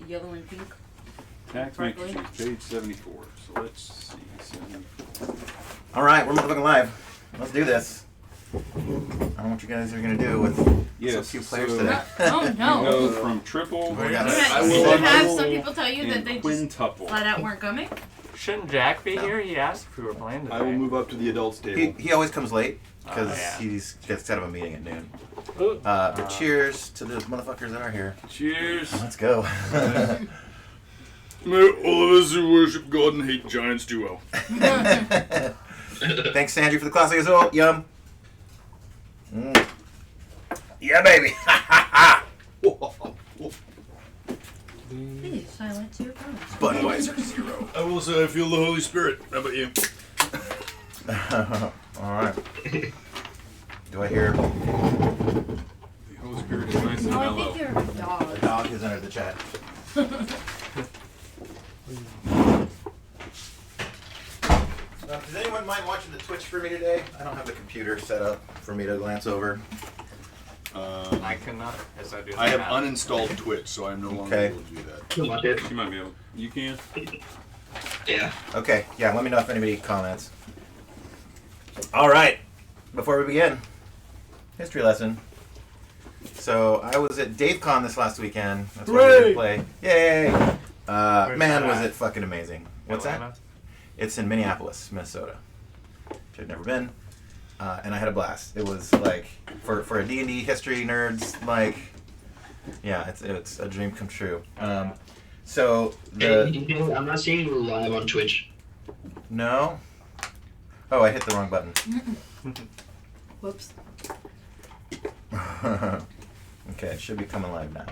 yellow and pink. Tax matrix, page 74. So let's see, 74. All right, we're motherfucking live. Let's do this. I don't know what you guys are gonna do with so few players today. Oh no! We go from triple. We got You have some people tell you that they just quintuple. flat out weren't coming. Shouldn't Jack be here? He asked if we were playing today. I will move up to the adults table. He always comes late because yeah. he gets out of a meeting at noon. But cheers to the motherfuckers that are here. Cheers. Let's go. May all of us who worship God and hate giants do well. Thanks, Sandry, for the classic as well. Yum. Yeah, baby. Please silence your phones. Budweiser 0. I will say I feel the Holy Spirit. How about you? All right. Do I hear? The Holy Spirit is nice and No, I mellow. think you're a dog. The dog has entered the chat. Does anyone mind watching the Twitch for me today? I don't have the computer set up for me to glance over. I cannot, as I do. I have uninstalled Twitch, so I'm no longer able to do that. You might be able. You can. Yeah. Okay, yeah, let me know if anybody comments. All right, before we begin, history lesson. So I was at DaveCon this last weekend. That's why we didn't play. Yay! Man, was it fucking amazing. What's that? It's in Minneapolis, Minnesota, which I've never been. And I had a blast. It was like, for a D&D history nerds, like, yeah, it's a dream come true. So the... I'm not seeing you live on Twitch. No? Oh, I hit the wrong button. Whoops. Okay, it should be coming live now.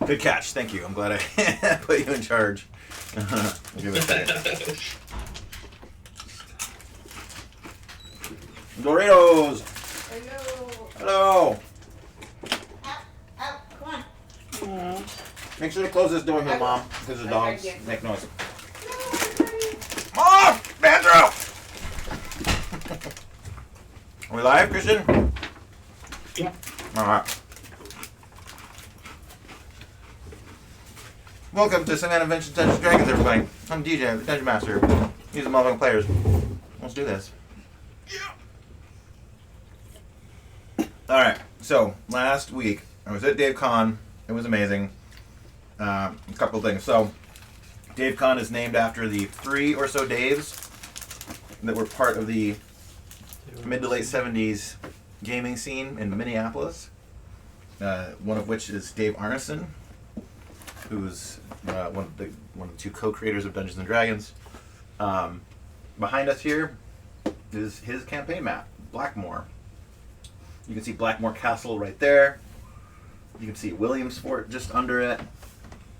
Good catch, thank you. I'm glad I put you in charge. Give it back. Doritos! Hello! Out, come on. Make sure to close this door here, Mom, because the dogs make noise. Mom! Bandro! Are we live, Christian? Yeah. Alright. Welcome to Savannah Adventures Dungeons & Dragons, everybody. I'm DJ, the Dungeon Master. These are motherfucking players. Let's do this. Alright, so last week I was at DaveCon. It was amazing. A couple things. So, DaveCon is named after the 3 or so Daves that were part of the mid to late 70s gaming scene in Minneapolis. One of which is Dave Arneson, who's one of the two co-creators of Dungeons & Dragons. Behind us here is his campaign map, Blackmore. You can see Blackmore Castle right there. You can see Williamsport just under it.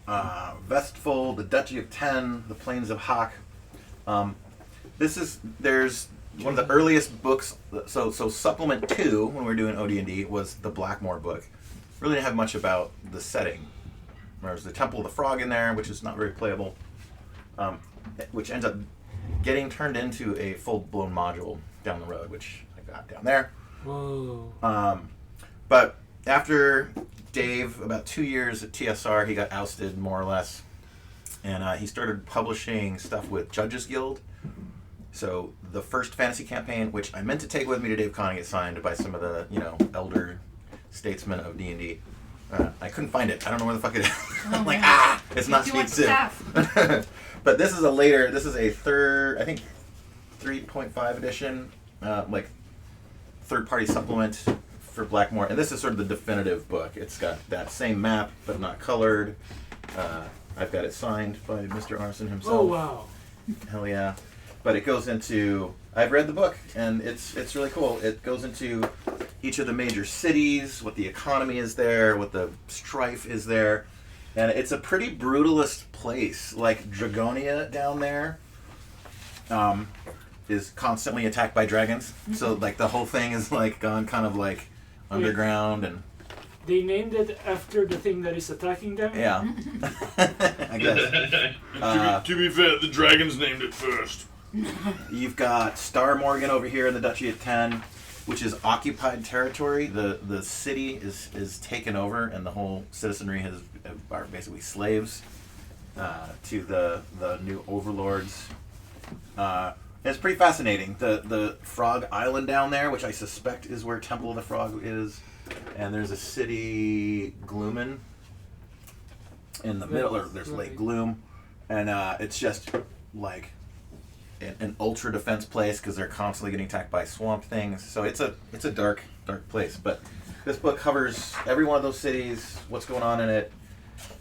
Vestfold, the Duchy of Ten, the Plains of Hock. There's one of the earliest books. So supplement 2, when we were doing OD&D, was the Blackmore book. Really didn't have much about the setting. There's the Temple of the Frog in there, which is not very playable, which ends up getting turned into a full-blown module down the road, which I got down there. Whoa. But after Dave, about 2 years at TSR, he got ousted, more or less, and he started publishing stuff with Judges Guild. So the first fantasy campaign, which I meant to take with me to DaveCon and get signed by some of the, elder statesmen of D&D, I couldn't find it. I don't know where the fuck it is. I'm like, it's not Speed Sim. But this is a third, I think 3.5 edition, third-party supplement for Blackmore. And this is sort of the definitive book. It's got that same map, but not colored. I've got it signed by Mr. Arneson himself. Oh, wow. Hell yeah. But it goes into... I've read the book, and it's really cool. It goes into each of the major cities, what the economy is there, what the strife is there. And it's a pretty brutalist place. Like, Dragonia down there is constantly attacked by dragons. So, the whole thing is, gone kind of, underground and... They named it after the thing that is attacking them? Yeah. I guess. To be fair, the dragons named it first. You've got Star Morgan over here in the Duchy of Ten. which is occupied territory. The city is taken over, and the whole citizenry are basically slaves to the new overlords. It's pretty fascinating. The Frog Island down there, which I suspect is where Temple of the Frog is, and there's a city, Gloomin. In the middle, there's Lake Gloom, and it's just like an ultra defense place because they're constantly getting attacked by swamp things. So it's a dark place. But this book covers every one of those cities, what's going on in it,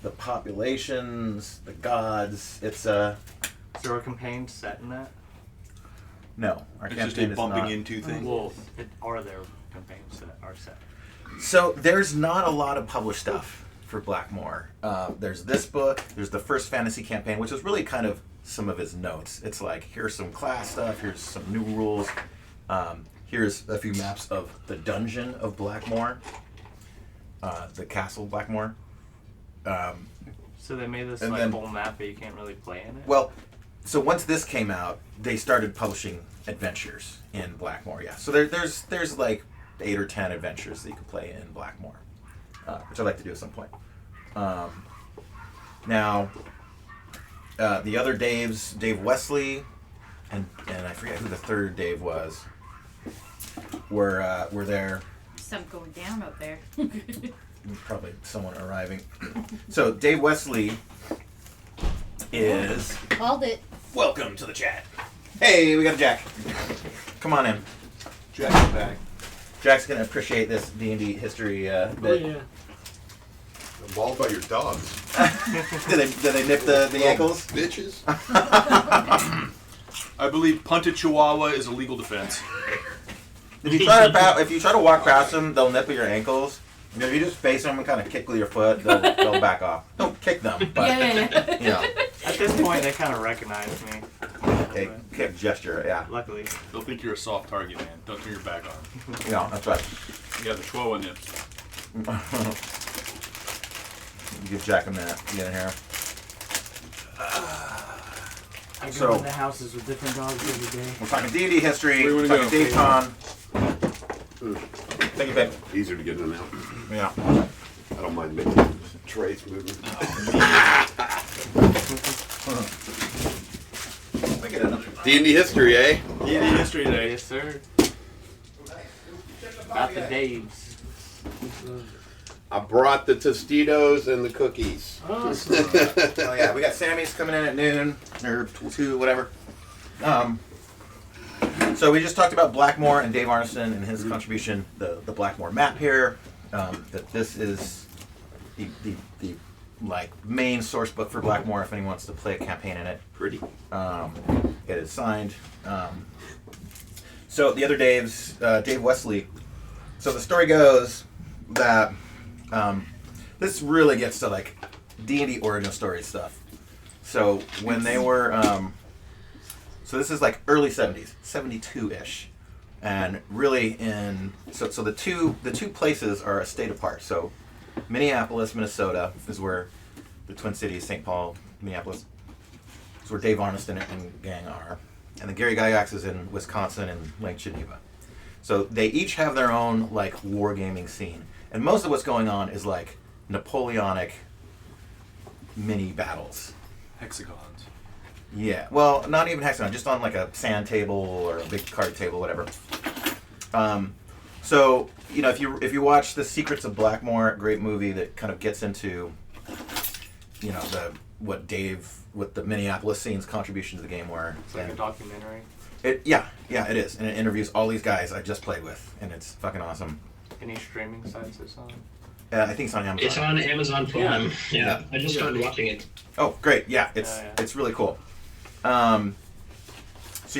the populations, the gods. It's Is there a campaign set in that? no, our It's just campaign a is bumping not. into thing. Well, are there campaigns that are set? So there's not a lot of published stuff for Blackmore. There's this book. There's the first fantasy campaign, which is really kind of some of his notes. It's like, here's some class stuff. Here's some new rules. Here's a few maps of the dungeon of Blackmore, the castle of Blackmore. So they made this And like then- whole map, but you can't really play in it. Well, so once this came out, they started publishing adventures in Blackmore. Yeah. So there's like 8 or 10 adventures that you can play in Blackmore, which I'd like to do at some point. Now, the other Daves, Dave Wesley, and I forget who the third Dave was, were there. Something going down up there. Probably someone arriving. So Dave Wesley is Called it. welcome to the chat. Hey, we got a Jack. Come on in. Jack's back. Jack's gonna appreciate this D&D history Oh bit. yeah. I'm bald by your dogs. Did they nip the ankles? Bitches. I believe punted chihuahua is a legal defense. If you try to walk past them, they'll nip at your ankles. And if you just face them and kind of kick with your foot, they'll back off. Don't kick them, but Yeah. you know, At this point, they kind of recognize me. okay, kick gesture, yeah. Luckily. They'll think you're a soft target, man. Don't turn your back on 'em. Yeah, that's right. Yeah, the Chihuahua nips. You give Jack a minute to get in here. I go So- into houses with different dogs every day. We're talking D&D history. Where you We're wanna talking go? Dave Con. Thank you, babe. Easier to get in and out. Yeah. I don't mind making trays moving. Look at it. D&D history, eh? D&D history today. Yes, sir. About the Daves. I brought the Tostitos and the cookies. Awesome. Oh yeah, we got Sammy's coming in at noon or 2, whatever. So we just talked about Blackmore and Dave Arneson and his contribution, the Blackmore map here. That this is the like main source book for Blackmore if anyone wants to play a campaign in it. Pretty. It is signed. So the other Daves, Dave Wesley. So the story goes that this really gets to like D&D origin story stuff. So when they were, so this is like early 70s, 72-ish, and really so the two places are a state apart. So Minneapolis, Minnesota is where the Twin Cities, St. Paul, Minneapolis, is where Dave Arneson and gang are, and the Gary Gygax is in Wisconsin and Lake Geneva. So they each have their own like wargaming scene, and most of what's going on is like Napoleonic mini battles. Hexagons. Yeah, well, not even hexagon, just on like a sand table or a big card table, whatever. So you know, if you watch The Secrets of Blackmore, great movie that kind of gets into, you know, what the Minneapolis scene's contribution to the game were. It's like a documentary. Yeah, it is, and it interviews all these guys I just played with, and it's fucking awesome. Any streaming sites it's on? I think it's on Amazon. It's on Amazon Prime. Yeah. I just started watching it. Oh, great! Yeah, Yeah. it's really cool. So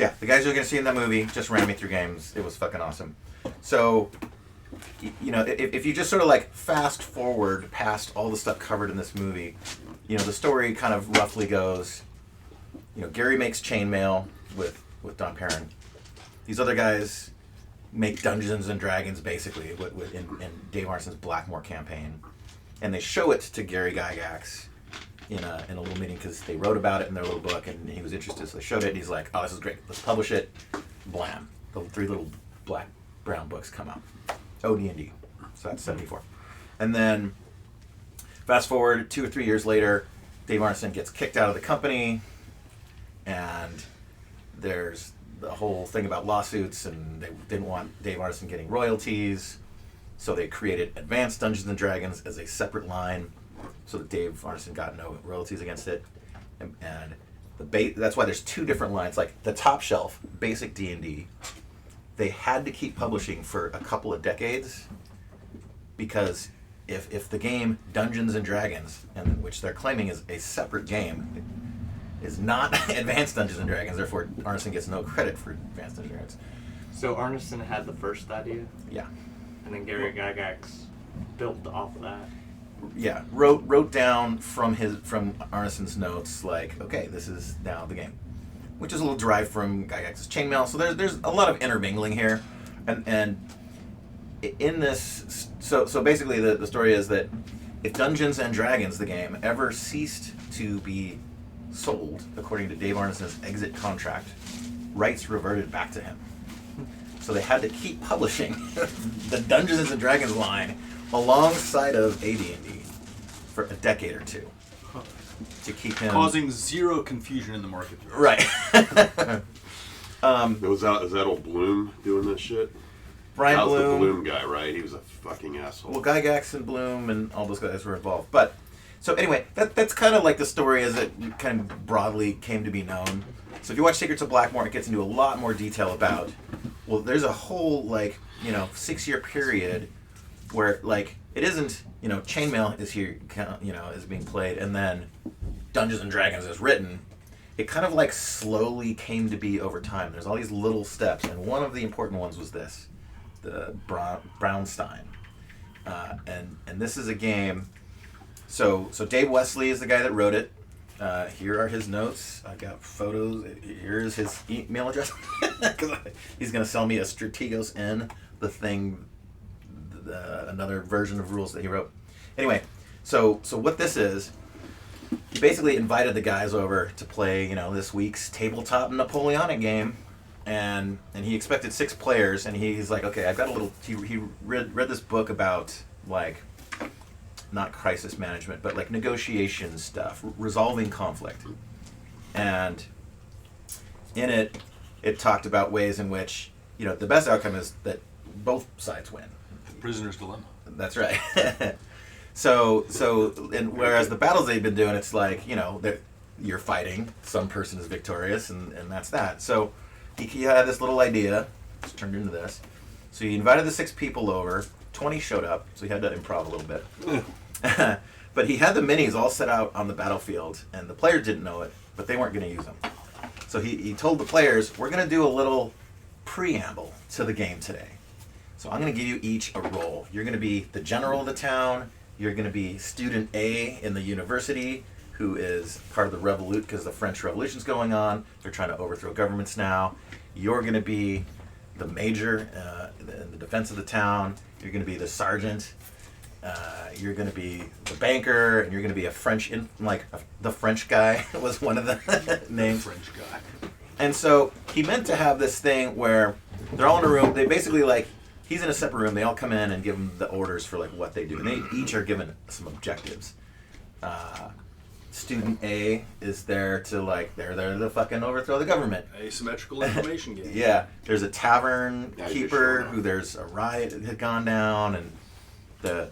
yeah, the guys you're gonna see in that movie just ran me through games. It was fucking awesome. So, you know, if you just sort of like fast forward past all the stuff covered in this movie, you know, the story kind of roughly goes, you know, Gary makes chainmail with Don Perrin. These other guys make Dungeons and Dragons basically in Dave Arneson's Blackmore campaign, and they show it to Gary Gygax in a little meeting because they wrote about it in their little book and he was interested. So they showed it and he's like, "Oh, this is great. Let's publish it." Blam! The 3 little black Brown books come out. AD&D. So that's 74. And then fast forward 2 or 3 years later, Dave Arneson gets kicked out of the company, and there's the whole thing about lawsuits, and they didn't want Dave Arneson getting royalties, so they created Advanced Dungeons and Dragons as a separate line, so that Dave Arneson got no royalties against it, and that's why there's 2 different lines. Like the top shelf, basic D&D, they had to keep publishing for a couple of decades, because if the game Dungeons and Dragons, and which they're claiming is a separate game, is not Advanced Dungeons and Dragons, therefore Arneson gets no credit for Advanced Dungeons and Dragons. So Arneson had the first idea, Yeah. and then Gary Gygax built off of that. Yeah, wrote down from Arneson's notes, like, okay, this is now the game, which is a little derived from Gygax's chainmail. So there's a lot of intermingling here, and in this, so basically the story is that if Dungeons and Dragons, the game, ever ceased to be sold according to Dave Arneson's exit contract, rights reverted back to him. So they had to keep publishing the Dungeons and Dragons line alongside of AD&D for a decade or 2 to keep him Causing zero confusion in the market. right. Is that old Bloom doing this shit? Brian That was the Bloom. Bloom guy, right? He was a fucking asshole. Well, Gygax and Bloom and all those guys were involved. But so anyway, that's kind of like the story as it kind of broadly came to be known. So if you watch Secrets of Blackmore, it gets into a lot more detail about. Well, there's a whole 6-year period where it isn't chainmail is here is being played, and then Dungeons and Dragons is written. It kind of slowly came to be over time. There's all these little steps, and one of the important ones was this. The Brownstein, and this is a game. So Dave Wesley is the guy that wrote it. Here are his notes. I got photos. Here's his email address because he's gonna sell me a Strategos N, the thing, another version of rules that he wrote. Anyway, so what this is, he basically invited the guys over to play this week's tabletop Napoleonic game. And he expected 6 players, and he's like, okay, I've got a little. He read this book about not crisis management, but negotiation stuff, resolving conflict, and in it talked about ways in which the best outcome is that both sides win. Prisoner's dilemma. That's right. so and whereas the battles they've been doing, it's you're fighting, some person is victorious, and that's that. So. He had this little idea, it's turned into this. So he invited the 6 people over, 20 showed up, so he had to improv a little bit. But he had the minis all set out on the battlefield, and the players didn't know it, but they weren't going to use them. So he told the players, we're going to do a little preamble to the game today. So I'm going to give you each a role. You're going to be the general of the town, you're going to be student A in the university, who is part of the revolution because the French Revolution's going on. They're trying to overthrow governments now. You're going to be the major in the defense of the town. You're going to be the sergeant. You're going to be the banker, and you're going to be a French, the French guy was one of the names. French guy. And so he meant to have this thing where they're all in a room. They basically he's in a separate room. They all come in and give him the orders for what they do, and they each are given some objectives. Student A is there to they're there to fucking overthrow the government. Asymmetrical information game. Yeah, there's a tavern Yeah, keeper who there's a riot that had gone down, and the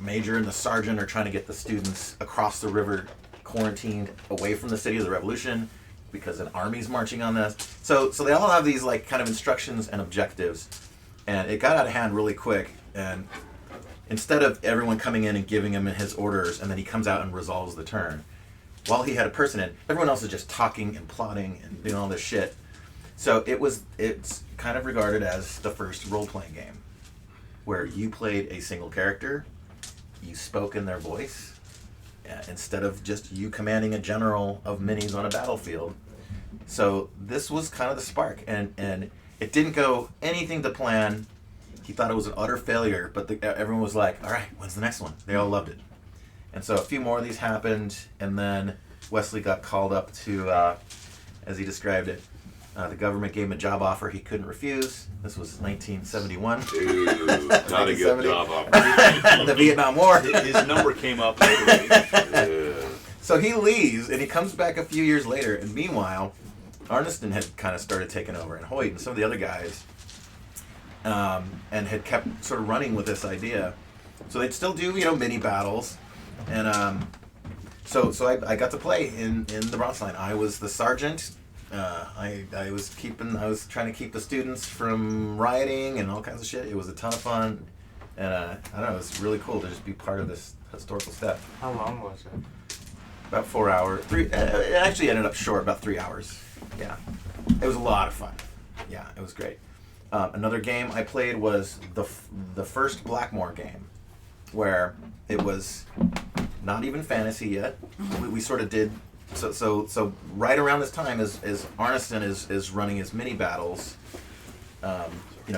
major and the sergeant are trying to get the students across the river, quarantined away from the city of the revolution, because an army's marching on this. So they all have these kind of instructions and objectives, and it got out of hand really quick. And instead of everyone coming in and giving him his orders, and then he comes out and resolves the turn, while he had a person in, everyone else is just talking and plotting and doing all this shit. So it's kind of regarded as the first role-playing game, where you played a single character, you spoke in their voice, instead of just you commanding a general of minis on a battlefield. So this was kind of the spark, and it didn't go anything to plan. He thought it was an utter failure, but everyone was like, all right, when's the next one? They all loved it. And so a few more of these happened, and then Wesley got called up to, as he described it, The government gave him a job offer he couldn't refuse. This was 1971. Ooh, not a good 1970. job offer. The Vietnam War. His number came up later. Yeah. So he leaves, and he comes back a few years later. And meanwhile, Arneson had kind of started taking over, and Hoyt and some of the other guys, and had kept sort of running with this idea. So they'd still do, mini battles, and so I got to play in the Bronze Line. I was the sergeant. I was trying to keep the students from rioting and all kinds of shit. It was a ton of fun, and I don't know, it was really cool to just be part of this historical step. How long was it? About 4 hours. It actually ended up short, about 3 hours. Yeah, it was a lot of fun. Yeah, it was great. Another game I played was the first Blackmore game, where it was not even fantasy yet. We sort of did so right around this time as Arneson is running his mini battles.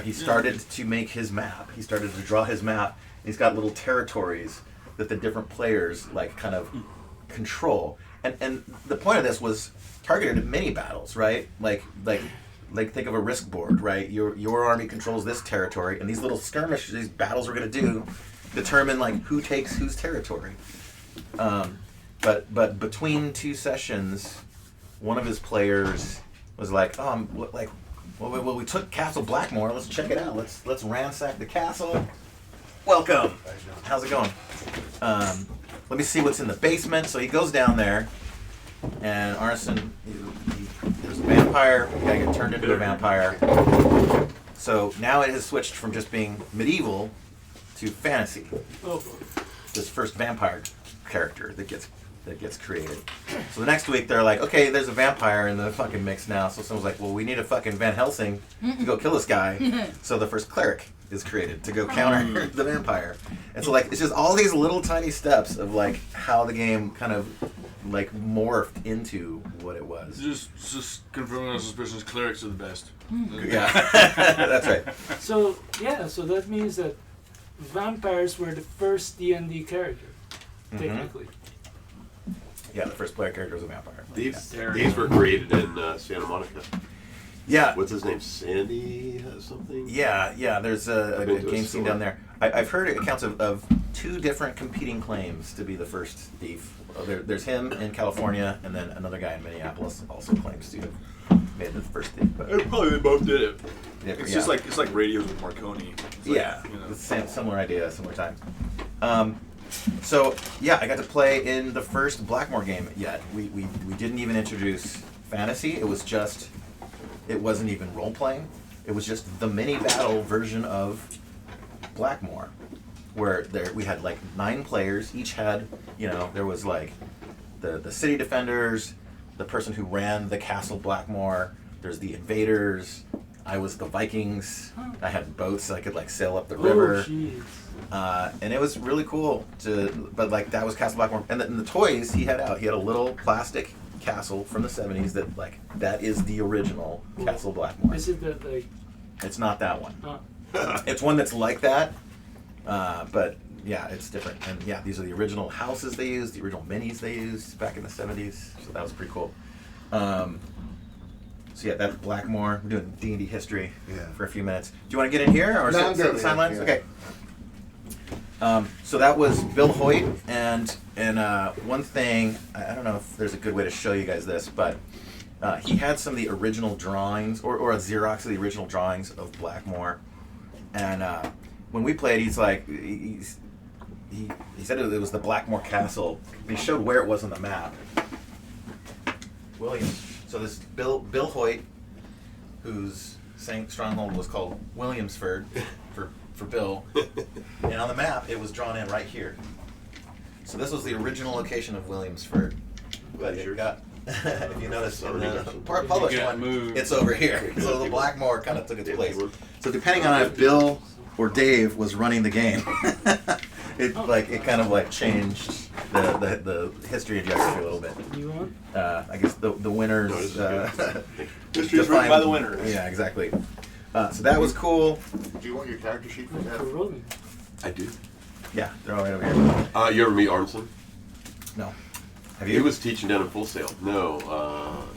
He started to make his map. He started to draw his map. He's got little territories that the different players kind of control. And the point of this was targeted at mini battles, right? Like think of a risk board, right? Your army controls this territory, and these little skirmishes, these battles we're going to do, determine who takes whose territory. But between two sessions, one of his players was well, we took Castle Blackmore. Let's check it out. Let's ransack the castle. Welcome. How's it going? Let me see what's in the basement. So he goes down there, and Arneson, there's a vampire. The guy gets turned into a vampire. So now it has switched from just being medieval to fantasy. Oh, This first vampire character that gets created. So the next week they're like, okay, there's a vampire in the fucking mix now. So someone's like, well, we need a fucking Van Helsing to go kill this guy. So the first cleric is created to go counter the vampire. And so it's just all these little tiny steps of how the game kind of morphed into what it was. Just confirming our suspicions, clerics are the best. Yeah, that's right. so that means that vampires were the first D&D character, technically. Yeah, the first player character was a vampire. These were created in Santa Monica. Yeah. What's his name? Sandy something? Yeah. There's a I've been to a game scene store. down there. I've heard accounts of two different competing claims to be the first thief. There's him in California, and then another guy in Minneapolis also claims to have made the first thief. But Probably they both did it. yeah, It's yeah. just like radios with Marconi. It's It's similar idea, similar time. So yeah, I got to play in the first Blackmore game yet. We didn't even introduce fantasy. It wasn't even role playing. It was just the mini battle version of Blackmore, where we had 9 players. Each had, there was the city defenders, the person who ran the castle Blackmore. There's the invaders. I was the Vikings. I had boats so I could sail up the river. Oh, jeez. And it was really cool but that was Castle Blackmore. And the toys he had out, he had a little plastic castle from the 70s that is the original Castle Blackmore. Is it that It's not that one. uh, It's one that's like that, but yeah, it's different. And yeah, these are the original houses they used, the original minis they used back in the 70s. So that was pretty cool. So yeah, that's Blackmore. We're doing D&D history for a few minutes. Do you want to get in here or No, I'm sit good, the sidelines? yeah. Okay. So that was Bill Hoyt, and one thing, I don't know if there's a good way to show you guys this, but he had some of the original drawings, or a Xerox of the original drawings of Blackmore. And when we played, he said it was the Blackmore Castle. He showed where it was on the map. Williams. So this Bill Hoyt, whose stronghold was called Williamsford for Bill, and on the map it was drawn in right here. So this was the original location of Williamsford, but it got, if you notice in the published one, it's over here. So the Blackmore kind of took its place. So depending on if Bill or Dave was running the game, it kind of changed the history and geography a little bit. you want? I guess the winners. No, this is good. History is written by the winners. Yeah, exactly. So that was cool. Do you want your character sheet for that? For rolling. I do. Yeah, they're all right over here. You ever meet Arneson? No. Have He you? was teaching down in Full Sail. No,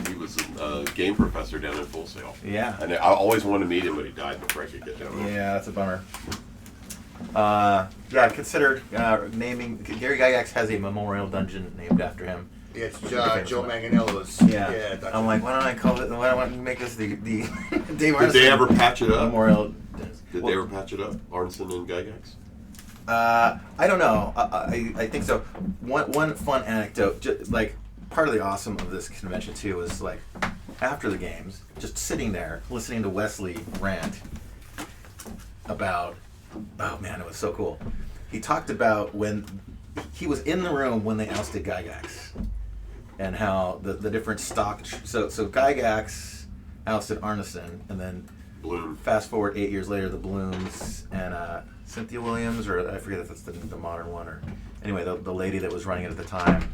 he was was a game professor down in Full Sail. Yeah. And I always wanted to meet him, but he died before I could get down there. Yeah, that's a bummer. Yeah, I considered naming. Gary Gygax has a memorial dungeon named after him. Yeah, it's Joe Manganiello's. Yeah. I'm like, why don't I call it? Why don't I make this the Dave Arneson Did they ever patch it up? Memorial? Did they ever patch it up? Arneson and Gygax? I don't know. I think so. One fun anecdote, like part of the awesome of this convention too, was like after the games, just sitting there listening to Wesley rant about. Oh man, it was so cool. He talked about when he was in the room when they ousted Gygax, and how the different stock. So Gygax ousted Arneson, and then Bloom. Fast forward 8 years later, the Blooms and Cynthia Williams, or I forget if that's the modern one, or anyway, the lady that was running it at the time.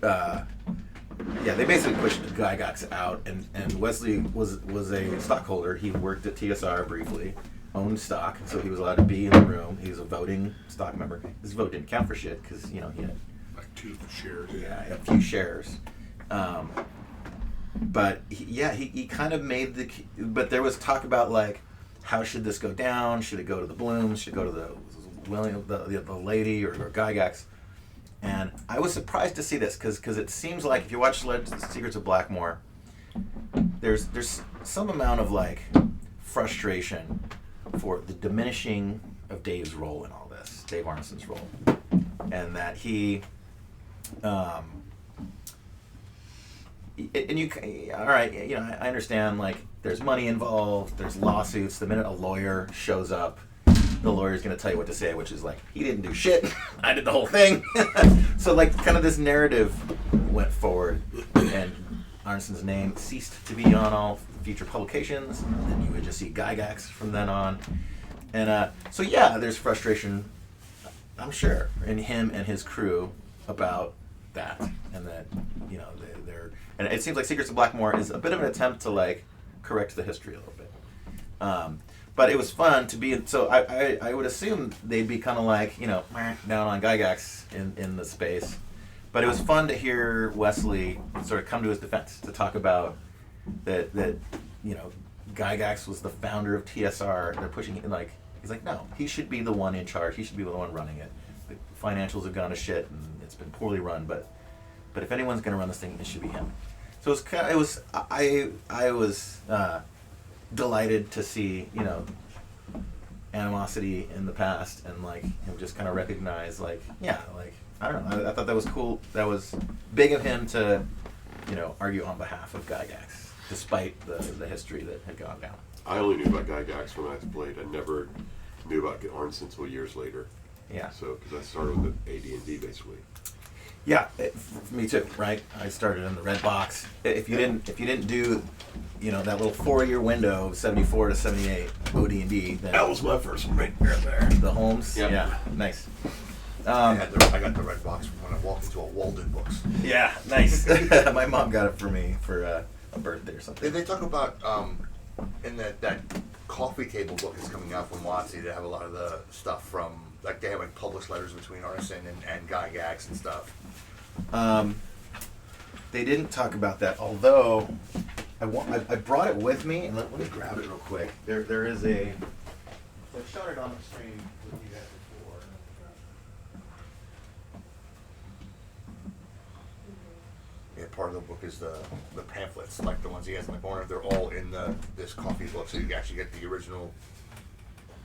Yeah, they basically pushed Gygax out, and Wesley was a stockholder. He worked at TSR briefly, owned stock, so he was allowed to be in the room. He was a voting stock member. His vote didn't count for shit because he had Like 2 shares. yeah, a few shares. But he kind of made but there was talk about like, how should this go down? Should it go to the Blooms? Should it go to the lady or Gygax? And I was surprised to see this because it seems like if you watch Secrets of Blackmore, there's some amount of like frustration for the diminishing of Dave's role in all this, Dave Arneson's role, and that he. And you, all right, I understand, like, there's money involved, there's lawsuits. The minute a lawyer shows up, the lawyer's going to tell you what to say, which is like, he didn't do shit, I did the whole thing. So, like, kind of this narrative went forward, and Arneson's name ceased to be on all future publications, and then you would just see Gygax from then on. And so, yeah, there's frustration, I'm sure, in him and his crew about that, and that, they're and it seems like Secrets of Blackmore is a bit of an attempt to like correct the history a little bit, but it was fun to be. So I would assume they'd be kind of like down on Gygax in the space, but it was fun to hear Wesley sort of come to his defense to talk about that Gygax was the founder of TSR. They're pushing it like he's like, no, he should be the one in charge. He should be the one running it. The financials have gone to shit and it's been poorly run, but if anyone's going to run this thing, it should be him. So I was delighted to see animosity in the past, and like him just kind of recognize I don't know, I thought that was cool. That was big of him to argue on behalf of Gygax despite the history that had gone down. I only knew about Gygax when I played. I never knew about Arneson until years later. Yeah. So because I started with the AD&D basically. Yeah, me too. Right, I started in the red box. If you didn't do, that little 4-year window, 74 to 78 OD&D, then That was my first one right there. the Holmes. Yep. Yeah, nice. I got the red box when I walked into a Walden Books. Yeah, nice. My mom got it for me for a birthday or something. Did they talk about in that coffee table book that's coming out from WotC? They have a lot of the stuff from they have like published letters between Arneson and Gygax and stuff. They didn't talk about that, although I brought it with me, and let me grab it real quick. There is a. I've shown it on the screen with you guys before. Yeah, part of the book is the pamphlets, like the ones he has in the corner. They're all in this coffee book, so you actually get the original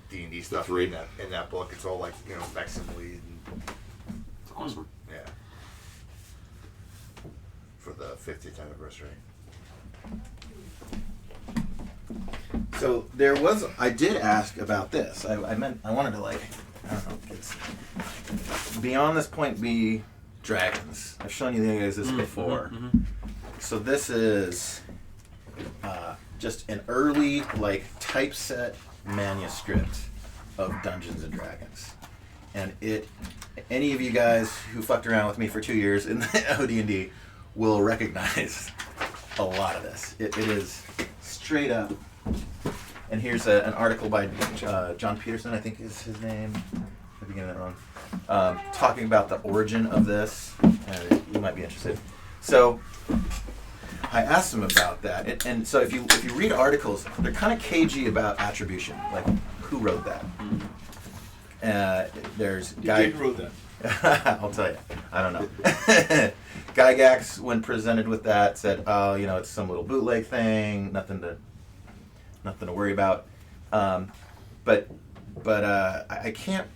D&D stuff in that book. It's all like facsimile. It's awesome. Yeah. For the 50th anniversary. So I did ask about this. I wanted to I don't know, it's beyond this point be dragons. I've shown you guys this before. Mm-hmm. So this is just an early typeset manuscript of Dungeons and Dragons. And any of you guys who fucked around with me for 2 years in the OD&D will recognize a lot of this. It is straight up. And here's an article by John Peterson, I think is his name. I'm getting that wrong. Talking about the origin of this. You might be interested. So, I asked him about that, and so if you read articles, they're kind of cagey about attribution, like who wrote that. There's Guy. Who wrote that? I'll tell you. I don't know. Gygax, when presented with that, said, "Oh, it's some little bootleg thing. Nothing to worry about." But I can't.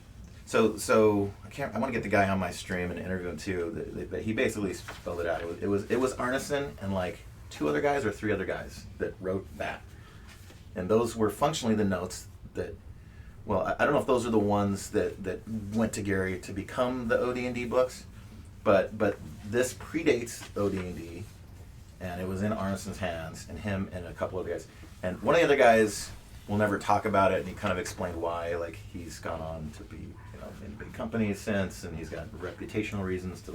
So I can't. I want to get the guy on my stream and interview him too. But he basically spelled it out. It was Arneson and like 2 other guys or 3 other guys that wrote that, and those were functionally the notes that. Well, I don't know if those are the ones that went to Gary to become the OD&D books, but this predates OD&D, and it was in Arneson's hands, and him and a couple other guys. And one of the other guys will never talk about it, and he kind of explained why. Like, he's gone on to be in big companies since, and he's got reputational reasons to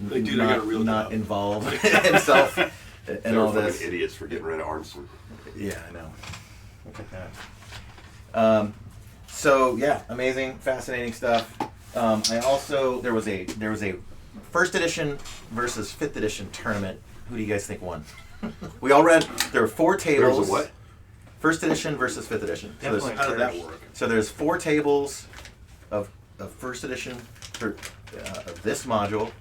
Dude, I gotta reel it not up. involve himself in all this. Idiots for getting rid of Arneson. Yeah, I know. We'll check that out. So yeah, amazing, fascinating stuff. I also there was a first edition versus 5th edition tournament. Who do you guys think won? We all read. There were 4 tables. There was a what? First edition versus 5th edition. So there's, How did that work? so there's 4 tables of first edition for of this module.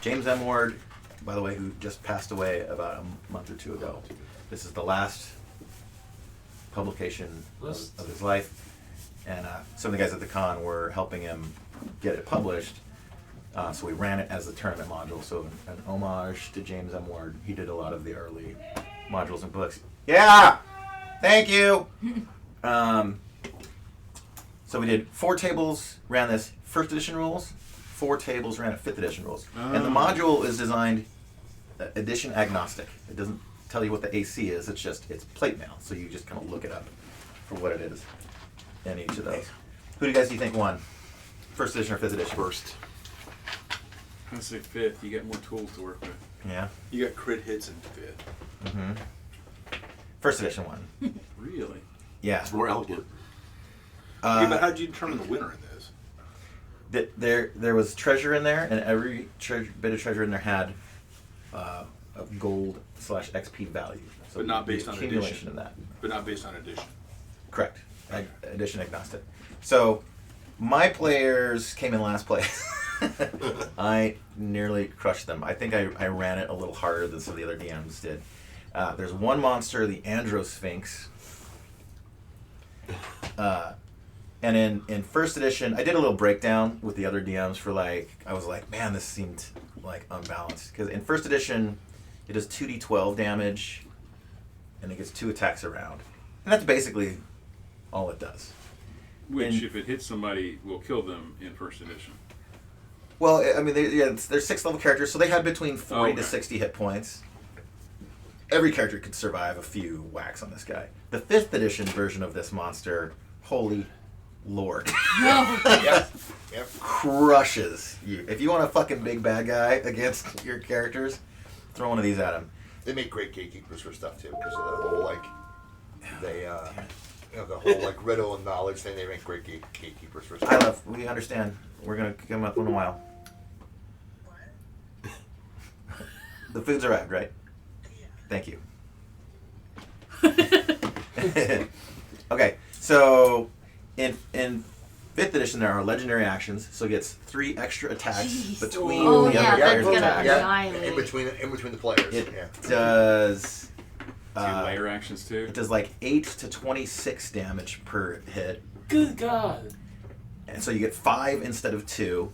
James M. Ward, by the way, who just passed away about a month or 2 ago. This is the last publication of his life, and some of the guys at the con were helping him get it published, so we ran it as the tournament module, so an homage to James M. Ward. He did a lot of the early modules and books. Yeah, thank you. So we did 4 tables, ran this 1st edition rules, 4 tables ran at 5th edition rules, and the module is designed edition agnostic. It doesn't tell you what the AC is. It's plate mail, so you just kind of look it up for what it is in each of those. Who do you guys think won? 1st edition or 5th edition? First. I'd say 5th. You got more tools to work with. Yeah. You got crit hits in 5th. Mm-hmm. 1st edition won. Really? Yeah. It's more elegant. Yeah, but how did you determine the winner in this? There was treasure in there, and every bit of treasure in there had a gold / XP value. So But not the based on accumulation edition. in that. But not based on edition. Correct. Edition agnostic. So my players came in last place. I nearly crushed them. I think I ran it a little harder than some of the other DMs did. There's one monster, the Androsphinx. And in 1st edition, I did a little breakdown with the other DMs for I was like, man, this seemed unbalanced. Because in 1st edition, it does 2d12 damage, and it gets 2 attacks around. And that's basically all it does. Which, if it hits somebody, will kill them in 1st edition. Well, I mean, they're 6th level characters, so they had between 40 to 60 hit points. Every character could survive a few whacks on this guy. The 5th edition version of this monster, holy lord. No. Yep. Crushes you. If you want a fucking big bad guy against your characters, throw one of these at him. They make great gatekeepers for stuff too, because of the whole the whole riddle and knowledge thing. They make great gatekeepers for stuff. We understand. We're gonna come up in a while. The food's arrived, right? Thank you. Okay, so in 5th edition there are legendary actions, so it gets 3 extra attacks Jeez. between Oh, the yeah, other that's players' gonna attacks. annihilate. In between the players. It yeah. does. Do layer actions too? It does 8 to 26 damage per hit, Good God. and so you get 5 instead of 2.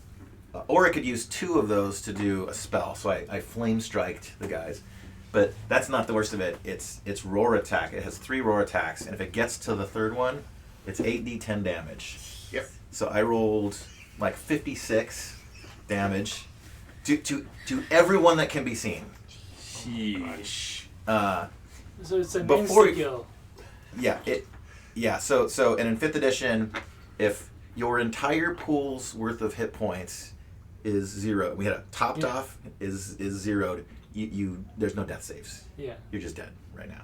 Or it could use 2 of those to do a spell. So I flame striked the guys. But that's not the worst of it. It's roar attack. It has 3 roar attacks, and if it gets to the 3rd one, it's 8d10 damage. Yep. So I rolled 56 damage to everyone that can be seen. Sheesh. So it's an Before- insta-kill. Yeah. So and in 5th edition, if your entire pool's worth of hit points is 0, we had a topped off is zeroed. You there's no death saves. Yeah. You're just dead right now.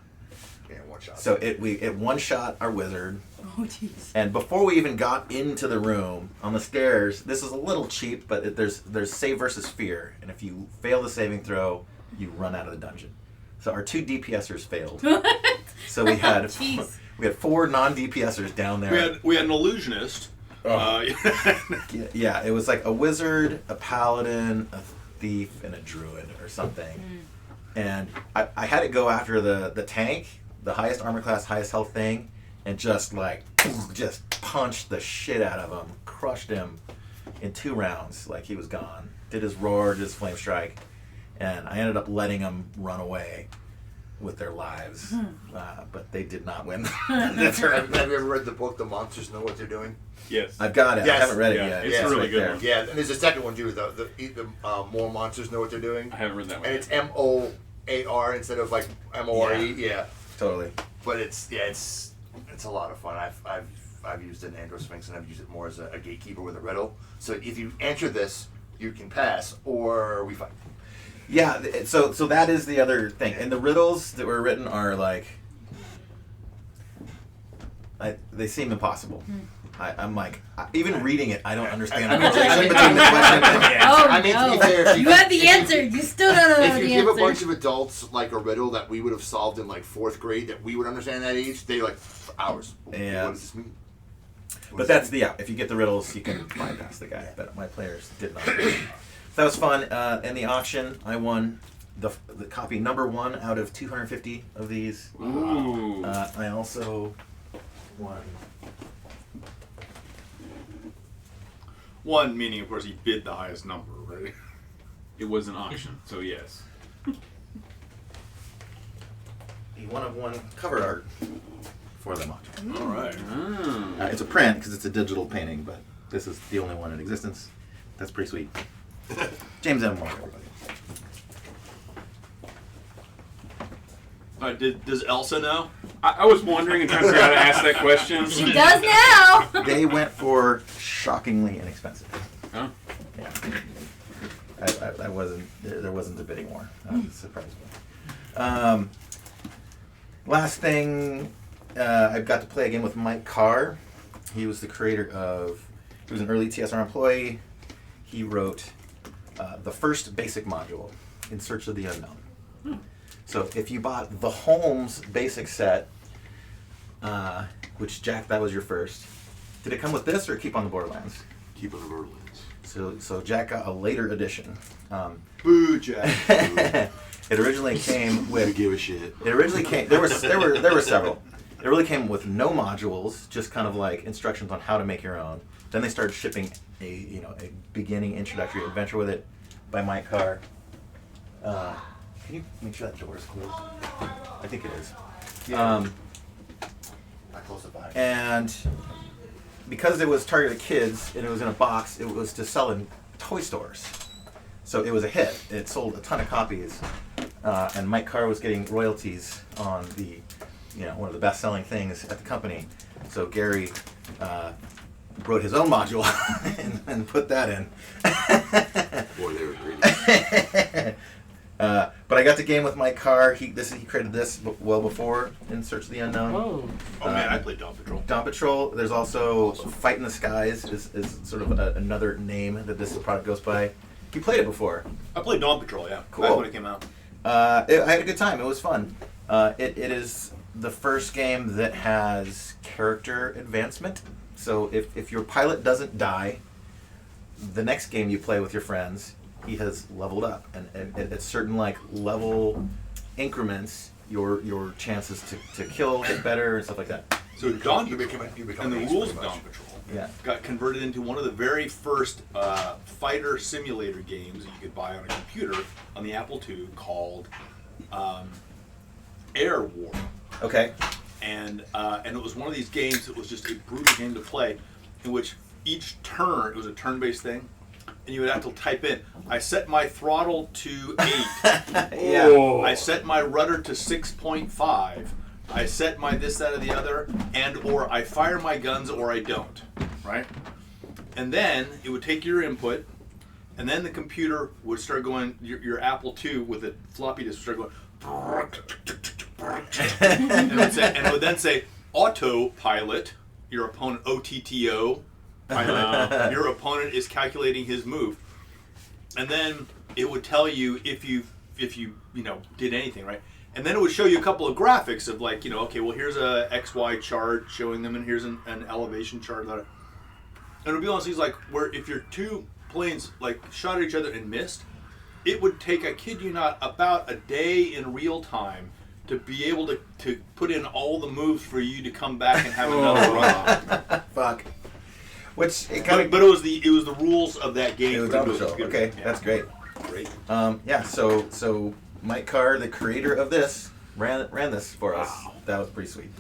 Yeah, one shot. So it one shot our wizard, Oh, jeez. and before we even got into the room on the stairs, this is a little cheap, but there's save versus fear, and if you fail the saving throw, you run out of the dungeon. So our 2 DPSers failed. What? So we had Jeez. 4 non-DPSers down there. We had an illusionist. Yeah, it was like a wizard, a paladin, a thief, and a druid or something. And I had to go after the tank, the highest armor class, highest health thing, and just punched the shit out of him, crushed him in 2 rounds, like he was gone. Did his roar, did his flame strike, and I ended up letting him run away with their lives, but they did not win. That's right. Have you ever read the book The Monsters Know What They're Doing? Yes. I've got it. Yes. I haven't read it Yeah, yet. it's a really right good there. one. Yeah, and there's a second one too. The More Monsters Know What They're Doing. I haven't read that one. And it's MOAR instead of like MORE. Yeah. Totally. But it's a lot of fun. I've used an Andro Sphinx and I've used it more as a gatekeeper with a riddle. So if you answer this, you can pass or we fight. Yeah, so that is the other thing. And the riddles that were written are like, they seem impossible. I'm like, even reading it, I don't understand the connection between the question and the answer. Oh, I mean, no. to be fair, You had the answer. You still don't know if the you answer. give a bunch of adults like a riddle that we would have solved in like 4th grade that we would understand at that age, they like for hours. Yeah. What does this mean? But that's if you get the riddles, you can bypass the guy. But my players did not. So that was fun. In the auction, I won the copy number 1 out of 250 of these. Ooh. I also won. One, meaning, of course, he bid the highest number, right? It was an auction, so yes. The 1 of 1 cover art for them auction. All right. It's a print because it's a digital painting, but this is the only one in existence. That's pretty sweet. James M. Moore, everybody. Does Elsa know? I was wondering and trying to figure out how to ask that question. She does now. They went for shockingly inexpensive. Oh. Yeah. I wasn't. There wasn't a bidding war. I was surprised. Last thing, I got to play again with Mike Carr. He was the creator of. He was an early TSR employee. He wrote the first basic module, In Search of the Unknown. So if you bought the Holmes basic set, which Jack, that was your first. Did it come with this or keep on the Borderlands? Keep on the Borderlands. So Jack got a later edition. Boo, Jack. It originally came with. We give a shit. It originally came. There were several. It really came with no modules, just kind of like instructions on how to make your own. Then they started shipping a beginning introductory adventure with it by Mike Carr. Can you make sure that door is closed? I think it is. Yeah. Not close to behind. And because it was targeted at kids and it was in a box, it was to sell in toy stores. So it was a hit. It sold a ton of copies, and Mike Carr was getting royalties on the, one of the best-selling things at the company. So Gary wrote his own module and put that in. Boy, they were greedy. But I got to game with Mike Carr. He created this well before In Search of the Unknown. Oh. Man, I played Dawn Patrol. Dawn Patrol. There's also Fight in the Skies is sort of another name that this product goes by. You played it before. I played Dawn Patrol, yeah. Cool. Back when it came out. I had a good time. It was fun. It is the first game that has character advancement. So if your pilot doesn't die, the next game you play with your friends, he has leveled up, and at certain level increments, your chances to kill get better and stuff like that. So Dawn Patrol and the an ace rules pretty of much. Dawn Patrol Yeah. got converted into one of the very first fighter simulator games that you could buy on a computer on the Apple II called Air War. Okay. And it was one of these games that was just a brutal game to play, in which each turn, it was a turn-based thing, and you would have to type in, I set my throttle to 8. Yeah. I set my rudder to 6.5. I set my this, that, or the other, and or I fire my guns or I don't, right? And then it would take your input, and then the computer would start going, your Apple II with a floppy disk would start going, and it would then say, autopilot, your opponent, OTTO, pilot, your opponent is calculating his move. And then it would tell you if you've if you did anything, right? And then it would show you a couple of graphics of like, okay, well here's a XY chart showing them, and here's an elevation chart. And it would be one of those things like where if your two planes like shot at each other and missed, it would take, I kid you not, about a day in real time to be able to put in all the moves for you to come back and have another run. Fuck. Which it But it was the rules of that game. It was Pretty Dumbo Show. good. Okay, Yeah. that's great. Great. Yeah. So Mike Carr, the creator of this, ran this for us. Wow. That was pretty sweet.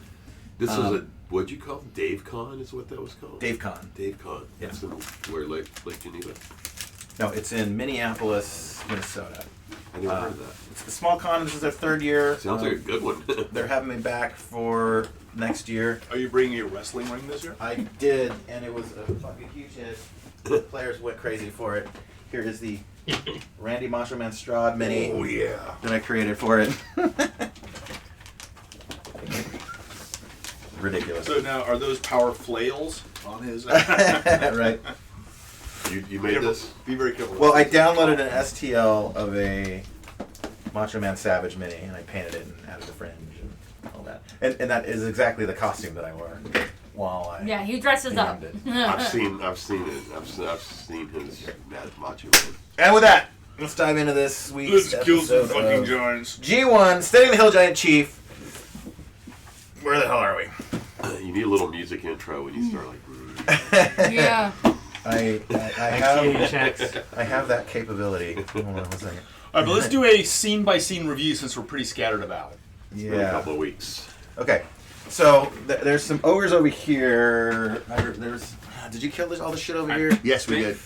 This is a what'd you call it? Dave Con is what that was called. Dave Con. Dave Con. Yeah. That's in where Lake Geneva. No, it's in Minneapolis, Minnesota. I never heard of that. It's a small con. This is their third year. Sounds like a good one. They're having me back for next year. Are you bringing a wrestling ring this year? I did, and it was a fucking huge hit. The players went crazy for it. Here is the Randy Macho Man Strahd mini that I created for it. Ridiculous. So now, are those power flails on his? Right. You made this? Be very careful. Well, I downloaded an STL of a Macho Man Savage mini, and I painted it and added a fringe and all that. And that is exactly the costume that I wore while I. Yeah, he dresses up. named it. I've seen it. I've seen his Mad Macho Man. And with that, let's dive into this week's Let's kill some episode fucking of giants. G1, Steading the Hill Giant Chief. Where the hell are we? You need a little music intro when you start like. Yeah. I have that capability. Hold on 1 second. All right, but let's do a scene-by-scene review since we're pretty scattered about. It's been a couple of weeks. Okay. So there's some ogres over here. Did you kill all the shit over here? Yes, we did.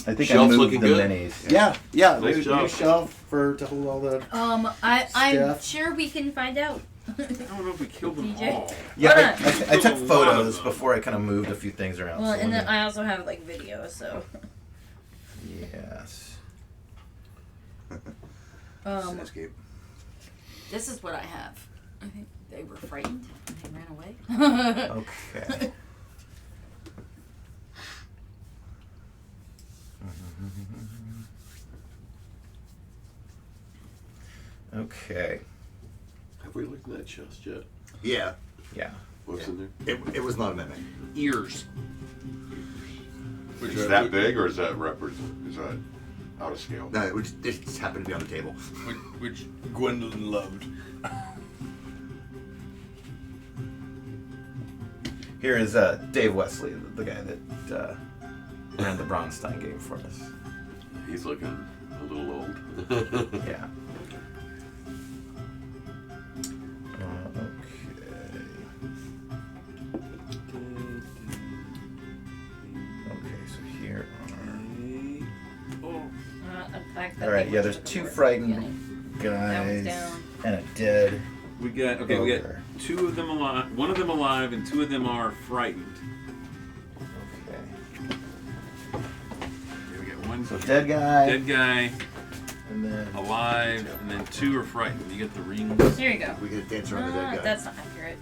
I think Shelf's I moved looking the good. minis. Yeah. Nice New job. shelf to hold all the. I'm Stuff. sure we can find out. I don't know if we killed them DJ. all. Yeah, Hold I took There's a lot of photos them. before I kind of moved a few things around. Well, so and let then me- I also have like video, so. Yes. Escape. This is what I have. I think they were frightened and they ran away. Okay. Okay. Have we looked at that chest yet? Yeah. Yeah. What's in there? It was not a mimic. Ears. Is that big or is that represent? Is that out of scale? No, it just happened to be on the table. Which Gwendolyn loved. Here is Dave Wesley, the guy that ran the Bronstein game for us. He's looking a little old. Yeah. Okay, so here are. All right, yeah, there's two frightened That one's guys down. and a dead. We got ogre. 2 of them alive. 1 of them alive, and 2 of them are frightened. Okay. We got 1 So dead guy. dead guy, And then. alive, and then 2 are frightened. You get the rings. Here you go. We could dance around the dead guy. That's not accurate.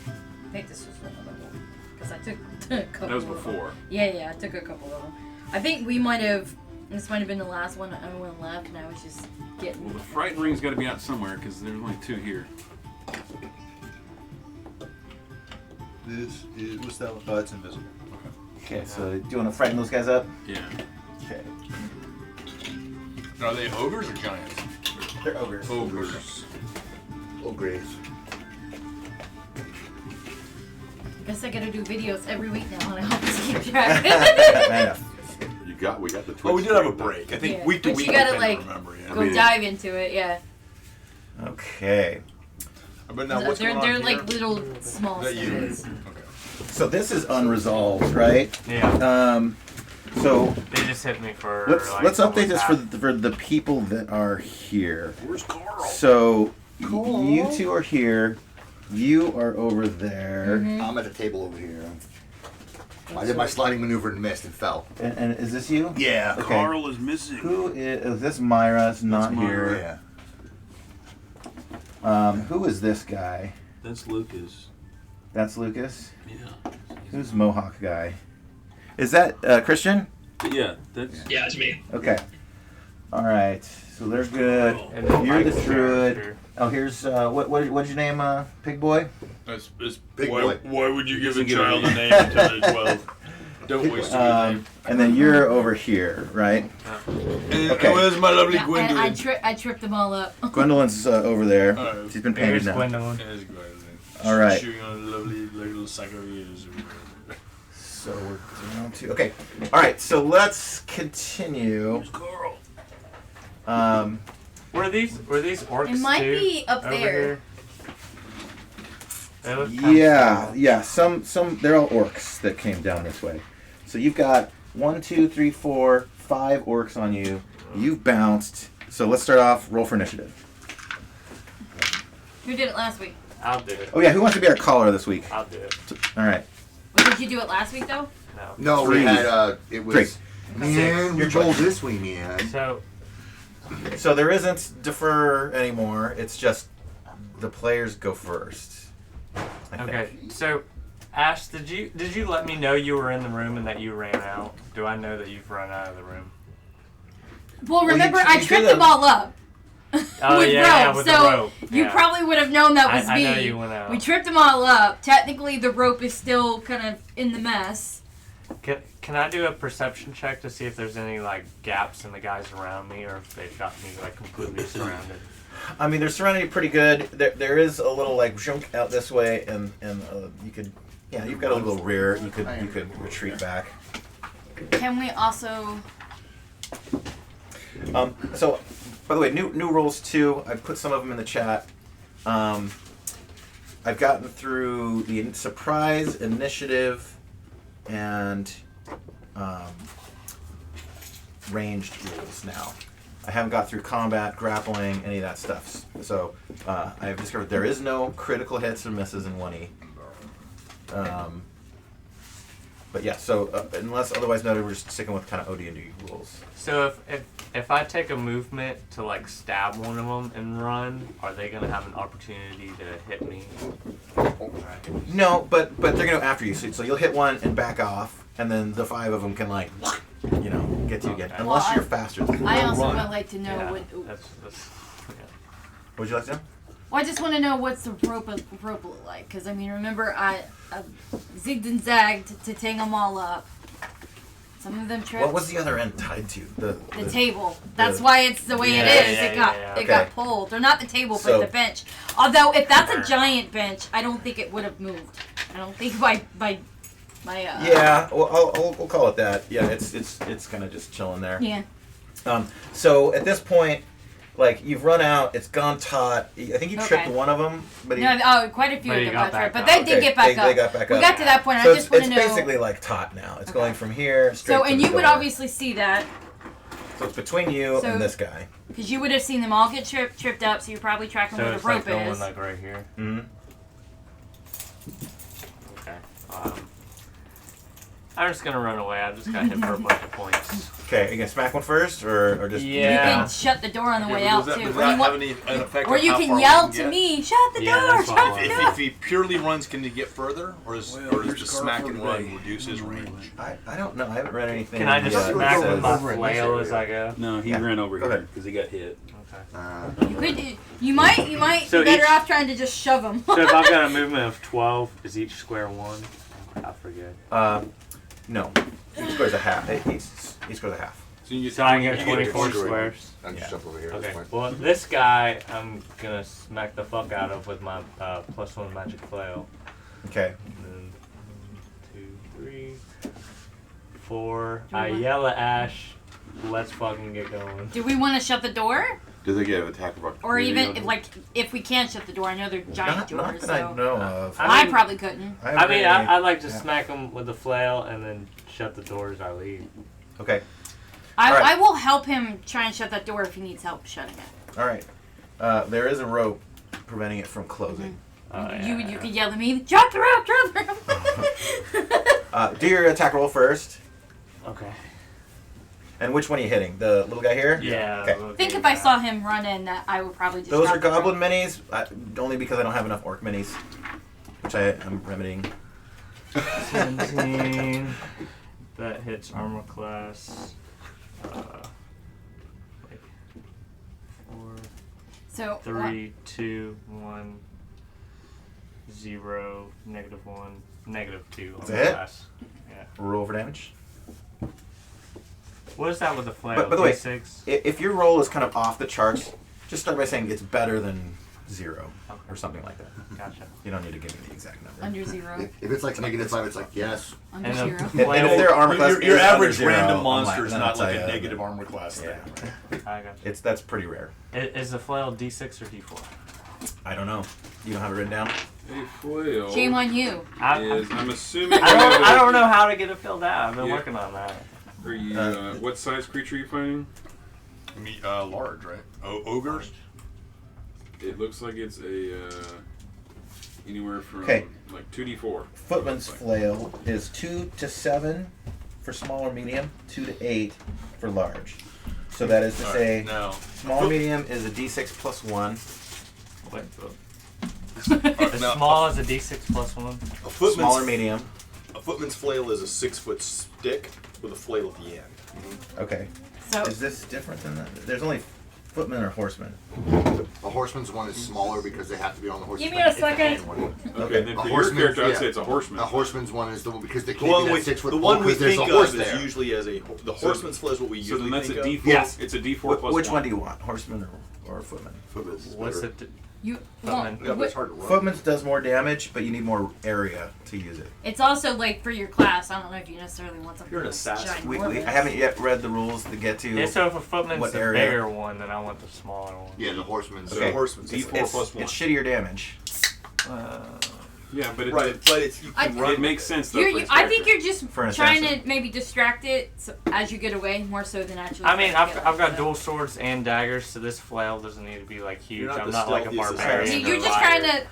I think this was one of them. Because I took a couple That was of them. before. Yeah, I took a couple of them. I think we might have. This might have been the last one. Everyone left, and I was just getting. Well, the frightened ring's got to be out somewhere because there's only 2 here. This is what's that? Oh, it's invisible. Okay, so do you want to frighten those guys up? Yeah. Okay. Are they ogres or giants? They're ogres. Ogres. Oh, Grace. I guess I gotta do videos every week now, and I hope to keep track. Man, We got the Twitch. Oh, we did have a stream. break. I think Yeah. week to But week. you gotta, I can't like, remember, yeah. Go dive into it, yeah. Okay. But now what's they're going on they're here? like little small Is that you? snippets. Okay. So this is unresolved, right? Yeah. So They just hit me for. let's like, update this almost for the people that are here. Where's Carl? So you two are here. You are over there. Mm-hmm. I'm at the table over here. I did my sliding maneuver and missed and fell. And is this you? Yeah. Okay. Carl is missing. Who is this? Myra's not Myra. here. Yeah. Who is this guy? That's Lucas. That's Lucas. Yeah. Who's Mohawk guy? Is that Christian? Yeah, that's. Yeah, it's me. Okay. All right, so they're good. And then You're the Mike's druid. character. Oh, here's what's your name, Pig Boy? It's Big why, boy. why would you give a Doesn't give child a any- name until they're 12? Don't waste a good name. And then you're over here, right? And okay. where's my lovely Yeah, Gwendolyn? I tripped them all up. Gwendolyn's over there. Alright. She's been painted Here's now. Gwendolyn. There's Gwendolyn. All right. Chewing on a lovely little sack of ears. So we're down to okay. All right, so let's continue. Were these orcs It might too, be up over there. here? They look kinda Yeah, small. yeah. Some they're all orcs that came down this way. So you've got 1, 2, 3, 4, 5 orcs on you. You've bounced. So let's start off. Roll for initiative. Who did it last week? I'll do it. Oh yeah, who wants to be our caller this week? I'll do it. All right. Well, did you do it last week though? No. No, we Three. had it was. Three. Man, we Your rolled choice. this week, man. So there isn't defer anymore. It's just the players go first. I think. Okay. So, Ash, did you let me know you were in the room and that you ran out? Do I know that you've run out of the room? Well, remember you I did tripped a- them all up. Oh with yeah, rope, with so the rope. you Yeah. probably would have known that was I me. know you went out. We tripped them all up. Technically, the rope is still kind of in the mess. Can I do a perception check to see if there's any like gaps in the guys around me, or if they've got me like completely surrounded? I mean, they're surrounding you pretty good. There is a little like junk out this way, and you could, yeah, you've got a little rear. You could retreat back. Can we also? So, by the way, new rules too. I've put some of them in the chat. I've gotten through the surprise, initiative, and ranged rules now. I haven't got through combat, grappling, any of that stuff. So I have discovered there is no critical hits or misses in 1E. But yeah, so unless otherwise noted, we're just sticking with kind of AD&D rules. So if I take a movement to like stab one of them and run, are they gonna have an opportunity to hit me? No, but they're gonna go after you. So you'll hit one and back off, and then the 5 of them can like, get to you again. Okay. Unless Well, you're faster than them. I also run. would like to know Yeah, what. that's yeah. What would you like to know? Well, I just want to know what's the rope look like, because I mean, remember I zigged and zagged to tang them all up. Some of them tripped. What was the other end tied to? The table. That's the- why it's the way Yeah, it is. yeah, It got yeah, it okay. got pulled. Or not the table, So- but the bench. Although if that's a giant bench, I don't think it would have moved. I don't think my Yeah, well, we'll call it that. Yeah, it's kind of just chilling there. yeah. So at this point, like you've run out, it's gone taut. I think you tripped Okay. one of them, but he, No, quite a few But of he them got got tripped, back but they up. did get back up. They got back We up. got to that point. So I just want it's to know. basically like taut now. It's Okay. going from here straight So, to and the you would door. obviously see that So it's between you So- and this guy. because you would have seen them all get tripped up. So you're probably tracking So where it's the like rope going is. like right here. Mm-hmm. Okay. I'm just gonna run away. I just got hit for a bunch of points. Okay, are you gonna smack one first, or just You Yeah. can shut the door on the way Yeah, out but too. does Or that you, want, have an effect or on you how can far we yell can to get? me, shut the Yeah, door, that's what I shut want. the If, door. if he purely runs, can he get further, or does the here's smack car and for run today. reduce his range? I don't know. I haven't read anything. Can I just yet smack that with my says- flail as I go? No, he Yeah, ran over go here ahead. because he got hit. Okay. You might So be better each- off trying to just shove them. So if I've got a movement of 12, is each square 1? I forget. No. Each square's a half. Each square's a half. So I can get you 24 destroyed. squares. I'll just Yeah. jump over here. Okay. That's fine. Well, this guy I'm gonna smack the fuck out of with my +1 magic flail. Okay. And then 1, 2, 3, 4. Do we I want- yell at Ash. Let's fucking get going. Do we want to shut the door, Do they get attack of or opportunity even on him? like if we can't shut the door? I know they're giant Not doors, that so I know of. I I mean- probably couldn't. haven't I mean, read any- I like to yeah. smack him with the flail and then shut the door as I leave. Okay. I, All right. I will help him try and shut that door if he needs help shutting it. All right. There is a rope preventing it from closing. You could yell at me, drop the rope, drop the rope. Do your attack roll first. Okay. And which one are you hitting? The little guy here? Yeah. Okay. I think if I saw him run in, that I would probably just. Those drop are the rope. goblin minis, only because I don't have enough orc minis, which I'm remedying. 17. That hits armor class. So 3, 2, 1, 0, -1, -2. That's it? Last. Yeah. Roll for damage. What is that with the flail? By the way, D6? if your roll is kind of off the charts, just start by saying it's better than 0 or something like that. Gotcha. You don't need to give me the exact number. under 0. If it's like -5, it's like yes. Under And 0. And if their armor class Your is average under 0, random I'm monster is then not I'll tell like a you, negative armor class Yeah. thing. I got you. That's pretty rare. Is the flail D6 or D4? I don't know. You don't have it written down? A flail. Shame on you. I'm assuming. I don't know how to get it filled out. I've been Yeah. working on that. Are you? What size creature are you fighting? Large, right? Ogres? It looks like it's a anywhere from Okay. like 2d4. Footman's flail is 2 to 7 for small or medium, 2 to 8 for large. So that is to say, No. small or medium is a D6 plus 1. Wait, As small as a D6 plus 1. Small or medium. A footman's flail is a 6-foot stick with a flail at the end. Okay. So Is this different than that? There's only footman or horseman. A horseman's one is smaller because they have to be on the horse. Give me a second. Okay, then A for your horseman, character, I'd yeah. say it's a horseman. A horseman's one is the one because they The can't one be we, that 6 foot the pole one we because there's think a horse of there. is usually as a the horseman's flail is what we So usually then that's a think D4. of. Yes. It's a D4 plus Which 1. one do you want? Horseman or footman? Footman's What's better. it? you Footman. Yeah, but it's hard to run. Footman's does more damage, but you need more area to use it. it's also like for your class. I don't know if you necessarily want something. You're an that's assassin. ginormous. I haven't yet read the rules to get to. Yeah, so if a footman's What the area? bigger one, then I want the smaller one. Yeah, the horseman's. So horseman's It's, D4 plus 1. it's shittier damage. Yeah, but it, Right, but it's you can run. it makes sense though. You're, for you, his I think character. you're just For an trying assassin. to maybe distract it so, as you get away more so than actually. I mean, trying to I've get got dual swords and daggers, so this flail doesn't need to be like huge. You're not I'm the not like a stealthiest barbarian. assassin. You're or just liar. trying to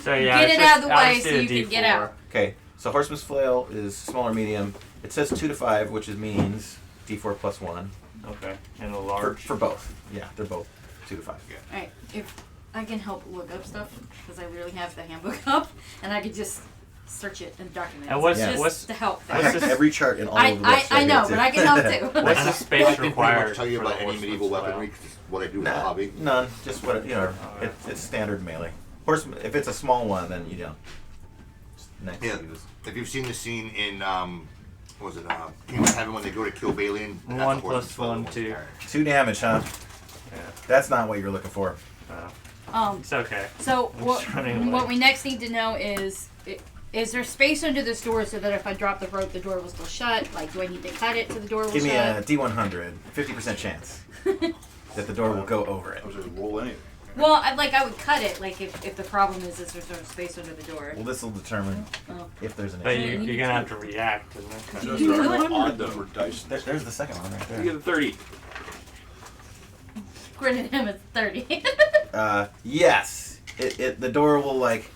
So yeah, get it's it out of just- the I'll way just so do a you can get D4. out. Okay, so horseman's flail is small or medium. It says 2 to 5, which means D4 plus 1 Okay, and the for, large. for both. Yeah, they're both 2 to 5. Alright, if I can help look up stuff because I literally have the handbook up and I could just search it and document it. And what's- just what's- to help. I What's have this- every chart in all of the books. I right know, here, but too. I can help too. What's the I space can pretty required much tell you for about the any horseman's medieval flail? weaponry 'cause it's what I do as a Nah, hobby. none. Just what it's standard melee. Horseman. If it's a small one, then you don't. Just nice Yeah. to use. If you've seen the scene in what was it Kingdom of Heaven when they go to kill Balian, that's 1 a horseman's plus flail 1, that 2. carrying. 2 damage, huh? Yeah. That's not what you're looking for. It's okay. So I'm what, just running away. what we next need to know is there space under this door so that if I drop the rope, the door will still shut? Like, do I need to cut it so the door will Give me a shut? D100, 50% chance that the door will go over it. I was just roll anything. Well, I would cut it. Like, if the problem is there's no space under the door. Well, this will determine Oh. if there's an But issue. you're gonna have to react to that. Just You are do it? odd number dice. There's the second one right You there. get a 30. According to him, it's 30. Yes. The door will like,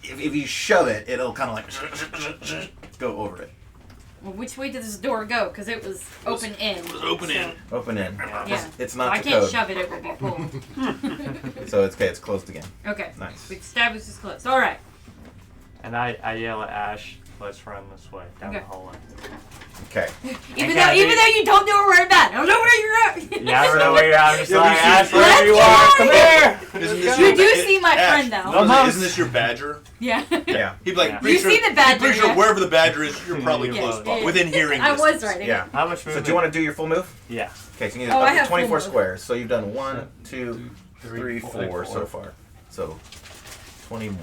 if you shove it, it'll kind of like go over it. Well, which way did this door go? Because it was open in. It was open in. Open in. Yeah. It's So not I the can't code. shove it, it would be pulled. So it's okay. It's closed again. Okay. Nice. We established this close. Alright. And I yell at Ash, let's run this way, down Okay. the hallway. Okay. Even can I though be- you don't know where I'm at. I don't know where you're at. Yeah, I don't know where you're at. I'm just Yeah, like, we Ash, should- wherever you Let's are, go! come here! Isn't this You your do ba- see my Ash, friend, though. Isn't this your badger? Yeah. Yeah. He'd be like, Yeah. pretty You sure, see the badger, pretty sure yeah. wherever the badger is, you're probably Yeah, close yeah, by, yeah. within hearing I distance. was right. Yeah. How much movement? So do you want to do your full move? Yeah. Okay, so you need Oh, I up to have full 24 move. squares. So you've done 1, 2, 3, 4, 4 so far. So 20 more.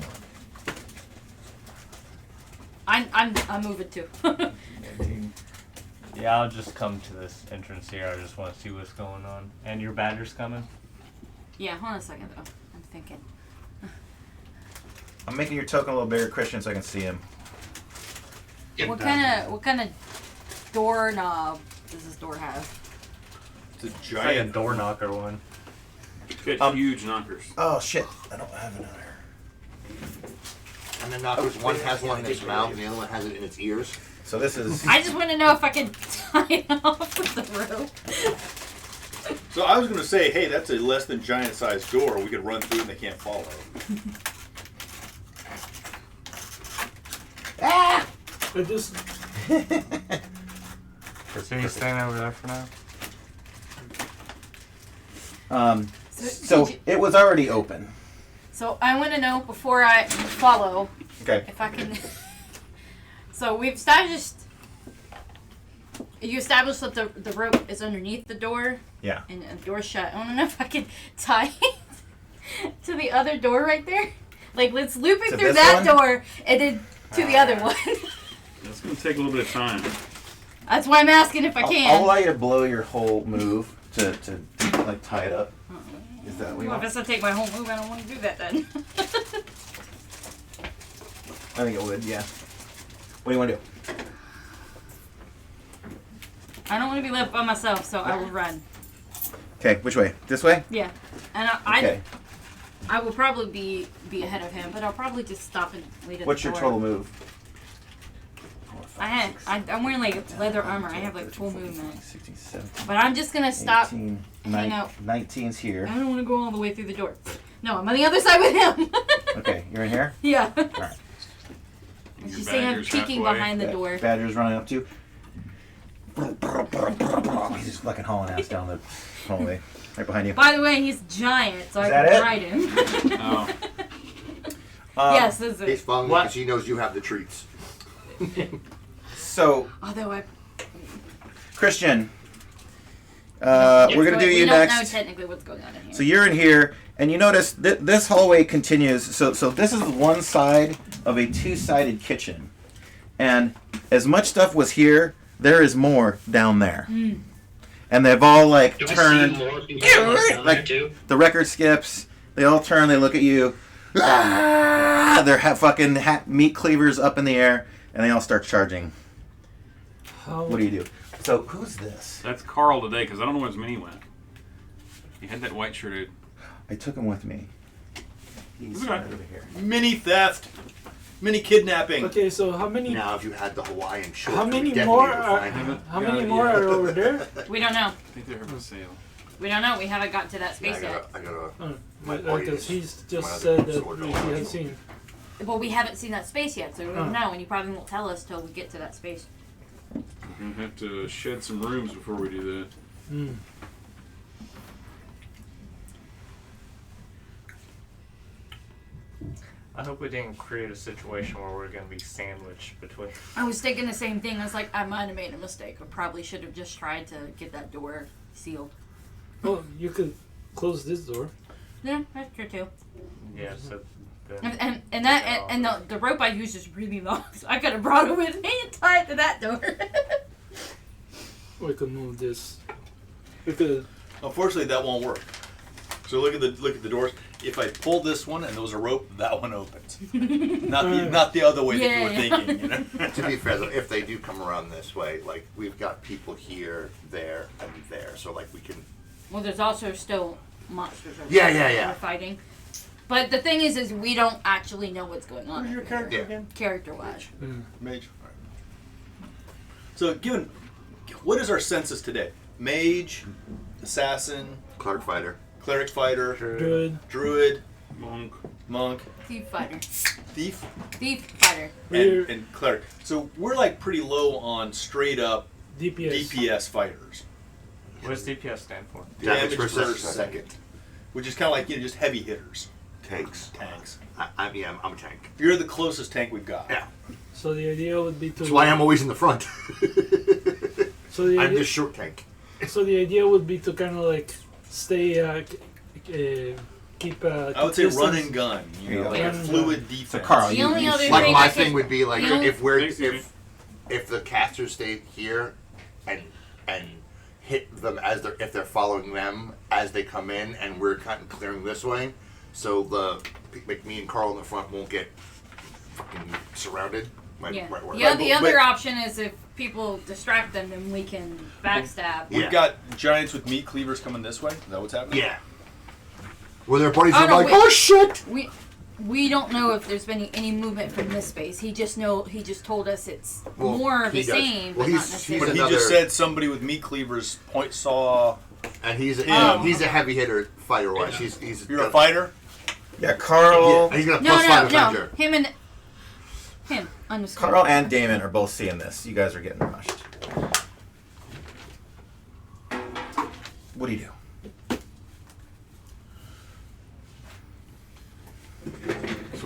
I'm moving too. Yeah, I'll just come to this entrance here. I just want to see what's going on. And your badger's coming? Yeah, hold on a second though. I'm thinking. I'm making your token a little bigger, Christian, so I can see him. What kind of doorknob does this door have? It's a It's like a giant door knocker one. Got huge knockers. Oh shit! I don't have another. And the knockers, one has one in its mouth and the other one has it in its ears. So this is. I just want to know if I can tie it off with the rope. So I was going to say, hey, that's a less than giant sized door. We could run through and they can't follow. But this, So you staying over there for now? So it was already open. So I want to know before I follow Okay. if I can. So we've established. You established that the rope is underneath the door. Yeah. And the door's shut. I want to know if I can tie it to the other door right there. Like, let's loop it To through this that one? door and then to the other one. That's going to take a little bit of time. That's why I'm asking if I can. I'll allow you to blow your whole move to like tie it up. Is that what you Well, want? if it's to take my whole move, I don't want to do that then. I think it would, yeah. What do you want to do? I don't want to be left by myself, so I will run. Okay, which way? This way? Yeah. And Okay. I will probably be ahead of him, but I'll probably just stop and wait at What's the your door. total move? I'm wearing like leather armor. I have like full 14, movement. 16, 17, But I'm just gonna stop. 18, hang out. 19's here. I don't want to go all the way through the door. No, I'm on the other side with him. Okay, you're in here? Yeah. Alright. She's saying I'm peeking behind the door. Badger's running up to you. He's just fucking hauling ass down the hallway. Right behind you. By the way, he's giant, so I that can it? ride him. Oh. Yes, this is He's it. following you because he knows you have the treats. So, Although I. Christian, we're going to do you we don't know next. technically what's going on in here. So you're in here, and you notice this hallway continues. So this is one side of a two-sided kitchen. And as much stuff was here, there is more down there. Mm. And they've all like Do turned. I see more people down there Like too? the record skips. They all turn. They look at you. Ah! Their fucking meat cleavers up in the air, and they all start charging. What do you do? So who's this? That's Carl today, because I don't know where his mini went. He had that white shirted. I took him with me. He's Okay. right over here. Mini theft. Mini kidnapping. Okay, so how many? Now, if you had the Hawaiian shorts, How you many would definitely more go are? find him. How many more are over there? We don't know. I think they're for sale. We don't know. We haven't got to that space yet. I gotta. Because he's my just other said that sword he don't has seen. Well, we haven't seen that space yet, so we don't Oh. know, and you probably won't tell us till we get to that space. We're going to have to shed some rooms before we do that. Mm. I hope we didn't create a situation where we're gonna be sandwiched between. I was thinking the same thing. I was like, I might have made a mistake. I probably should have just tried to get that door sealed. Oh, you could close this door. Yeah, that's true too. Yeah, so then And that and the rope I used is really long, so I could have brought it with me and tied it to that door. We could move this. We could. Unfortunately, that won't work. So look at the doors. If I pull this one and there was a rope, that one opens. Not the other way that you were thinking. You know? To be fair, though, if they do come around this way, like we've got people here, there, and there, so like we can. Well, there's also still monsters over Yeah, there yeah, yeah. we're fighting. But the thing is we don't actually know what's going on. Who's your over character here, again? Character-wise. Mage. All right. So, what is our census today? Mage, assassin, Cleric fighter, druid, monk, Thief fighter. thief, Fighter. and cleric. So we're like pretty low on straight up DPS. DPS fighters. what does DPS stand for? damage per per second, which is kind of like just heavy hitters, tanks. tanks. I'm a tank. You're the closest tank we've got. Yeah, So the idea would be to. that's why I'm always in the front. So the I'm idea, the short tank. So the idea would be to kind of like stay, keep. I would say distance. run and gun. You know, like a Run and fluid defense. So Carl, The you, only you other Like thing my I thing could- would be like you know- if the casters stayed here and hit them if they're following them as they come in, and we're kind of clearing this way, so like me and Carl in the front won't get fucking surrounded. Yeah. Right, Yeah. The other but- option is if people distract them, then we can backstab. We've Yeah. got giants with meat cleavers coming this way. Is that what's happening? Yeah. Where their buddies Oh, are no, like, wait. oh shit! We don't know if there's been any movement from this space. He just told us it's Well, more of the he does. same, Well, but not he's necessarily. But he another- just said somebody with meat cleavers saw. And he's Oh. he's a heavy hitter fighter wise. He's You're a fighter. Yeah, Carl. Yeah, he's got a No, plus 5 no, Avenger. him. Understood. Carl and Damon are both seeing this. You guys are getting rushed. What do you do?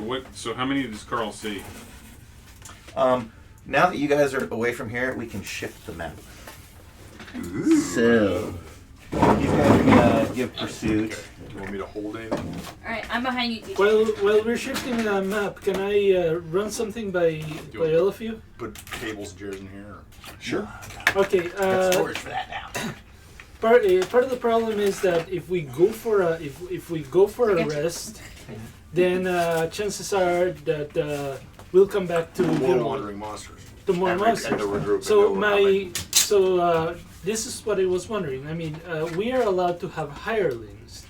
what? So how many does Carl see? Now that you guys are away from here, we can shift the map. So, these guys are gonna give pursuit. Okay. Do you want me to hold anything? Alright, I'm behind you, DJ. Well, we're shifting the map. Can I run something by all of you? Put tables and chairs in here. Or? Sure. Okay. Got storage for that now. Part of the problem is that if we go for a rest, then chances are that we'll come back to More wandering monsters. to more And monsters. the regroup So and this is what I was wondering. I mean, we are allowed to have hirelings.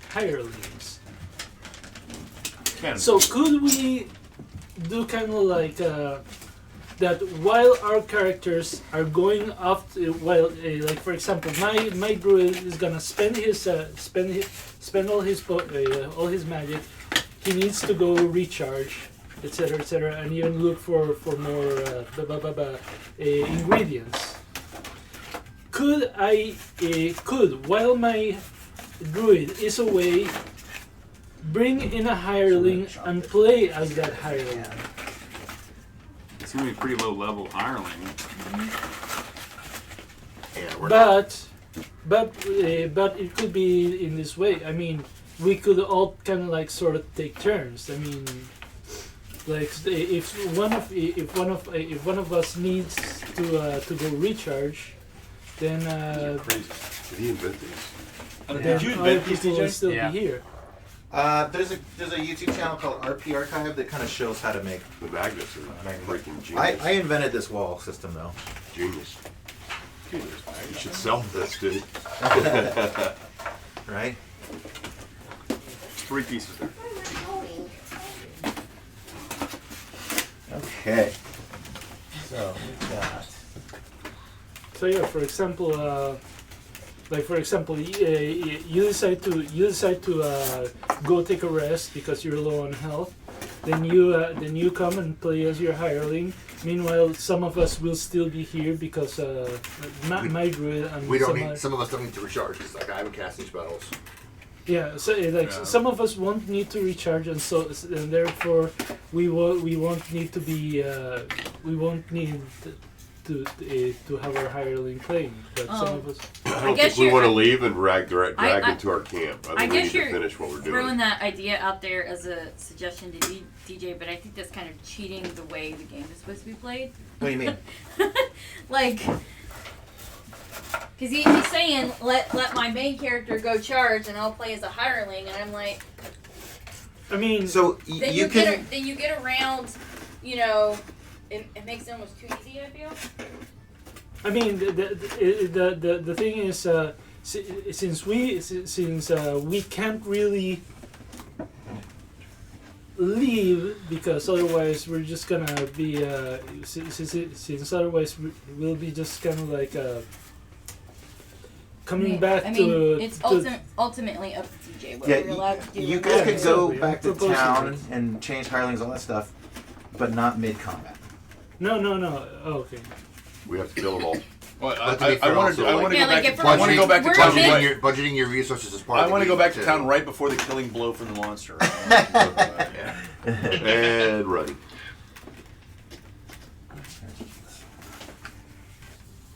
So could we do kind of like that while our characters are going off, like for example, my druid is gonna spend all his magic. He needs to go recharge, etc., and even look for more ingredients. Could while my druid is away, bring in a hireling and play as that hireling? It's gonna be a pretty low level hireling. Yeah, we're But it could be in this way. I mean, we could all kind of like sort of take turns. I mean, like if one of us needs to go recharge, then Did he invent these? then Did you other invent these, people will DJ? still Yeah. be here. There's a YouTube channel called RP Archive that kind of shows how to make. The magnets are freaking I genius. invented this wall system though. Genius. You should sell this, dude. Right? 3 pieces there. Okay. So we've got. So yeah, for example, you decide to go take a rest because you're low on health. Then you come and play as your hireling. Meanwhile, some of us will still be here because my druid and We don't need. Some of us don't need to recharge because like I haven't cast any spells. Yeah, so some of us won't need to recharge, and therefore we won't need to be we won't need to have our hireling playing. But some of us. I don't guess think we want to you're- leave and drag them to our camp. I I think we guess need to you're finish what we're throwing doing. that idea out there as a suggestion to DJ, but I think that's kind of cheating the way the game is supposed to be played. What do you mean? Like, because he's saying, let my main character go charge and I'll play as a hireling, and I'm like, I mean, So then you can. then you get around, you know, it makes it almost too easy, I feel. I mean, the thing is, since we can't really leave because otherwise we're just gonna be since otherwise we'll be just kind of like coming back I mean, to. it's ultimately up to DJ what Yeah, we're allowed to do. you and guys not could do. go exactly. back to I'm proposing town it. and change hirelings, all that stuff, but not mid combat. No. Oh, okay. We have to kill them all. Well, But to be fair, I want also, to like, go Yeah, back. like if I want to go back to we're town. mid- Right. Budgeting your resources as part I of want to the go back game, to town too. right before the killing blow from the monster. And running.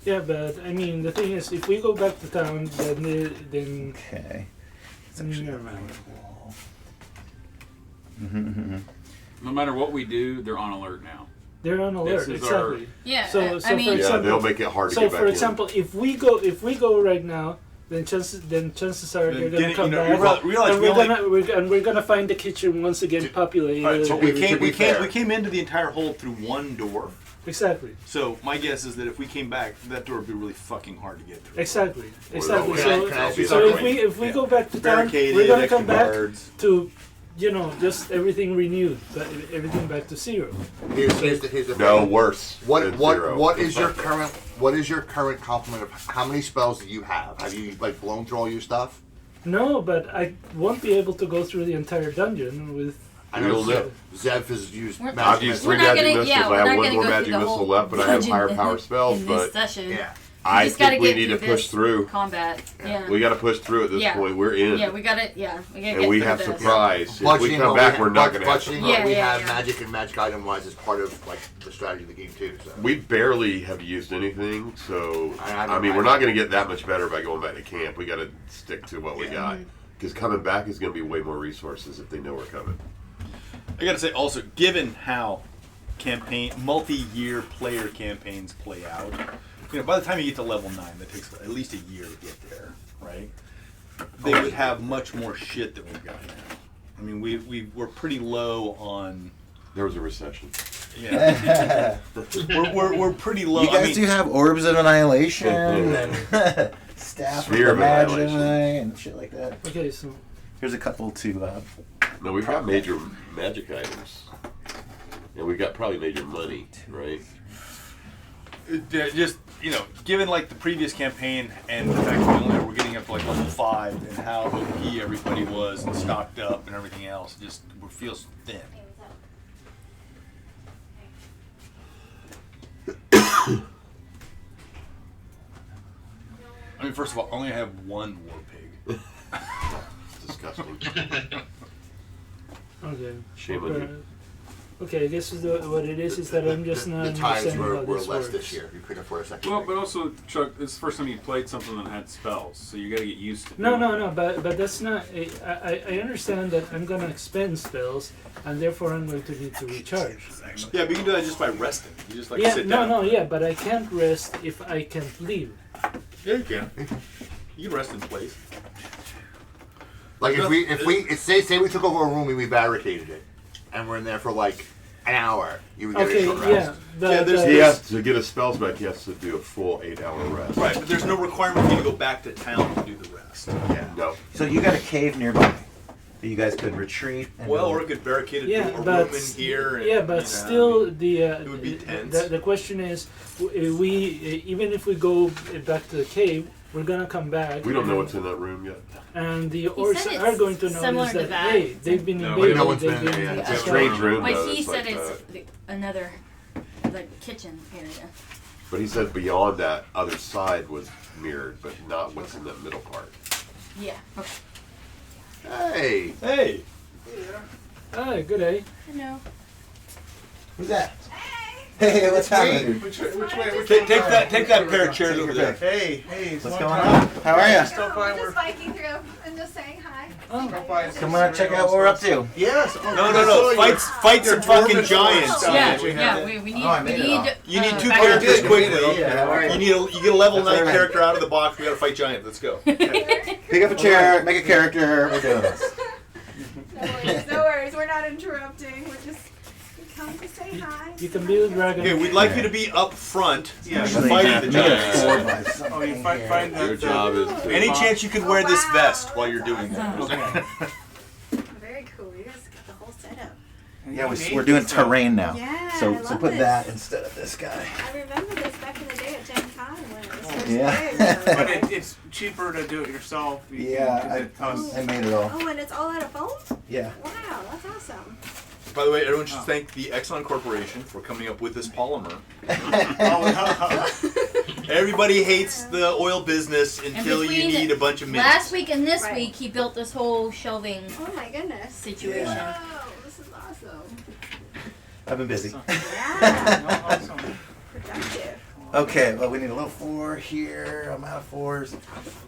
Yeah, but I mean, the thing is, if we go back to town, then Okay. never mind. No matter what we do, they're on alert now. They're on alert. This is Exactly. Yeah, So I for mean, Yeah, example, they'll make it hard to So, get back for in. example, if we go right now, then chances are they're gonna come back, realize and we're gonna find the kitchen once again populated. All right, so we to be fair. came into the entire hold through one door. Exactly. So my guess is that if we came back, that door would be really fucking hard to get through. Exactly. Well, Exactly. no, So, can I ask you so something? if we Yeah. go back to town, Barricaded, we're gonna extra come back guards. to, just everything renewed, everything back to zero. Here's the No, thing. worse. than zero. What is your current complement of how many spells do you have? Have you like blown through all your stuff? No, but I won't be able to go through the entire dungeon with. I know We'll do. Zev has used We're- magic I've used missile. We're three not magic gonna- missiles. yeah, I we're have not one gonna more go magic through the missile whole left, but I have dungeon higher power spells. in this But session. Yeah. I just gotta think we get need to through push this through. combat. Yeah. We got to push through at this Yeah. point. We're in. Yeah, we got it. Yeah, we gotta and get we through have this. surprise. If we Budgeting, come well, back, we we're have not going to have budgeting. surprise. Yeah, we yeah, have yeah. magic and magic item wise as part of like the strategy of the game too. So. We barely have used anything, so I mean, we're not going to get that much better by going back to camp. We got to stick to what we got, because coming back is going to be way more resources if they know we're coming. I gotta say also, given how multi-year player campaigns play out, by the time you get to level 9, that takes at least a year to get there, right? They would have much more shit than we've got now. I mean, we're pretty low on. There was a recession. Yeah, we're pretty low. You guys do have Orbs of Annihilation and Staff Sphere of of the Magi Annihilation. and shit like that. Okay, so Here's a couple to. No, we've got major magic items, and we've got probably major money, right? Just given like the previous campaign and the fact that we're getting up to like level 5 and how OP everybody was and stocked up and everything else, just feels thin. I mean, first of all, I only have one war pig. Disgusting. okay. Shame on you. Okay, I guess what it is that I'm just not the times understanding were how less this works. this year. You couldn't afford a second. Well, ring. but also, Chuck, it's the first time you played something that had spells, so you got to get used to. No, but that's not. I understand that I'm gonna expend spells, and therefore I'm going to need to recharge. Yeah, but you can do that just by resting. You just Yeah, sit down. yeah, but I can't rest if I can't leave. Yeah, you can. You can rest in place. Like say we took over a room and we barricaded it, and we're in there for like an hour, you would get a short rest. He has to get his spells back. He has to do a full 8-hour rest. Right, but there's no requirement for you to go back to town to do the rest. Yeah. No. So you got a cave nearby that you guys could retreat. And Well, or it could barricade a room in here. And, still it would be tense. The question is, even if we go back to the cave, we're gonna come back. We don't know what's in that room yet. And the said orcs it's are going to similar notice to that, that. hey, they've been No, invaded. no one's they've been in been there yet. It's a strange room, But though. he It's said like, it's another, like kitchen area. But he said beyond that other side was mirrored, but not what's in that middle part. Yeah. Okay. Hey. Hey. Ah, good day. Hello. Who's that? Hey, what's happening? Which way? Take that pair of chairs over there. Hey, What's going on? How are you? Still fine. Just biking through and just saying hi. Come on, check out what we're up to. Yes. No. Fight some fucking giants. Yeah. We need. I made it all. You need 2 Oh, characters you did. quickly. Yeah, all right. You get a level That's 9 all right. character out of the box. We gotta fight giants. Let's go. Pick up a chair, make a character. We're doing this. No worries. We're not interrupting. We're just come to say hi. You can be the dragon. Okay, we'd like you to be up front, Usually fighting the giants. Oh, you find Your job is to... Any chance you could wear this vest while you're doing that? Very cool. You guys got the whole setup. Yeah, we're doing terrain now. Yeah, So I love put this. that instead of this guy. I remember this back in the day at Gen Con when it was first Yeah. big. But it's cheaper to do it yourself. Yeah, I made it all. Oh, and it's all out of foam? Yeah. Wow, that's awesome. By the way, everyone should thank the Exxon Corporation for coming up with this polymer. Everybody hates the oil business until you between need a bunch of minutes. Last week and this Right. week, he built this whole shelving Oh my goodness. situation. Wow, this is awesome. I've been busy. Yeah. Awesome. Productive. Okay, well, we need a little 4 here. I'm out of 4s.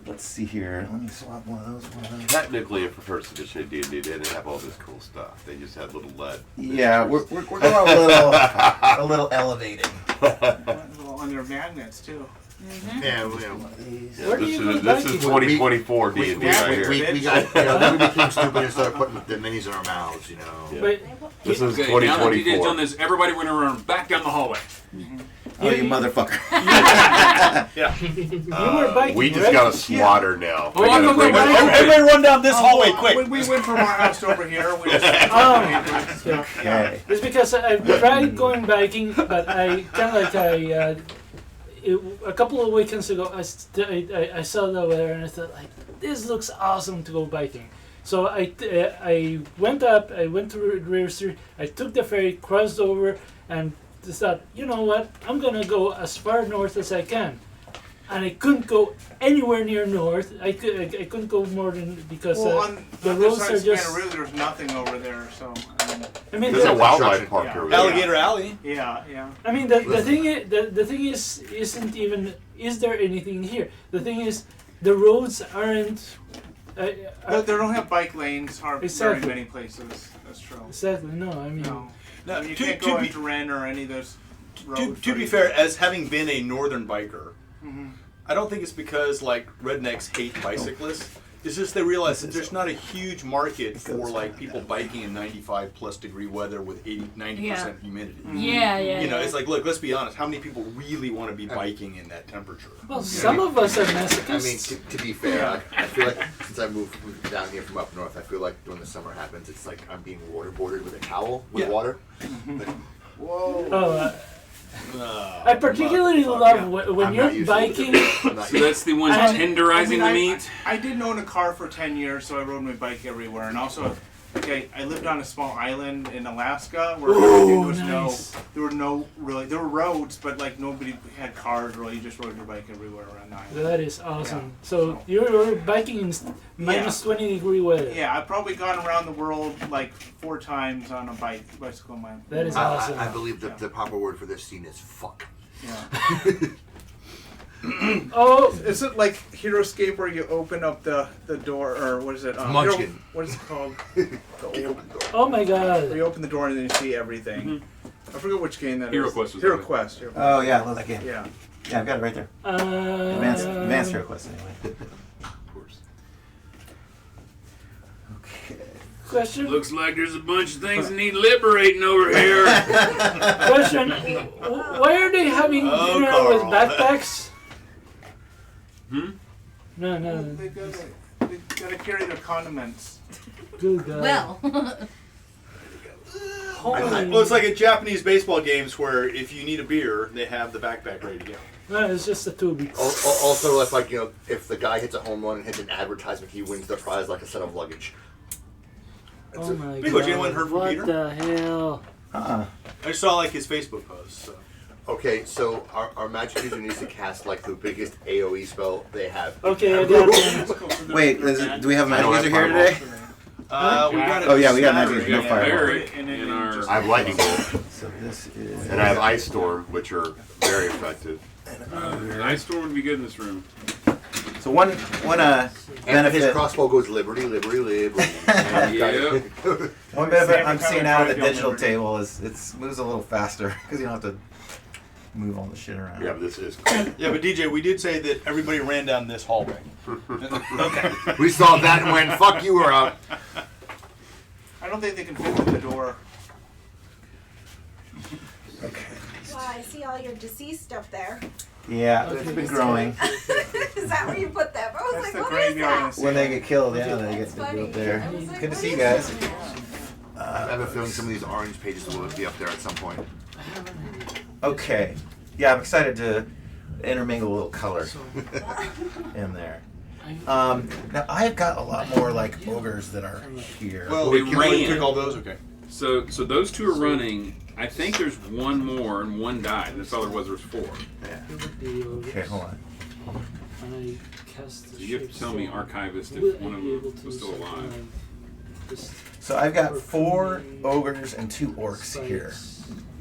Let's see here. Let me swap one of those. Technically, for first edition of D&D, they didn't have all this cool stuff. They just had little lead. Yeah, we're going a little elevated. On their magnets too. Yeah, Yeah, Where do this you is go back 2024 we, D&D right here. we got, then we became stupid and started putting the minis in our mouths, Yeah. But This is Okay, now that DJ's 2024. done this, everybody went around back down the hallway. Oh, you motherfucker. you were biking, We just right? got a swatter now. Oh, We gotta no, bring no, it no, over. Everybody run down this hallway quick. We went from our house over here. We just, Yeah. Okay. It's because I've tried going biking, but I kind of a couple of weekends ago, I saw it over there and I thought, like, this looks awesome to go biking. So I went up, I went to River Street, I took the ferry, crossed over, and just thought, you know what, I'm going to go as far north as I can. and I couldn't go anywhere near north. I couldn't go more than because on the other roads side are of Savannah just. River, there's nothing over there. So I mean, There's a wildlife park Yeah. over there. Alligator Alley. yeah. I mean, the thing is isn't even is there anything here? The thing is, the roads aren't. They don't have bike lanes Exactly. very many places. That's true. Exactly. No, I mean. No. No, You to- can't to go be- into Wren or any of those roads. To be fair, as having been a northern biker, Mm-hmm. I don't think it's because like rednecks hate bicyclists. It's just they realize that there's not a huge market for like people biking in 95+ degree weather with 90% humidity. Yeah, yeah. You know, yeah. it's like, look, let's be honest. How many people really want to be biking in that temperature? Well, some of us are I mean, masochists. to be fair, I feel like since I moved down here from up north, I feel like when the summer happens, it's like I'm being waterboarded with a towel with Yeah. water. Like, whoa. Oh, I particularly love when I'm you're not used to it. biking. I'm not So used that's the one I- tenderizing the meat. I didn't own a car for 10 years, so I rode my bike everywhere. And also, I lived on a small island in Alaska where Oh, there were roads, but like nobody had cars really. You just rode your bike everywhere around the island. That is awesome. Yeah. So you're biking in minus 20 degree weather. Yeah, I've probably gone around the world like 4 times on a bicycle. That is awesome. I believe the proper word for this scene is fuck. Yeah. Oh, Is it like Hero Escape where you open up the door, or what is it? Munchkin. What is it called? oh my Where God. you open the door and then you see everything. I forget which game that Hero is. Quest was Hero on it. Quest. Oh yeah, I love that game. Yeah. Yeah, I've got it right there. Advanced Hero Quest anyway. Of course. Okay. Question. Looks like there's a bunch of things that need liberating over here. Question. Why are they having dinner Carl. with backpacks? No. They gotta carry their condiments. Good God. Well, Holy. Well, it's like at Japanese baseball games where if you need a beer, they have the backpack ready to go. No, it's just a tube. Also, if the guy hits a home run and hits an advertisement, he wins the prize like a set of luggage. Oh my Hey, God. Coach, anyone heard from what Peter? the hell? Uh-uh. I saw like his Facebook post. So. Okay, so our magic user needs to cast like the biggest AoE spell they have. Okay, I got one. Wait, do we have a magic user here today? We got Oh yeah, we got Smatter magic. We No got fireball. Barrick in our. I have lightning bolt, So this is. and I have ice storm, which are very effective. Ice storm would be good in this room. So one And benefit. his crossbow goes liberty, liberty, liberty. Yeah. One benefit I'm Every time seeing I out of try the to go digital Liberty. table is it moves a little faster because you don't have to move all the shit around. Yeah, but this is. Yeah, but DJ, we did say that everybody ran down this hallway. We saw that and went, fuck you, we're out. I don't think they can fit through the door. Okay. Wow, I see all your deceased up there. Yeah, it's been growing. Is that where you put them? I was That's like, the what is graveyard. that? When they get killed, yeah, they get to Funny. go up there. I was like, Good to what see you is guys. that? I have a feeling some of these orange pages will be up there at some point. Okay. Yeah, I'm excited to intermingle a little color in there. Now I've got a lot more like ogres that are here. Well, They you already ran. took all those. Okay. So those two are running. I think there's one more and one died. That's all there was. There's 4. Okay, hold on. I cast the So you have to tell me, shape Archivist, stone. if one of them was still alive. So I've got 4 ogres and 2 orcs here.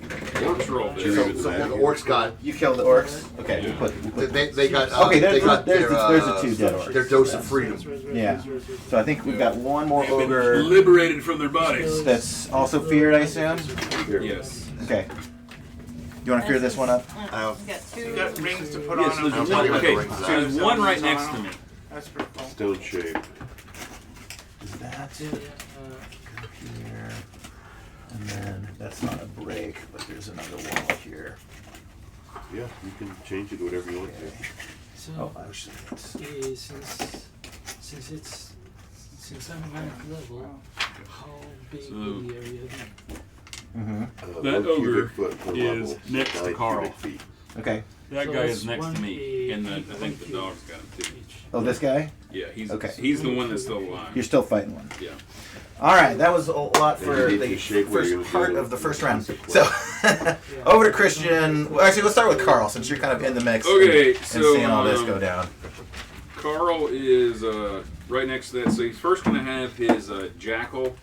Orcs are all So, there. so the orcs got. You killed the orcs? Okay, Yeah. we'll put They got. Okay, they got there's their, the 2 dead orcs. Their dose of freedom. Yeah. So I think we've got one more They've been ogre liberated from their bodies. that's also feared, I assume? Yes. Okay. You want to fear this one up? we got You 2. got rings to put Yes, on there's them. one. Okay, rings so there's one right next to me. That's pretty cool. Stone shape. Is that here? And then that's not a break, but there's another wall here. Yeah, you can change it to whatever you want to. So, Oh, actually, it's since I'm 9th level, how big So- will the area be? Mm-hmm. That 1 ogre cubic foot per is level, next to 9 Carl. cubic feet. Okay. That So guy it's is next to me, 1 and I one think the cube dog's got him too. each. Oh, this guy? Yeah, he's Okay. He's the one that's still alive. You're still fighting one. Yeah. All right, that was a lot Then for you need the to shape where you're first gonna part do of the first the round. consequence. So, over to Christian. Well, actually, let's start with Carl since you're kind of in the mix. Okay, and so, seeing all this go down. Carl is right next to that. So he's first going to have his jackal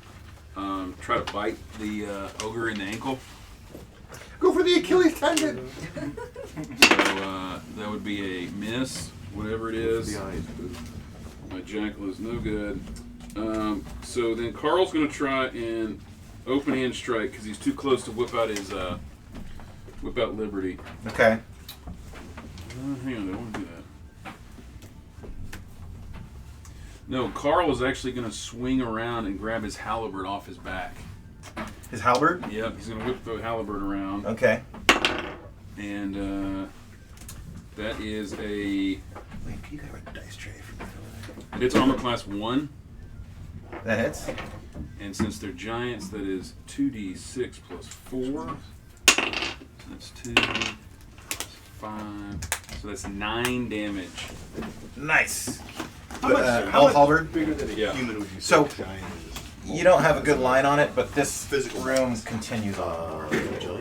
try to bite the ogre in the ankle. Go for the Achilles tendon. So that would be a miss, whatever it is. My jackal is no good. So then Carl's going to try and open hand strike because he's too close to whip out his whip out Liberty. Okay. Hang on, I don't want to do that. No, Carl is actually going to swing around and grab his halberd off his back. His halberd? Yep, he's going to whip the halberd around. Okay. And that is a. Wait, you got a dice tray for me. It's armor class 1. That hits. And since they're giants, that is 2d6 plus 4. So that's 2 plus 5. So that's 9 damage. Nice. How much halberd? bigger than a Yeah. human would you say So, giant is? you don't have a good line on it, but this physical room continues on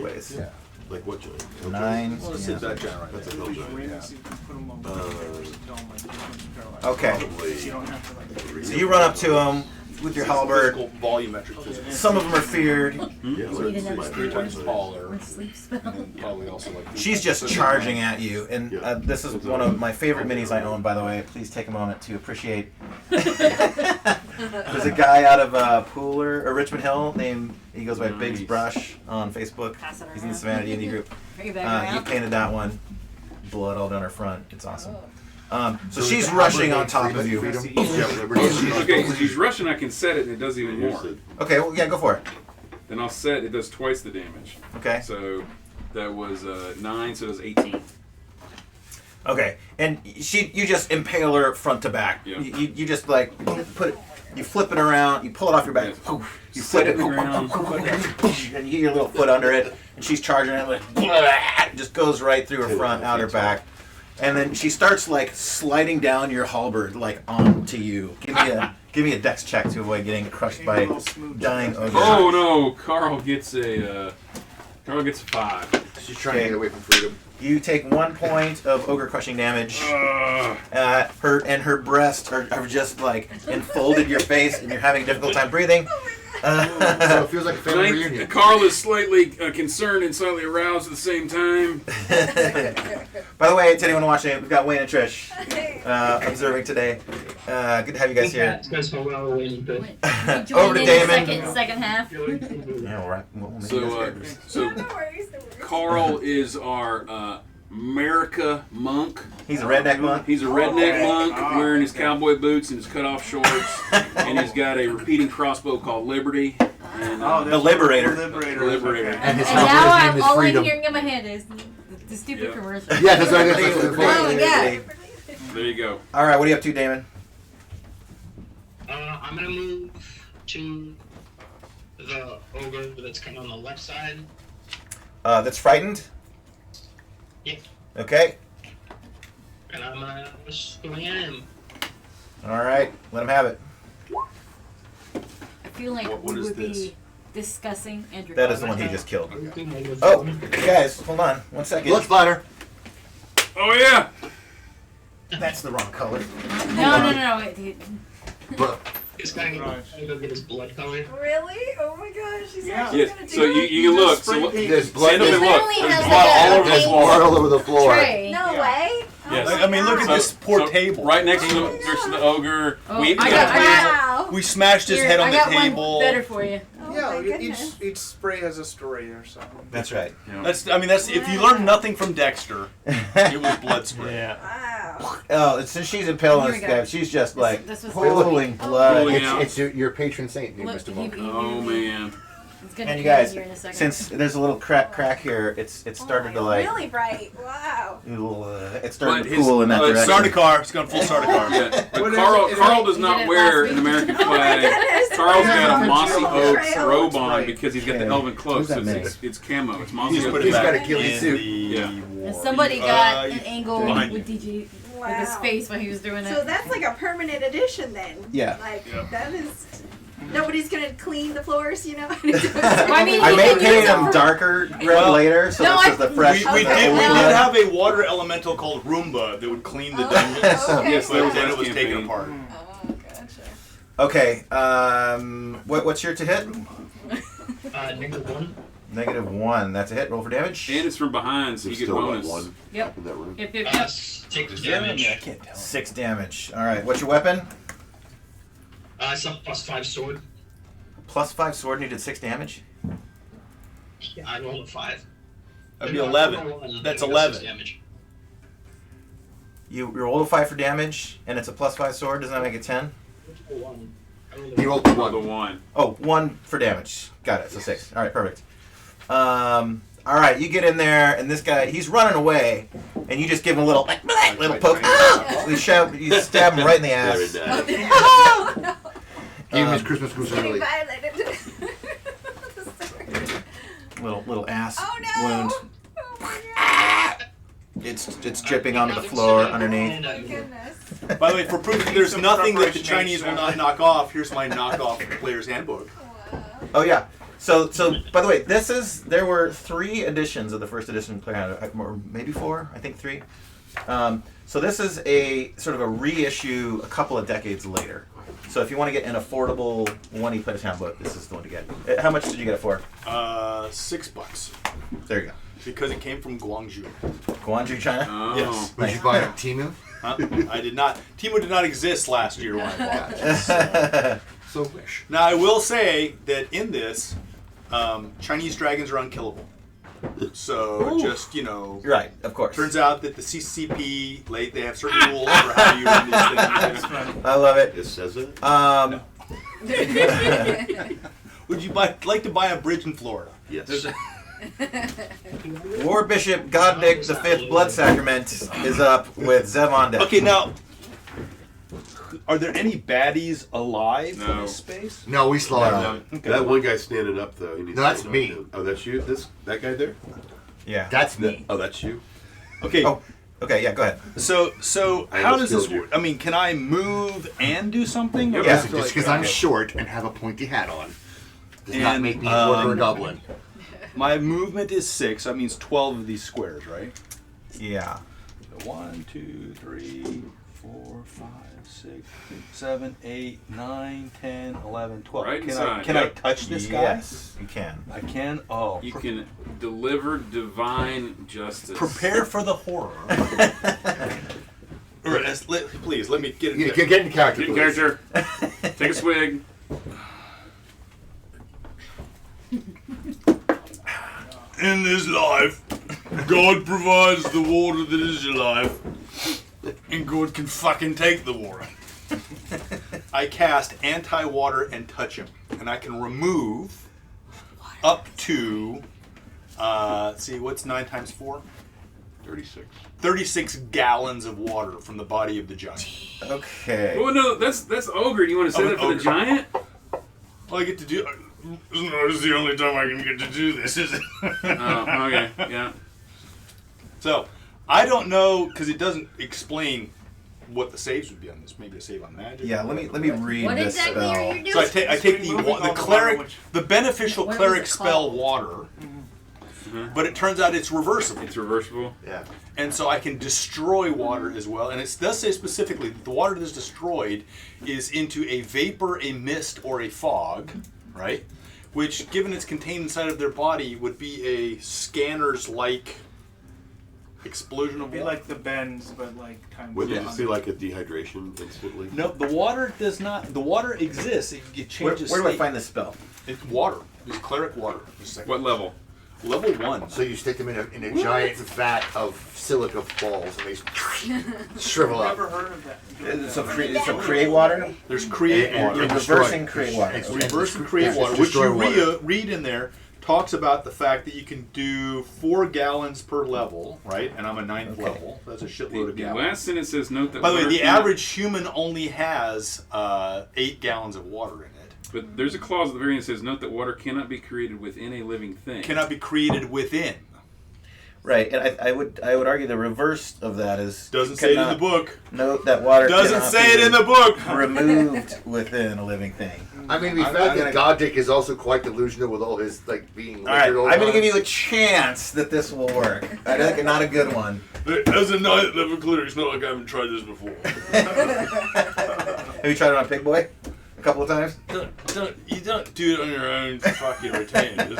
ways. Yeah. Like what giant? 9. Well, let's say that giant right That's a there. hill giant. Okay. So you don't have to like. So you run up to him with your halberd. Physical, volumetric physical. Some of them are feared. Yeah, You need another 3 times taller. One sleep spell. And probably also like. She's just charging at you, and this is one of my favorite minis I own, by the way. Please take a moment to appreciate. There's a guy out of Pooler or Richmond Hill named, he goes by Biggs Brush on Facebook. Pass it He's in the around. Savannah D&D group. Bring it back He around. painted that one, blood all down her front. It's awesome. Oh. So she's rushing on top of you. Okay, so he's rushing, I can set it and it does even more. Okay, well, yeah, go for it. Then I'll set it does twice the damage. Okay. So that was 9, so it was 18. Okay, and you just impale her front to back. Yeah. You just like put it, you flip it around, you pull it off your back, you flip it, and you get your little foot under it, and she's charging it like just goes right through her front, out her back, and then she starts like sliding down your halberd like onto you. Give me a dex check to avoid getting crushed by dying ogre. Oh no, Carl gets a 5. She's trying to get away from freedom. You take 1 point of ogre crushing damage. Her breasts are just like enfolded your face, and you're having a difficult time breathing. So it feels like a family reunion. Carl is slightly concerned and slightly aroused at the same time. By the way, to anyone watching, we've got Wayne and Trish observing today. Good to have you guys here. It's going so well, Wayne. But Over to Damon. Second half. Yeah, all right. We'll make you guys So No worries. Carl is our America monk. He's a redneck monk. He's a redneck monk wearing his cowboy boots and his cutoff shorts, and he's got a repeating crossbow called Liberty. And, the Liberator. Liberator. And his And now name is all Freedom. I'm hearing in my head is the stupid commercial. Yeah, that's what I was looking Oh, for. yeah. There you go. All right, what are you up to, Damon? I'm gonna move to the ogre that's kind of on the left side. That's frightened? Yeah. Okay. And I'm gonna swing at him. All right, let him have it. I feel like What we is would this? be discussing Andrew. That is the one he just killed. Okay. Oh, guys, hold on 1 second. Blood splatter. Oh yeah. That's the wrong color. No. Wait. But This guy gonna go get his blood color. Really? Oh my gosh, she's Yeah. actually Yes. gonna do So you can look. So look, there's blood. stand up and There's look. Literally There's has blood like all a over this paint wall. blood all over the floor. Tray. No Yeah. way. Yes. Oh my I mean, look at God. this poor table. Right next to him, there's the ogre. Oh, We I got Wow. We smashed his Here, head on I the got table. one better for you. Oh Yeah, my each goodness. each spray has a story or something. That's right. That's if you learn nothing from Dexter, it was blood spray. Yeah. Wow. Oh, since she's impaling Here this we go. guy, she's just like This was pooling blood. Pooling out. It's your patron saint, Look, Mr. Monk. Oh man. It's gonna And you be in guys, here in a second. since there's a little crack here, it's started to like Really bright. Wow. it started But to pool in that direction. Start a car. It's gone full start a car. Yeah. But What is Carl it? does He not did it wear last an American Oh my flag. goodness. Carl's got a Yeah. mossy oak Trail. robe on Right. because he's got the Yeah. elven cloak, Who's so that man? it's camo. It's mossy He's oak. put it He's back got a ghillie in suit. the Yeah. And war. somebody got an behind angle you. with DG. with his face when he was doing it. So that's like a permanent addition then. Yeah. Like Yeah. that is. Nobody's gonna clean the floors, you know. I mean, I you may can paint use them it. darker red Well, later, so no, this I- is the fresh. We Okay. did Yeah. have a water elemental called Roomba that would clean the dungeons. okay. Yes, But that then was it was campaign. taken apart. Oh, gotcha. Okay. What's your to hit? -1. -1. That's a hit. Roll for damage. And it's from behind, so you There's get still bonus. like one Yep. in that room. Yep. 6 damage. I can't tell. 6 damage. All right. What's your weapon? It's a +5 sword. +5 sword, and you did 6 damage. Yeah, I rolled a 5. That'd be No, 11. I rolled a 1, That's I got 11. 6 damage. You rolled a 5 for damage, and it's a +5 sword. Doesn't that make it 10? I rolled a 1. He rolled the Roll the 1. 1. Oh, 1 for damage. Got it. So 6. All right. Perfect. All right. You get in there, and this guy, he's running away, and you just give him a little, little poke. You stab him right in the ass. Very nice. Oh no! Gave him his Christmas goose Getting early. violated. Little ass Oh no! wound. Oh my god! It's dripping onto the floor underneath. Oh goodness. By the way, for proof that there's Some nothing that the preparation Chinese will makes not knock off, here's my knockoff player's handbook. Oh yeah. So by the way, there were 3 editions of the first edition player handbook, or maybe 4. I think 3. So this is a sort of a reissue a couple of decades later. So if you want to get an affordable player's handbook, this is the one to get. How much did you get it for? $6. There you go. Because it came from Guangzhou. Guangzhou, China. Oh. Yes. Did you buy it on Temu? Huh? I did not. Timo did not exist last year when I bought it. So wish. Now I will say that in this, Chinese dragons are unkillable. So just Right, of course. turns out that the CCP they have certain rules for how you run these things. I love it. It says it. Would you like to buy a bridge in Florida? Yes. War Bishop Godnick the Fifth Blood Sacrament is up with Zev on deck. Okay, now, are there any baddies alive in No. this space? No, we slaughtered No. him. Okay. That one guy standing up though. He needs No, that's to know me. him. Oh, that's you. That guy there. Yeah. That's me. Oh, that's you. Okay. Oh, okay. Yeah. Go ahead. So I how almost does this killed work? I mean, can I move and do something? Or Yeah. is it Just like- because I'm short and have a pointy hat on does not And, make me a orc or a goblin. My movement is 6. That means 12 of these squares, right? Yeah. 1, 2, 3, 4, 5, 6, 7, 8, 9, 10, 11, 12. Right Can inside, I yep. touch this guy? Yes, you can. I can. Oh, You can deliver divine justice. prepare for the horror. Please let me get Yeah, it. get in character. Get in please. character. Take a swig. In this life, God provides the water that is your life, and God can fucking take the water. I cast anti-water and touch him, and I can remove up to, see, what's 9 times 4? 36. 36 gallons of water from the body of the giant. Okay. Oh no, that's ogre. Do you want to say Oh, that for ogre. the giant? Well, I get to do. This is the only time I can get to do this, is it? Oh, okay, yeah. So, I don't know because it doesn't explain what the saves would be on this. Maybe a save on magic. Yeah. Let me read What this exactly spell. are you doing? So I take the Moving on the cleric, water, which- the beneficial What cleric is it spell called? water, Mhm. but it turns out it's reversible, It's reversible. Yeah. and so I can destroy water as well. And it does say specifically that the water that is destroyed is into a vapor, a mist, or a fog, right? Which, given it's contained inside of their body, would be a scanner's-like explosion of It'd be water. like the bends, but like times. Wouldn't it 100. just be like a dehydration instantly? No, the water does not. The water exists. It Where, changes. where do I state. find this spell? It's water. It's cleric water. Just a second. What level? Level 1. So you stick them in a giant vat of silica balls and they shrivel I've up. never heard of that. So create water. There's create And- water. You're destroy. reversing create water. It's Okay. Reverse and create Yeah, water, it's which you destroy water. read in there, talks about the fact that you can do 4 gallons per level, right? And I'm a 9th Okay. level. That's a shitload of The gallons. last sentence says note that. By the way, water the cannot- average human only has 8 gallons of water in it. But there's a clause at the very end that says note that water cannot be created within a living thing. Cannot be created within. Right, and I would argue the reverse of that is Doesn't say it in the book. Note that water Doesn't cannot say be it in the book. removed within a living thing. I mean, the fact that Goddick is also quite delusional with all his like being. All right, literal I'm going to times. give you a chance that this will work. I think not a good one. As a ninth level cleric, it's not like I haven't tried this before. Have you tried it on Pig Boy a couple of times? You don't do it on your own fucking retainers.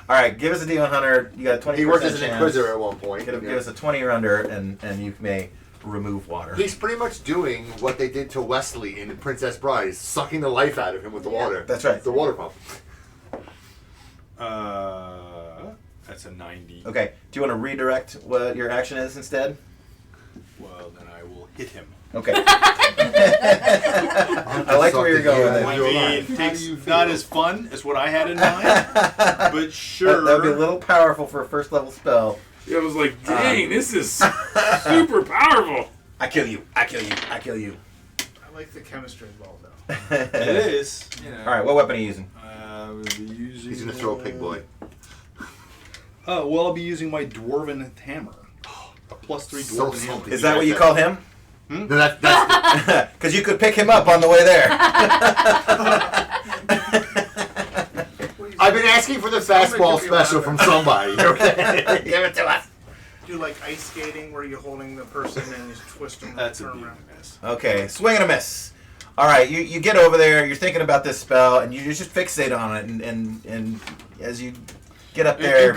All right, give us a D1 Hunter. You got a 20%. He worked as an chance. Inquisitor at one point. Give us a 20 or under, and you may remove water. He's pretty much doing what they did to Wesley in Princess Bride, sucking the life out of him with the water. That's right. The water pump. That's a 90. Okay. Do you want to redirect what your action is instead? Well, then I will hit him. Okay. I like where you're going with it. I mean, it's not as fun as what I had in mind, but sure. That would be a little powerful for a first level spell. Yeah, I was like, dang, this is super powerful. I kill you. I kill you. I kill you. I like the chemistry involved, though. It is. You know. All right, what weapon are you using? We'll be using. He's gonna throw a Pig Boy. Well, I'll be using my dwarven hammer. A +3 dwarven hammer. Is that what you call him? No, that's because you could pick him up on the way there. I've been asking for the fastball special from somebody. Okay, give it to us. Do like ice skating where you're holding the person and you twist them. That's a turn big around. miss. Okay, swing and a miss. All right, you get over there. You're thinking about this spell, and you just fixate on it, and as you get up there, And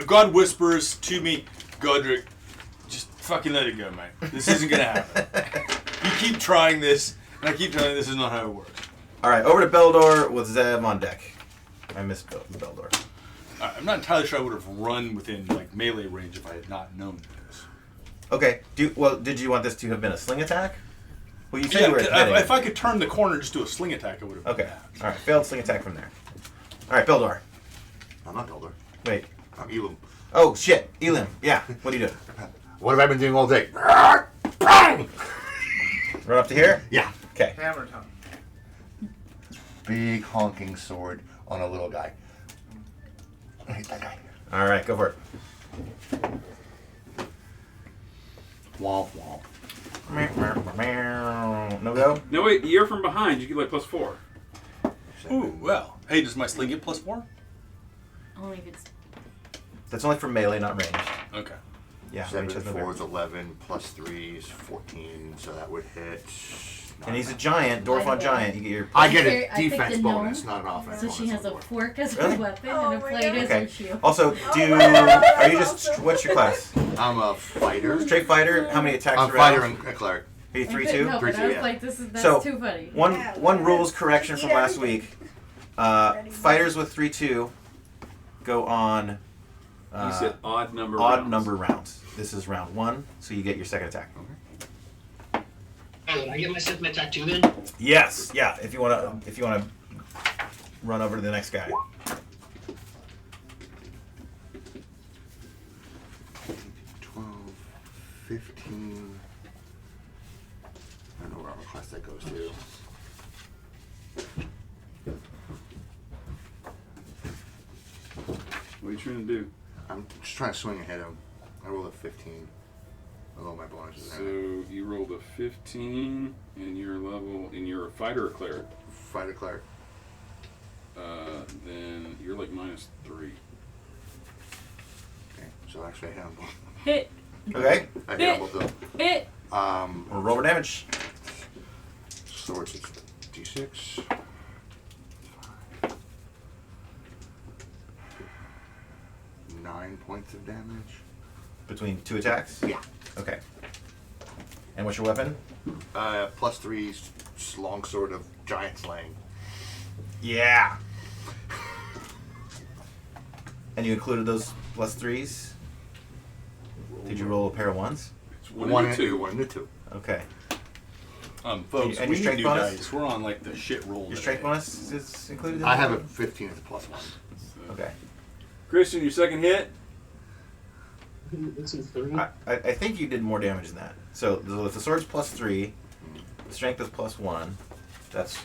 God whispers to me, Godric, just fucking let it go, mate. This isn't gonna happen. You keep trying this, and I keep telling you this is not how it works. All right, over to Beldor with Zev on deck. I missed Beldor. I'm not entirely sure I would have run within like melee range if I had not known this. Okay. Did you want this to have been a sling attack? Well, you said you were hitting. If I could turn the corner and just do a sling attack, I would have. Okay. All right. Failed sling attack from there. All right, Beldor. I'm not Beldor. Wait. I'm Elam. Oh shit, Elam. Yeah. What are you doing? What have I been doing all day? Run up to here. Yeah. Okay. Hammer time. Big honking sword on a little guy. Hit that guy. All right, go for it. Womp womp. No go. No, wait, you're from behind. You get like +4. Ooh, well. Hey, does my sling get +4? Only if it's. That's only for melee, not ranged. Okay. Yeah. 7 range has no 4 is bearing. 11 plus 3 is 14, so that would hit. And he's a giant, dwarf on giant. You get your. I get Here, a I picked defense the bonus, gnome, not an offense So bonus. she has a fork as her Really? weapon Oh and a my plate as Okay. her shield. Also, are you just? What's your class? I'm a fighter. Straight fighter. How many attacks? I'm a around? fighter and a cleric. Are you I 3-2? couldn't help it. I was yeah. like, that's So, too funny. One rules correction from last week. Fighters with 3-2 go on. You said odd number. Odd rounds. number rounds. This is round 1, so you get your second attack. Oh, did I get my second attack too then? Yes. Yeah. If you wanna run over to the next guy. 12, 15. I don't know what armor class that goes to. What are you trying to do? I'm just trying to swing ahead of him. I rolled a 15. Although my bonus is So you rolled a 15, and your level, and you're a fighter or cleric. Fighter cleric. Then you're like -3. Okay, so actually I hit him both. Hit. Okay. I hit him both of them. Hit. Or roll for damage. Swords is D6. 9 points of damage. Between 2 attacks. Yeah. Okay. And what's your weapon? Plus 3 longsword of giant slaying. Yeah. And you included those +3s? Did you roll a pair of 1s? It's One and a 2. 1 and a 2. Okay. Folks, And we your need strength new bonus? dice. We're on like the shit roll. Your today. strength bonus is included in I that? have a 15 as a +1. Okay. Christian, your second hit. This is 3. I think you did more damage than that. So if the sword's +3, the strength is +1. That's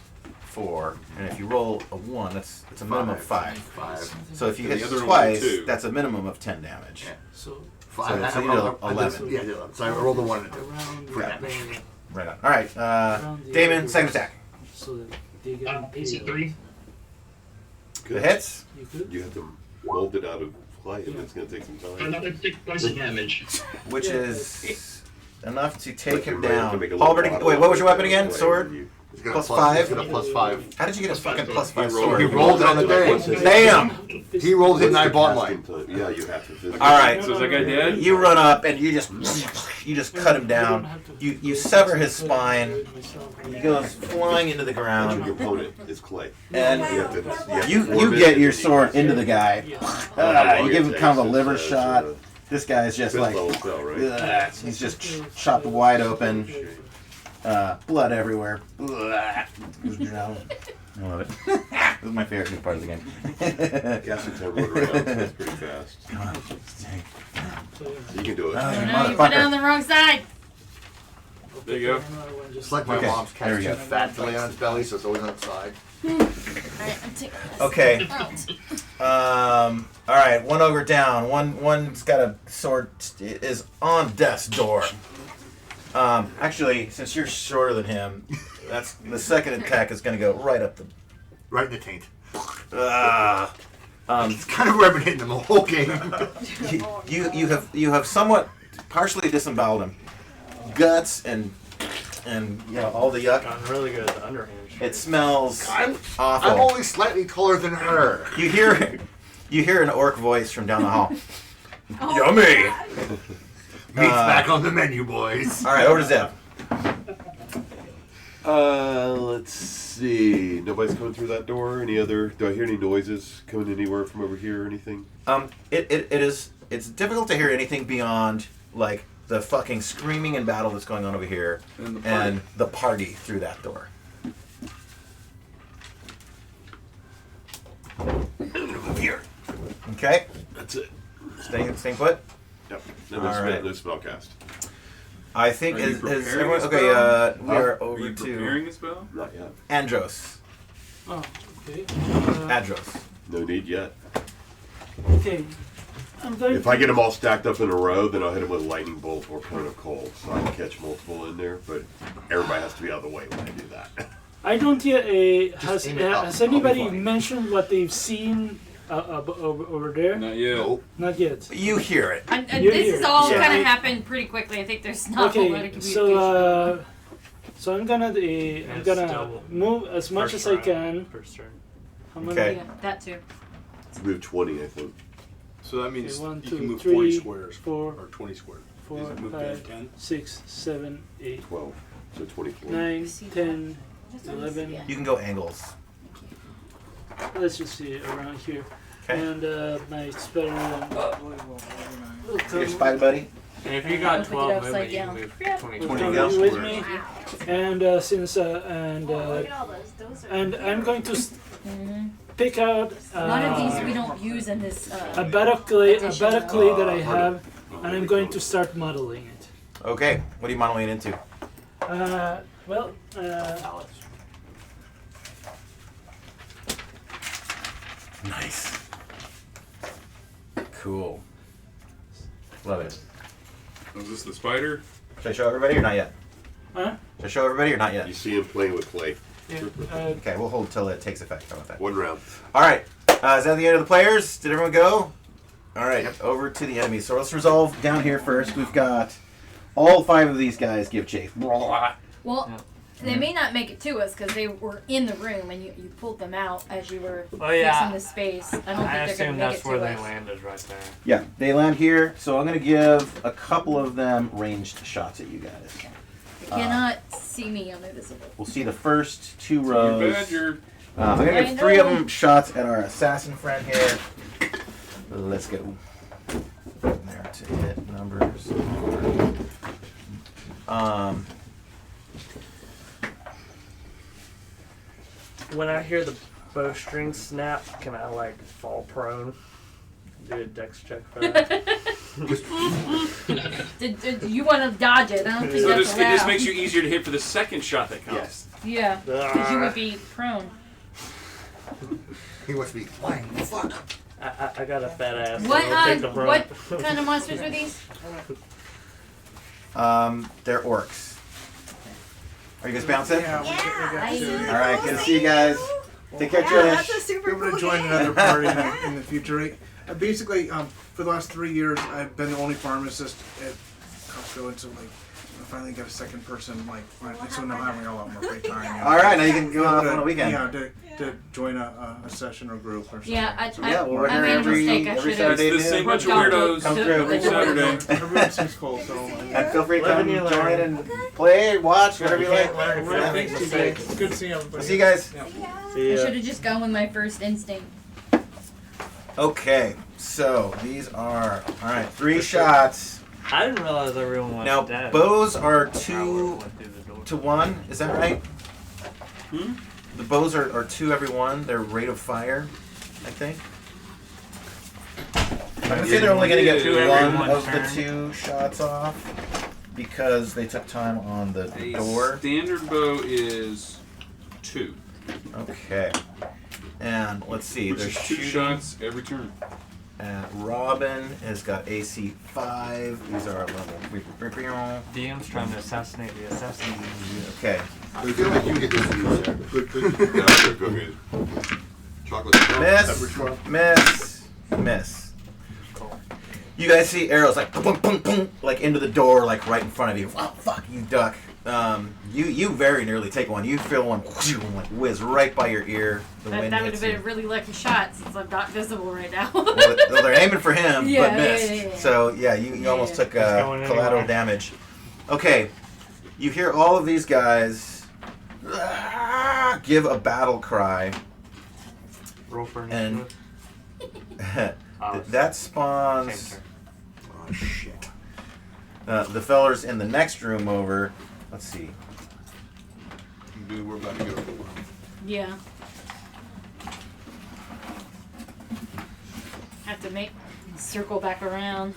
4, and if you roll a 1, it's a minimum of 5. 5. So if you And hit the other one twice, was 2. that's a minimum of 10 damage. Yeah. So 5. So you did 11. Yeah, I did 11. So I rolled a 1 and a 2 around for damage. Right on. All right, around the Damon, others, second attack. So that they get AC impaled. 3. The hits. You could. You have to mold it out of clay, and it's going to take some time. Another 6 points of damage. Which Yeah. is enough to take Like him you might have to down. make a little Halberd, bottle wait, what was your of weapon again? clay Sword? when you- He's got a Plus plus 5? He's got a plus 5. How did you get a fucking plus 5 rolled sword? He rolled it on the day. Damn! He rolled it and I What's the bought casting mine. time? Yeah, you have to. physically- All right, So is that guy dead? you run up and you just cut him down. You sever his spine. He goes flying into the Your ground, opponent is clay. and You have to. you form it get and your then sword you into the guy. You give him kind of a It liver says, shot. This guy's just fifth like, level spell, right? he's just chopped wide open. Blood everywhere. Goes down. I love it. This is my favorite part of the game. Casting time going around, so it's pretty fast. Come on. You can do it. Oh, no, you put it on the wrong side. There you go. It's like my Okay, mom's there we cat's go. too fat to lay on its belly, so it's always on its side. Alright, I'm taking this. Okay. Out. All right, one ogre down. One's got a sword. Is on death's door. Actually, since you're shorter than him, that's the second attack is going to go right up the. Right in the taint. It's kind of where I've been hitting him the whole game. you have somewhat partially disemboweled him. Guts and you know all the yuck. Gotten really good at the underhand. It smells I'm awful. only slightly taller than her. You hear an orc voice from down the hall. Oh, Yummy. God. Meat's back on the menu, boys. All right, over to Zeb. Let's see. Nobody's coming through that door. Any other? Do I hear any noises coming anywhere from over here or anything? It's difficult to hear anything beyond like the fucking screaming and battle that's going on over here and the party through that door. Move here. Okay. That's it. Staying put. Yep. All right. No spell cast. I think Are you is preparing everyone a okay? spell? We are Are over you to preparing a spell? Not yet. Andros. Oh, okay. Andros. No need yet. Okay. I'm going If I get them all stacked up in a row, then I'll hit them with lightning bolt or cone of cold, so I can catch multiple in there. But everybody has to be out of the way when I do that. I don't yet. Has aim it up. has I'll be anybody fine. mentioned what they've seen over there? Not yet. Nope. Not yet. You hear it. And You're this here. has all Yeah. kind of happened pretty quickly. I think there's not a lot of Okay, communication. so I'm gonna still move as much First as I round, can. First turn. How many? Okay. Yeah, that too. Move 20, I think. So that means Okay, 1, you 2, can move 3, 40 squares 4, or 20 squares. 4, Is it moved 5, to 10? 6, 7, 8, 12. So 24. 9, 10, 11. Yeah. You can go angles. Let's just see around here. Okay. And my spell will come. Your spy buddy. And if you I'll got pick it 12 upside movement, you down. can move Yeah. 20. will 20 come down with squares. me. Wow. And since Oh, look at all those. Those are and I'm going to Mhm. pick out None of these we don't use in this. a bed of clay Addition. that I have, and I'm going to start modeling it. Okay. What are you modeling it into? Well, Nice. Cool. Love it. Is this the spider? Should I show everybody or not yet? huh? Should I show everybody or not yet? You see him playing with clay. Yeah, Okay, we'll hold till it takes effect. How about that? One round. All right. Is that the end of the players? Did everyone go? All right. Over to the enemies. So let's resolve down here first. We've got all 5 of these guys give chafe. Well, Yeah. they may not make it to us because they were in the room and you pulled them out as you were Oh, yeah. fixing the space. I don't think I they're going to assume make that's it where to they us. landed, right there. Yeah, they land here. So I'm going to give a couple of them ranged shots at you guys. You cannot see me. I'm invisible. We'll see the first 2 You rows. badger. I'm going to I give 3 of know. them shots at our assassin friend here. Let's go. There to hit numbers. When I hear the bowstring snap, can I like fall prone? Do a dex check for that. You want to dodge it. I don't think So that's it allowed. just makes you easier to hit for the second shot that comes. Yes. Yeah, because you would be prone. He wants to be flying. Fuck. I got a fat ass. so What I'll take the brunt. what kind of monsters were these? They're orcs. Are you guys bouncing? Yeah, we got two. All right, good to see you guys. Take care, Yeah, Trish. that's a super Be able cool to join game. another party in the future. Basically, for the last 3 years, I've been the only pharmacist at Costco, and so like, I finally got a second person. Like, so now I'm having a lot more free time. All right, now you can go off on a weekend. Yeah, to join a session or group or something. Yeah, we're I made a mistake. I every should have. Saturday It's the same bunch of weirdos. Come through every Saturday. Everyone seems cool, so. And feel free to Live come and you join learn. and play, watch, whatever you like. Learn from Yeah. Thanks, mistakes. TJ. It's good to see everybody. I'll see you guys. Yeah. See I ya. should have just gone with my first instinct. Okay, so these are, all right, 3 shots. I didn't realize everyone was Now, dead. bows are Power 2 went through the door. to 1, is that right? Hmm? The bows are 2 every one, their rate of fire, I think. I'm gonna say they're only gonna get 2 every one one of turn. the 2 shots off because they took time on the A door. standard bow is 2. Okay. And let's see, Which they're is 2 shooting. shots every turn. Robin has got AC 5. These are level. DM's trying to assassinate the assassin. Okay. I feel like you get this to use there. Good cookies. Chocolate syrup. Miss. You guys see arrows like boom, boom, boom, like into the door, like right in front of you. Oh, fuck, you duck. You very nearly take one. You feel one like whiz right by your ear. The wind That would hits have been you. a really lucky shot since I'm not visible right now. Well, they're aiming for him, Yeah, but missed. yeah. So yeah, you almost took going collateral anywhere. damage. Okay, you hear all of these guys give a battle cry, Roll for and initiative. that spawns. Same turn. Oh shit. The fellers in the next room over. Let's see. Dude, we're about to go. Yeah. Have to circle back around.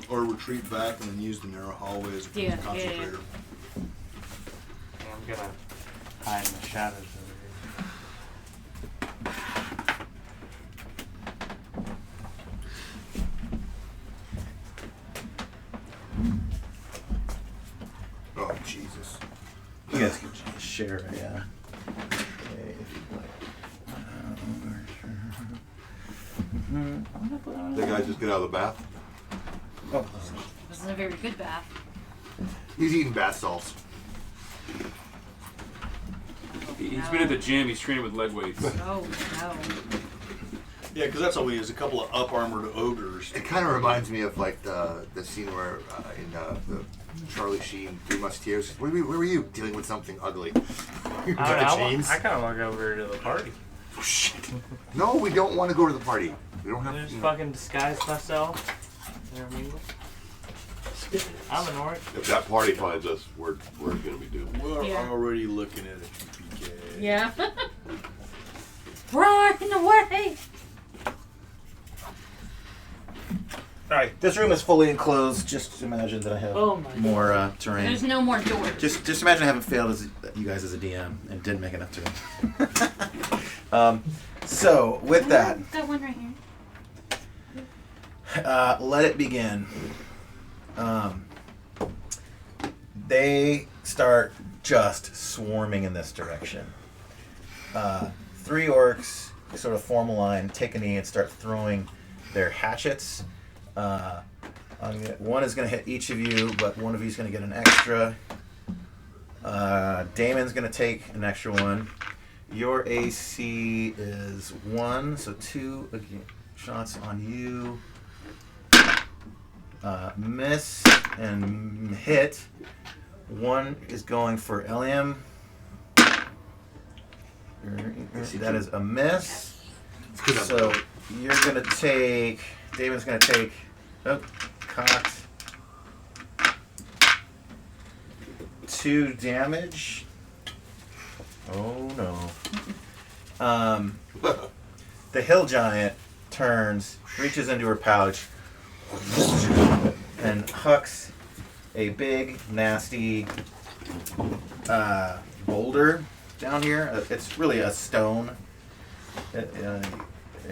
Or retreat back and then use the narrow hallways as a Yeah, concentrator. I'm gonna hide in the shadows over Oh, Jesus. You guys can share, yeah. Okay, if you'd like. The guys just get out of the bath. Oh. This is a very good bath. He's eating bath salts. He's been at the gym. He's training with leg weights. Oh no. Yeah, because that's all we is a couple of up armored ogres. It kind of reminds me of like the scene where in the Charlie Sheen Three Musketeers. Where were you dealing with something ugly? there. I kind of want to go over to the party. Oh, shit. No, we don't want to go to the party. We don't have Just to. fucking disguise myself. You know what I mean? I'm an orc. If that party finds us, we're gonna be doomed. We're Yeah. already looking at it, PK. Yeah. Run away! Alright, this room is fully enclosed. Just imagine that I have Oh my more terrain. There's no more doors. Just imagine I haven't failed as you guys as a DM and didn't make enough terrain. So, with that, Got one right here. let it begin. They start just swarming in this direction. 3 orcs sort of form a line, take a knee, and start throwing their hatchets. One is going to hit each of you, but one of you is going to get an extra. Damon's going to take an extra one. Your AC is 1, so 2 shots on you. Miss and hit. 1 is going for Eliam. That is a miss. So you're gonna take. David's gonna take. Oh, cocked. 2 damage. Oh no. The hill giant turns, reaches into her pouch, and hucks a big, nasty boulder down here. It's really a stone.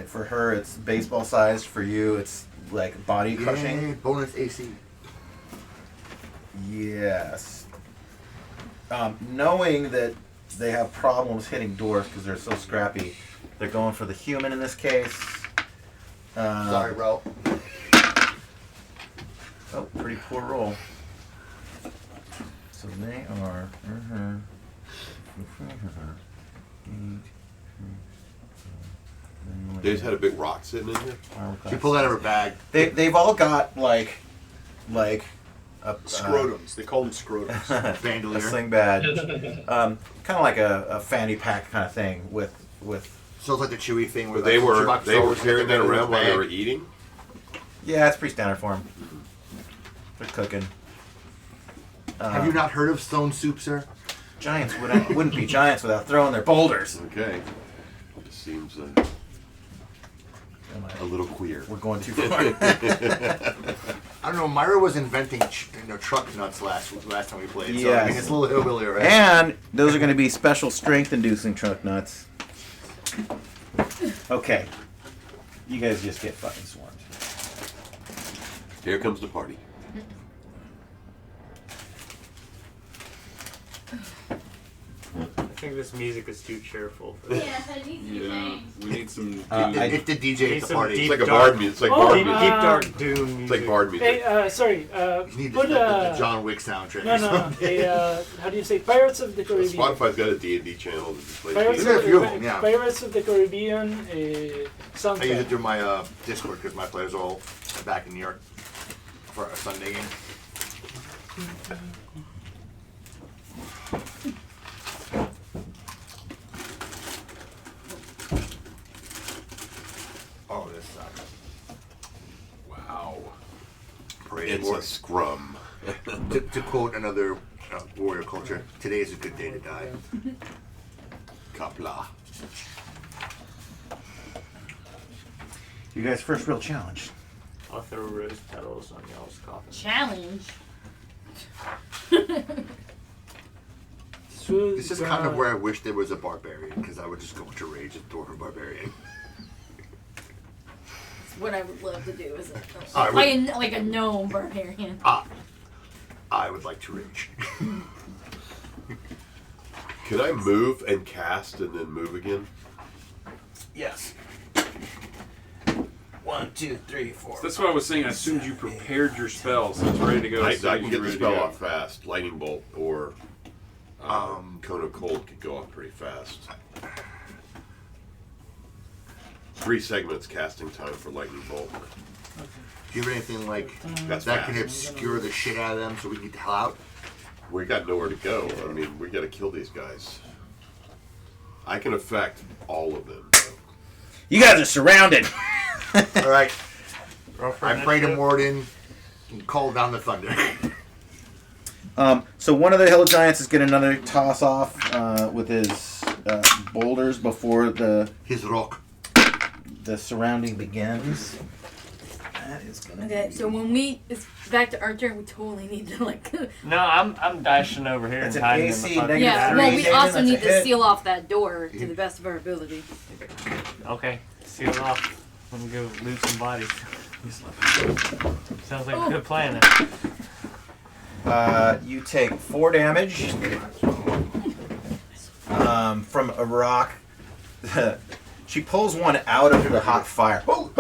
For her, it's baseball sized. For you, it's like body crushing. Yay, bonus AC. Yes. Knowing that they have problems hitting doors because they're so scrappy, they're going for the human in this case. Sorry, bro. Oh, pretty poor roll. So they are. They just had a big rock sitting in here. She pulled out of her bag. They've all got like a Scrotums. They call them scrotums. a Bandolier. sling badge, kind of like a fanny pack kind of thing with. So it's like the Chewy thing where But they were Chewbacca they were Star carrying that Wars around while they bag. were eating. Yeah, it's pretty standard for them. They're cooking. Have you not heard of stone soup, sir? Giants wouldn't be giants without throwing their boulders. Okay. It seems a little queer. We're going too far. I don't know. Myra was inventing truck nuts last time we played. So I Yes. mean, it's a little hillbilly already. And those are going to be special strength-inducing truck nuts. Okay. You guys just get fucking swarmed. Here comes the party. I think this music is too cheerful for this. Yes, I need some Yeah, things. we need some. It's the DJ at the party. It's like a bard music. It's like bard music. Deep dark doom music. It's like bard music. Hey, sorry. You need Put the John Wick soundtrack. No. How do you say Pirates of the Caribbean? Spotify's got a D&D channel that just plays Pirates music. of, a few of them, yeah. Pirates of the Caribbean I use soundtrack. it through my Discord because my players are all back in New York for a Sunday game. Oh, this sucks. Wow. Praise It's Lord. a scrum. To quote another warrior culture, today is a good day to die. Kapla. You guys' first real challenge. I'll throw rose petals on y'all's coffin. Challenge. This is kind of where I wish there was a barbarian, because I would just go into rage and throw a barbarian. What I would love to do is like a gnome barbarian. I would like to rage. Can I move and cast and then move again? Yes. 1, 2, 3, 4. That's what I was saying. I assumed you prepared your spells. So it's ready to go. I so can you're get the ready to spell go. off fast. Lightning bolt or cone of cold could go off pretty fast. 3 segments casting time for lightning bolt. Do you have anything like That's that can fast. obscure the shit out of them so we can get the hell out? We got nowhere to go. I mean, we got to kill these guys. I can affect all of them. You guys are surrounded. All right. I pray to Morden and call down the thunder. So one of the hill giants is getting another toss off with his boulders before his rock. The surrounding begins. That is gonna. Okay, so when it's back to our turn, we totally need to like. No, I'm dashing over here That's and an hiding AC in the fucking Yeah, -3. well, we Damon, also that's need a to hit. seal off that door to the best of our ability. Okay, seal it off. Let me go loot some bodies. Sounds like a good plan. You take 4 damage from a rock. She pulls one out of the hot fire. Oh,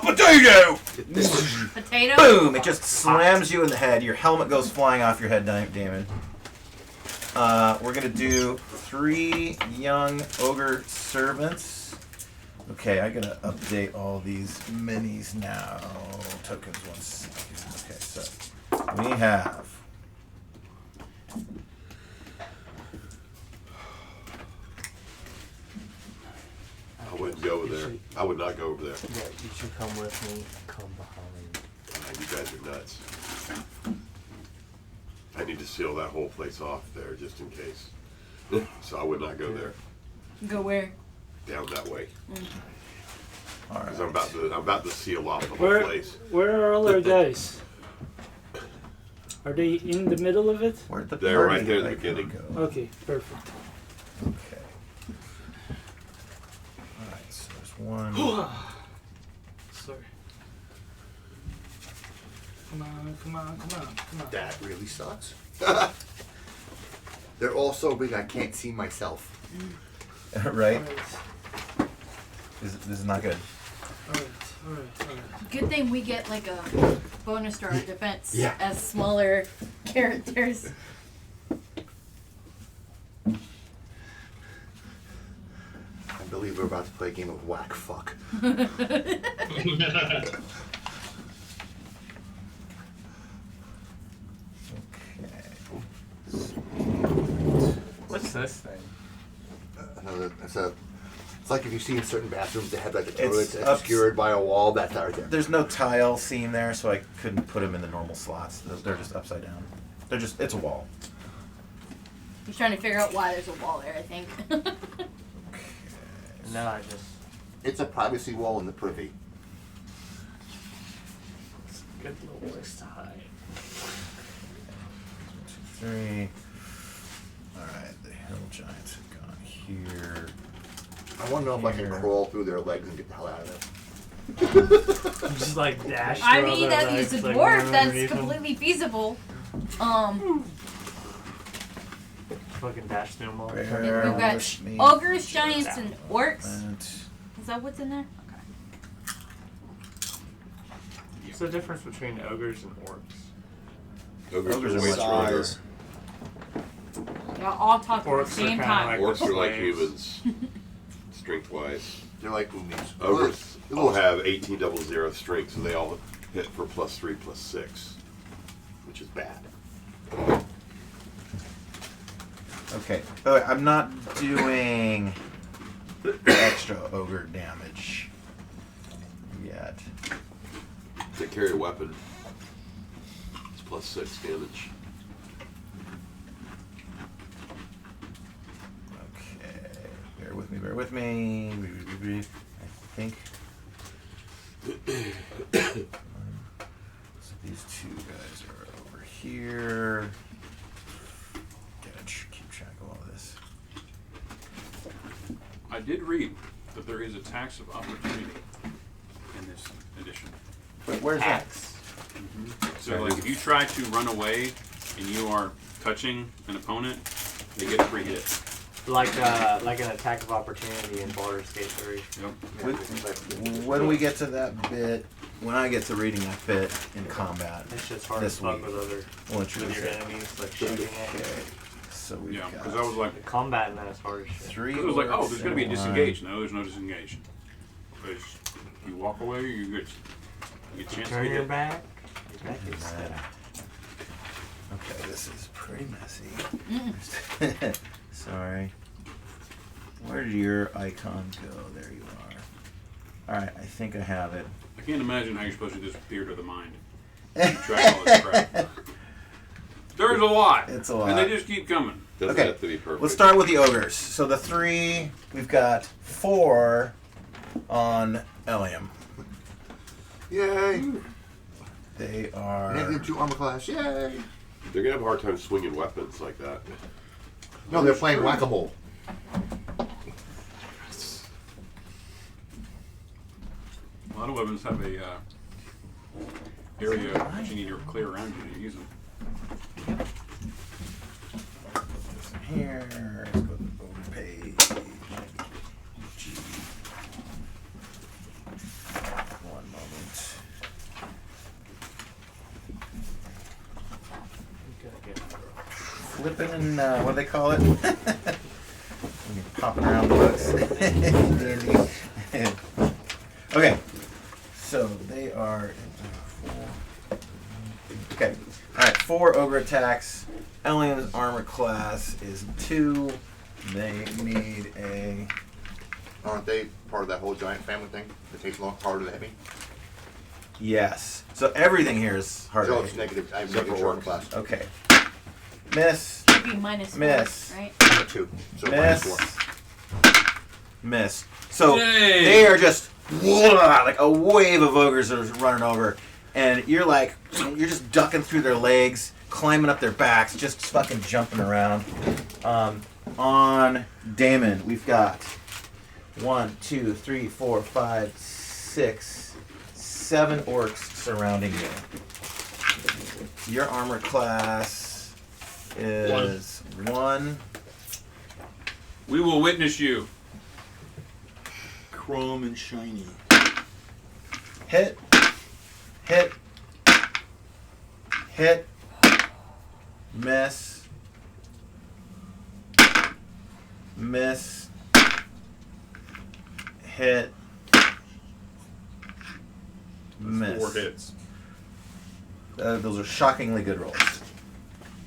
potato! Potato? Boom! It just slams you in the head. Your helmet goes flying off your head, Damon. We're going to do 3 young ogre servants. Okay, I got to update all these minis now. Tokens, 1 second. Okay, so we have... I wouldn't go over there. I would not go over there. Yeah, you should come with me. Come behind. You guys are nuts. I need to seal that whole place off there just in case. So I would not go there. Go where? Down that way. All right. Because I'm about to seal off the whole place. Where are all our guys? Are they in the middle of it? Where'd the They're party right there at the icon beginning. go? Okay, perfect. Okay. Alright, so there's one. Sorry. Come on, come on, come on, come on. That really sucks. They're all so big I can't see myself. Right? Alright, This is not good. alright. Good thing we get like a bonus to our defense Yeah. as smaller characters. I believe we're about to play a game of whack fuck. What's this thing? It's like if you see in certain bathrooms they have like the It's toilets up- obscured by a wall. That's right there. There's no tile seam there, so I couldn't put them in the normal slots. They're just upside down. It's a wall. He's trying to figure out why there's a wall there, I think. No, I just. It's a privacy wall in the privy. It's a good little place to hide. 1, 2, 3. Alright, the hill giants have gone here. I want to know if I can Here. crawl through their legs and get the hell out of there. Just like dash. I through mean, other that legs, is a like, dwarf. run That's underneath them. completely feasible. Fucking dash through them all. Where We've got was me? ogres, giants, and orcs. And Is that what's in there? Okay. What's the difference between ogres and orcs? Ogres Ogres are are way much stronger. Size. Y'all all talk at the Orcs are same kinda time. like- Orcs are like Slaves. humans, strength-wise. They're like Umis. Ogres all have 1800 strength, so they all hit for +3, +6, which is bad. okay. Oh, wait, I'm not doing extra ogre damage yet. They carry a weapon. It's +6 damage. Okay. Bear with me, bear with me. I think. So these two guys are over here. Gotta keep track of all this. I did read that there is a tax of opportunity in this edition. But where's that? So, like, if you try to run away and you are touching an opponent, they get 3 hits. Like an attack of opportunity in Baldur's Gate 3. Yep. When we get to that bit, when I get to reading that bit in combat, This shit's hard this as fuck week, with other we'll introduce with your it. enemies, like shooting at you. Okay. So we've Yeah, got because I was like, The combat in that is hard as shit. 3 it was like, oh, orcs there's going to be a and disengage. No, there's no disengage. Because you walk away, you get a chance to Turn get your hit. back. Your back one. is stabbed. Okay, this is pretty messy. Sorry. Where did your icon go? There you are. Alright, I think I have it. I can't imagine how you're supposed to disappear to the mind. Track all this crap. There's a lot. It's a lot. And they just keep coming. Doesn't Okay, have to be perfect. let's start with the ogres. So the 3, we've got 4 on Eliam. Yay! They are. -2 armor class. Yay! They're gonna have a hard time swinging weapons like that. No, they're playing whack-a-mole. A lot of weapons have a area that you need to clear around you to use them. Here, let's go to the ogre page. One moment. Flipping and what do they call it? When you're popping around the books. Okay, so they are. Okay, all right. 4 ogre attacks. Elian's armor class is 2. They need a. Aren't they part of that whole giant family thing? That takes long, harder than heavy? Yes. So everything here is harder. So it's negative. I have Except for negative armor orcs. class. Okay. Miss. Should be minus Miss. 1, right? Number 2. So Miss. -4. Miss. So Yay! they are just like a wave of ogres that are running over, and you're like, you're just ducking through their legs. climbing up their backs, just fucking jumping around. On Damon, we've got 1, 2, 3, 4, 5, 6, 7 orcs surrounding you. Your armor class is 1. We will witness you. Chrome and shiny. Hit. Hit. Hit. Miss. Miss. Hit. Miss. 4 hits. Those are shockingly good rolls.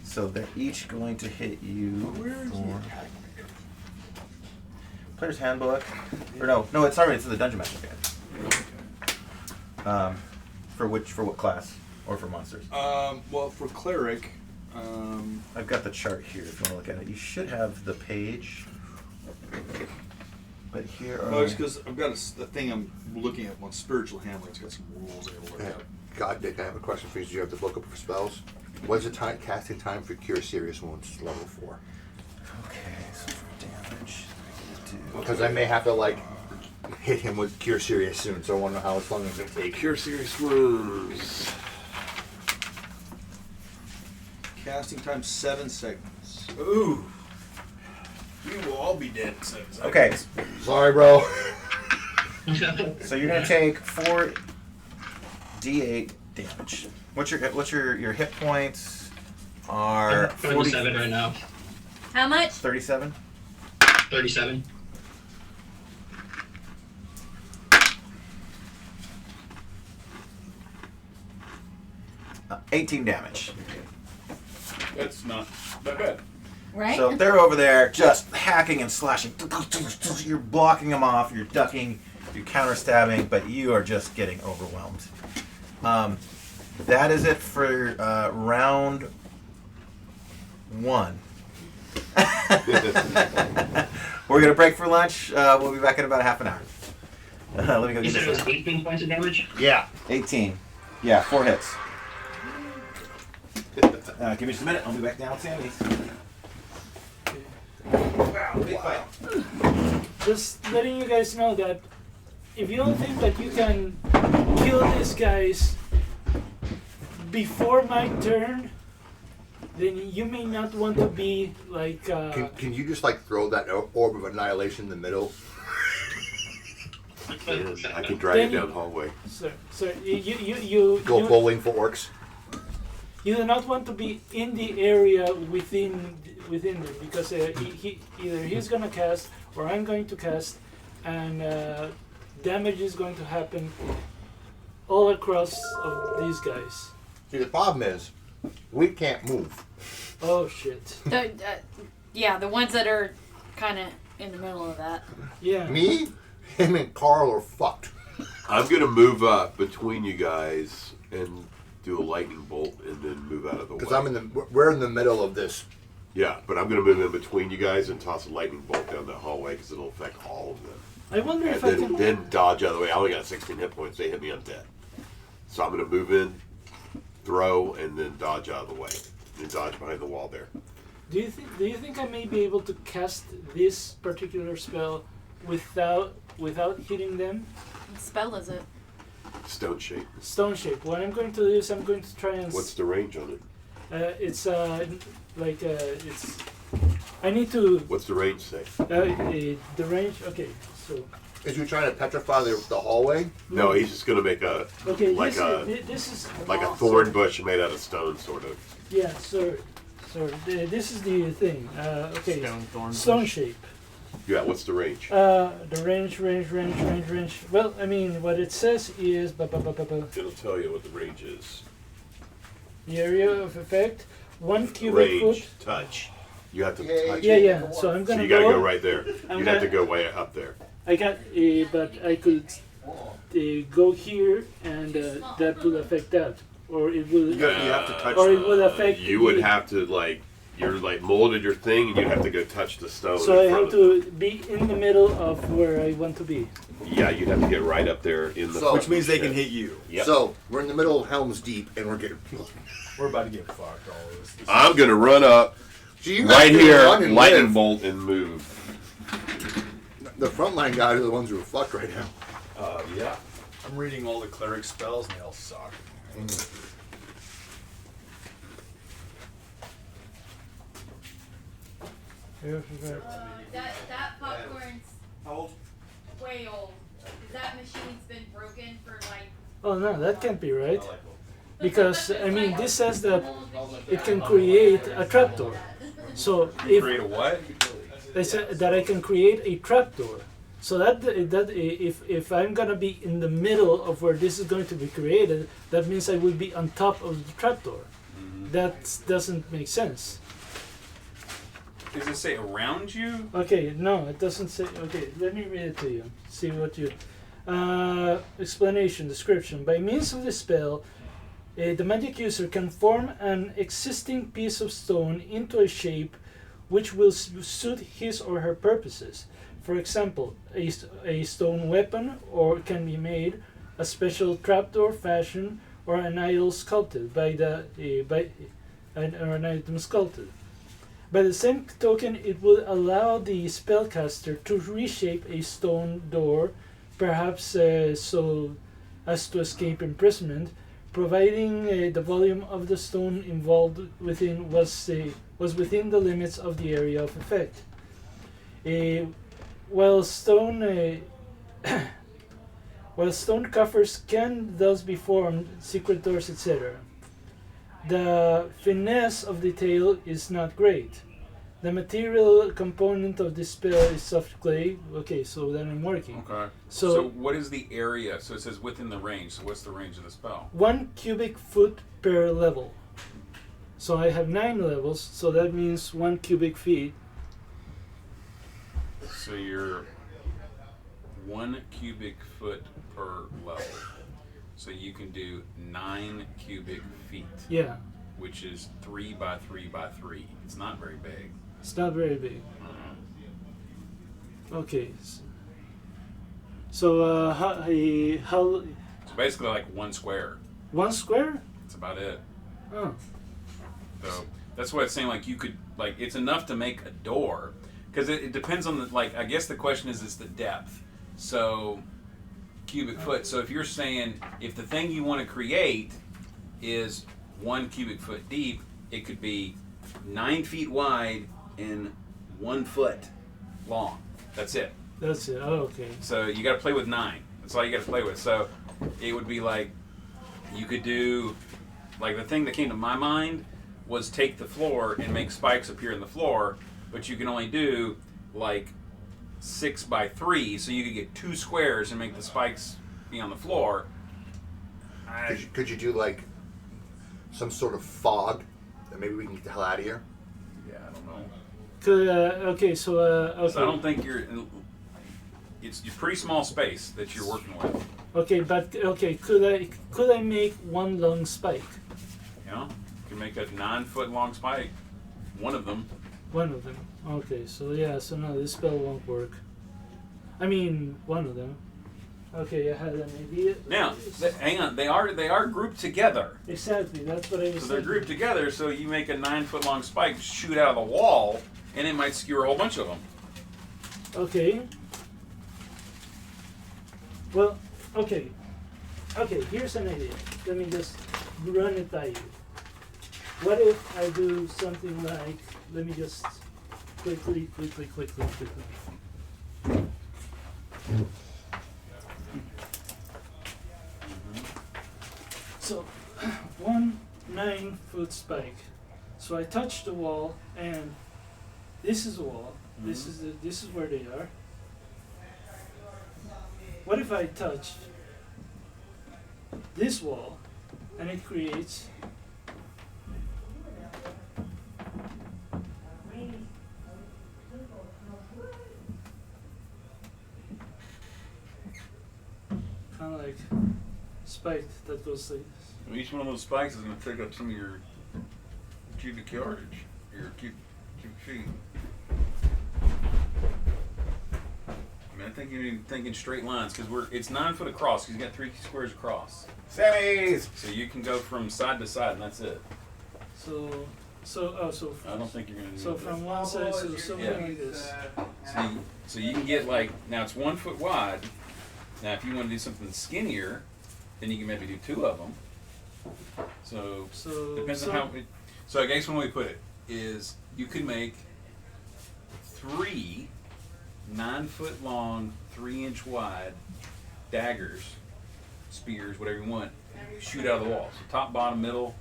So they're each going to hit you. Where is for Player's Handbook. Or no, it's already it's in the Dungeon Master Guide. For what class or for monsters? Well, for cleric, I've got the chart here. If you want to look at it, you should have the page. But here are. well, it's because I've got the thing I'm looking at on spiritual handling. It's got some rules I gotta look at. God, Dick, I have a question for you. Do you have to look up for spells? What's the casting time for Cure Serious Wounds level 4? Okay, so for damage, because I may have to like hit him with Cure Serious soon, so I want to know how long it's going to take. Cure Serious Wounds. Casting time 7 seconds. Ooh. We will all be dead in 7 seconds. Okay. Sorry, bro. So you're gonna take 4d8 damage. What's your hit points? Are 37 right now. How much? 37. 37. 18 damage. That's not that bad. Right? So they're over there just hacking and slashing. You're blocking them off, you're ducking, you're counter stabbing, but you are just getting overwhelmed. That is it for round 1. We're going to break for lunch. We'll be back in about half an hour. Let me go You get said it this. was 18 points of damage? Yeah, 18. Yeah, 4 hits. Give me just a minute. I'll be back down with Sammy's. Wow. Just letting you guys know that if you don't think that you can kill these guys before my turn, then you may not want to be like. Can you just like throw that orb of annihilation in the middle? Yes, I can drag it down the hallway. Sir, you Go bowling for orcs. You do not want to be in the area within there because either he's gonna cast or I'm going to cast, and damage is going to happen all across of these guys. See, the problem is we can't move. Oh shit. Yeah, the ones that are kind of in the middle of that. Yeah. Me, him, and Carl are fucked. I'm gonna move up between you guys and do a lightning bolt and then move out of the way. Because we're in the middle of this. Yeah, but I'm gonna move in between you guys and toss a lightning bolt down that hallway because it'll affect all of them. I wonder And if I then, can. then dodge out of the way. I only got 16 hit points. They hit me, I'm dead. So I'm gonna move in, throw, and then dodge out of the way. And dodge behind the wall there. Do you think I may be able to cast this particular spell without hitting them? What spell is it? Stone shape. Stone shape. What I'm going to do is I'm going to try and. What's the range on it? It's it's. I need to. What's the range say? The range. Okay, so. Is he trying to petrify the hallway? No, he's just gonna make a Okay, like this is like a thorn bush made out of stone, sort of. Yeah, so this is the thing. Okay, Stone stone shape. Yeah, what's the range? The range. Well, I mean, what it says is. It'll tell you what the range is. The area of effect, 1 cubic Range, foot. touch. You have to touch Yeah, it. yeah. So I'm gonna So you gotta go. go right there. I'm You'd have to gonna- go way up there. I got, but I could go here, and that will affect that, or it will. You have to touch Or it will affect. You would have to like you're like molded your thing, and you have to go touch the stone. So in I front have of to be in the middle of where I want to be. Yeah, you'd have to get right up there in the. So- Which means they can shit. hit you. Yep. So we're in the middle of Helm's Deep, and we're getting. We're about to get fucked. All of this. I'm gonna run up So you right guys here, run and lightning live. bolt, and move. The frontline guys are the ones who are fucked right now. Yeah. I'm reading all the cleric spells and they all suck. That popcorn's How old? way old. That machine's been broken for like. Oh no, that can't be right. Because I mean, this says that it can create a trapdoor. So if Create a what? they said that I can create a trapdoor. So that if I'm gonna be in the middle of where this is going to be created, that means I will be on top of the trapdoor. That doesn't make sense. Does it say around you? Okay, no, it doesn't say. Okay, let me read it to you. See what you. Explanation, description. By means of the spell, the magic user can form an existing piece of stone into a shape which will suit his or her purposes. For example, a stone weapon or can be made, a special trapdoor fashion, or an idol sculpted or an item sculpted. By the same token, it will allow the spellcaster to reshape a stone door, perhaps so as to escape imprisonment, providing the volume of the stone involved within was within the limits of the area of effect. While stone coffers can thus be formed, secret doors, etc. The finesse of the tale is not great. The material component of this spell is soft clay. Okay, so then I'm working. Okay. So, So what is the area? So it says within the range. So what's the range of the spell? 1 cubic foot per level. So I have 9 levels, so that means 1 cubic feet. So you're 1 cubic foot per level. So you can do 9 cubic feet. Yeah. Which is 3 by 3 by 3. It's not very big. It's not very big. Okay. So how It's basically like 1 square. 1 square? That's about it. Oh. So that's what it's saying. Like you could, like it's enough to make a door, because it depends on the, like I guess the question is the depth. So cubic foot. So if you're saying if the thing you want to create is 1 cubic foot deep, it could be 9 feet wide and 1 foot long. That's it. That's it. Oh, okay. So you got to play with 9. That's all you got to play with. So it would be like you could do, like the thing that came to my mind was take the floor and make spikes appear in the floor, but you can only do like 6 by 3, so you could get 2 squares and make the spikes be on the floor. Could you do like some sort of fog that maybe we can get the hell out of here? Yeah, I don't know. Could, okay, so okay. So I don't think you're. It's a pretty small space that you're working with. Okay, but okay, could I make 1 long spike? You know, you can make a 9 foot long spike. One of them. One of them. Okay, so yeah, so no, this spell won't work. I mean, one of them. Okay, I had an idea. Now, hang on. They are grouped together. Exactly, that's what I was So they're thinking. grouped together. So you make a 9 foot long spike shoot out of the wall, and it might skewer a whole bunch of them. Okay. Well, okay. Okay, here's an idea. Let me just run it by you. What if I do something like, let me just quickly. So, 1 9-foot spike. So I touch the wall, and this is the wall. This is where they are. What if I touch this wall, and it creates kind of like spike that goes like this. Each one of those spikes is going to take up some of your cubic yardage. Here, keep feet. I mean, I think you're thinking straight lines because it's 9 foot across. Because you got 3 squares across. Sammy's. So you can go from side to side, and that's it. So I don't think you're gonna. So from one side to something like this. So you can get like now it's 1 foot wide. Now if you want to do something skinnier, then you can maybe do 2 of them. So depends on how. So I guess when we put it is you could make 3 9 foot long, 3-inch wide daggers, spears, whatever you want, shoot out of the wall. So top, bottom, middle.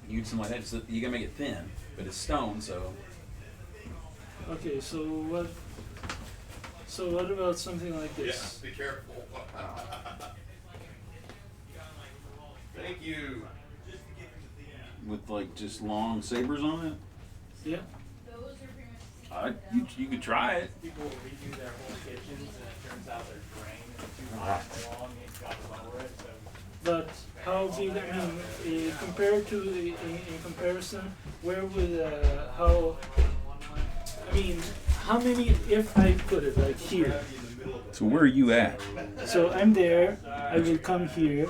You do something like that. So you gotta make it thin, but it's stone, so. Okay, so what? So what about something like this? Yeah, be careful. Thank you. With like just long sabers on it. Yeah. You could try it. People will redo their whole kitchens and it turns out their drain is too long and it's got to lower it. So. But how big? I mean, compared to in comparison, where would how? I mean, how many? If I put it like here. So where are you at? So I'm there. I will come here.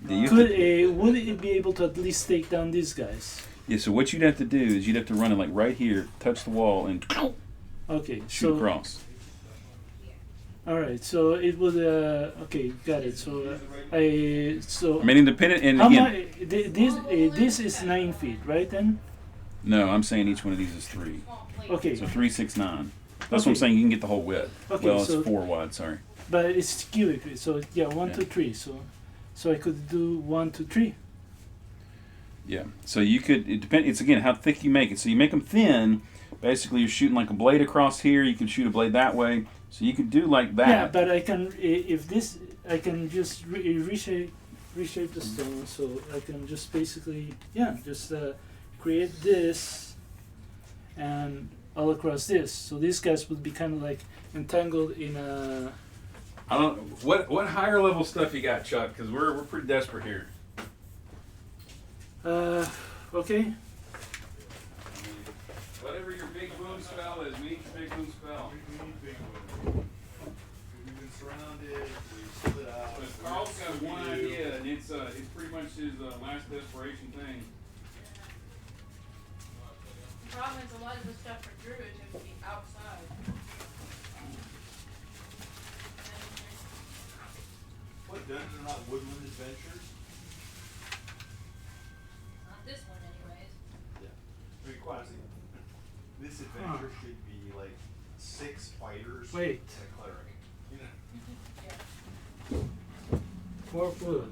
Would it be able to at least take down these guys? Yeah. So what you'd have to do is you'd have to run it like right here, touch the wall, and okay, shoot across. All right, so it would. Okay, got it. So I mean, independent, and how again, this is 9 feet, right? Then. No, I'm saying each one of these is 3. Okay. So 3, 6, 9. That's what Okay. I'm saying. You can get the whole width. Okay, Well, it's so- 4 wide. Sorry. But it's cubic, so yeah, 1, Yeah. 2, 3. So I could do 1, 2, 3. Yeah. So you could. It depends. It's again how thick you make it. So you make them thin. Basically, you're shooting like a blade across here. You can shoot a blade that way. So you could do like that. Yeah, but I can if this I can just reshape the stone, so I can just basically just create this and all across this. So these guys would be kind of like entangled in a. I don't. What higher level stuff you got, Chuck? Because we're pretty desperate here. Okay. Whatever your big boom spell is, we need your big boom spell. We've been surrounded. We've split out. But Carl's got one idea, and it's pretty much his last desperation thing. The problem is a lot of the stuff for Druid has to be outside. What dungeons are not woodland adventures? Not this one, anyways. Yeah. I mean, quite honestly, this adventure should be like 6 fighters Wait. and a cleric. You know? More wood.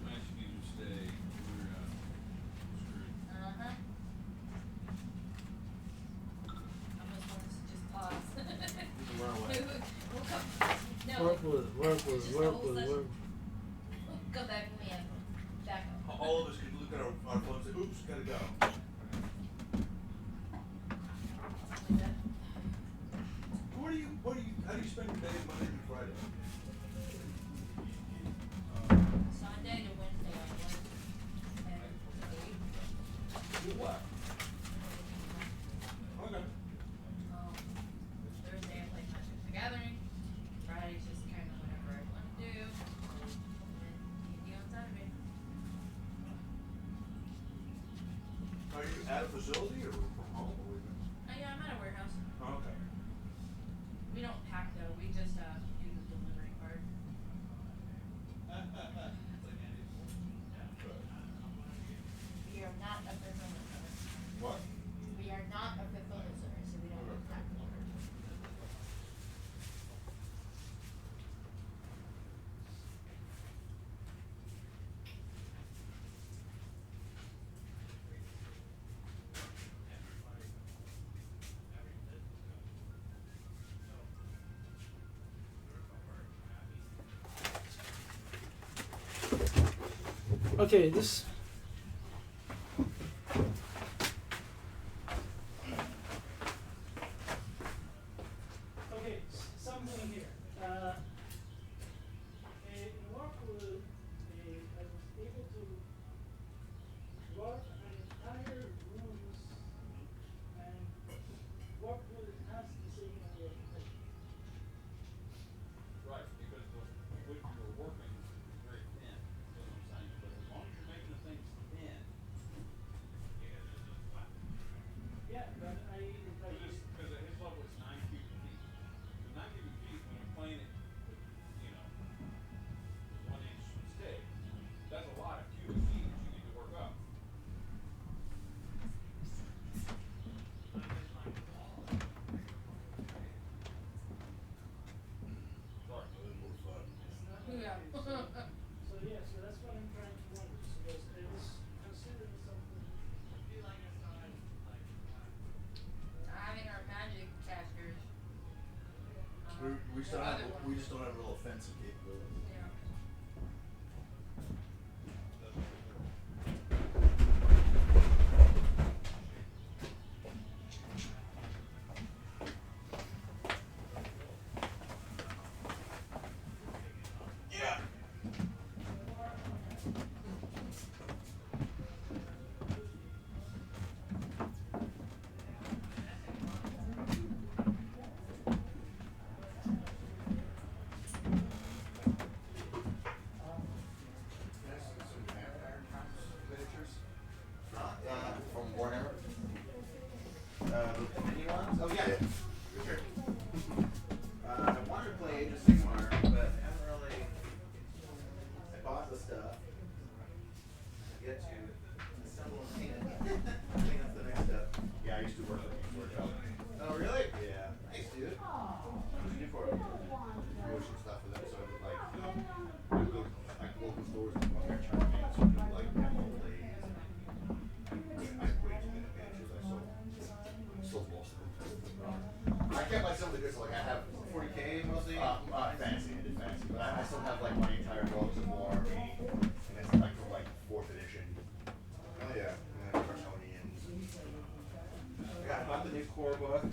Uh-huh. Almost wants to just pause. Run away. We'll come. No. Work. Go back when we have back up. All of us could look at our phones and say, oops, gotta go. How do you spend your day Monday through Friday? Sunday to Wednesday I work at 8. Do what? Okay. Thursday I play Magic the Gathering. Friday's just kind of whatever I want to do. And then D&D on Saturday. Are you at a facility or from home? Or Yeah, I'm at a warehouse. oh, okay. We don't pack though. We just do the delivery part. We are not a fulfillment center. What? We are not a fulfillment center, so we don't pack delivery. Okay, this. Okay, something here. In Rockwood, I was able to work an entire room We just don't have real offensive capability. From Warhammer. The mini ones? Oh yeah. Sure. I wanted to play Age of Sigmar, but I haven't really. I bought the stuff. I get to assemble and paint it. I think that's the next step. Yeah, I used to work for a company. Oh really? Yeah. Nice, dude. What did you do for it? Promotion stuff for them, so I would like go like local stores and walk around trying to make sort of like demo plays. I had way too many adventures. I sold most of them. I kept my some of the goods. Like I have 40K mostly. Fantasy. I did fantasy, but I still have like my entire Dogs of War army, and it's like from like 4th edition. Oh yeah. Kryptonians. I bought the new core book.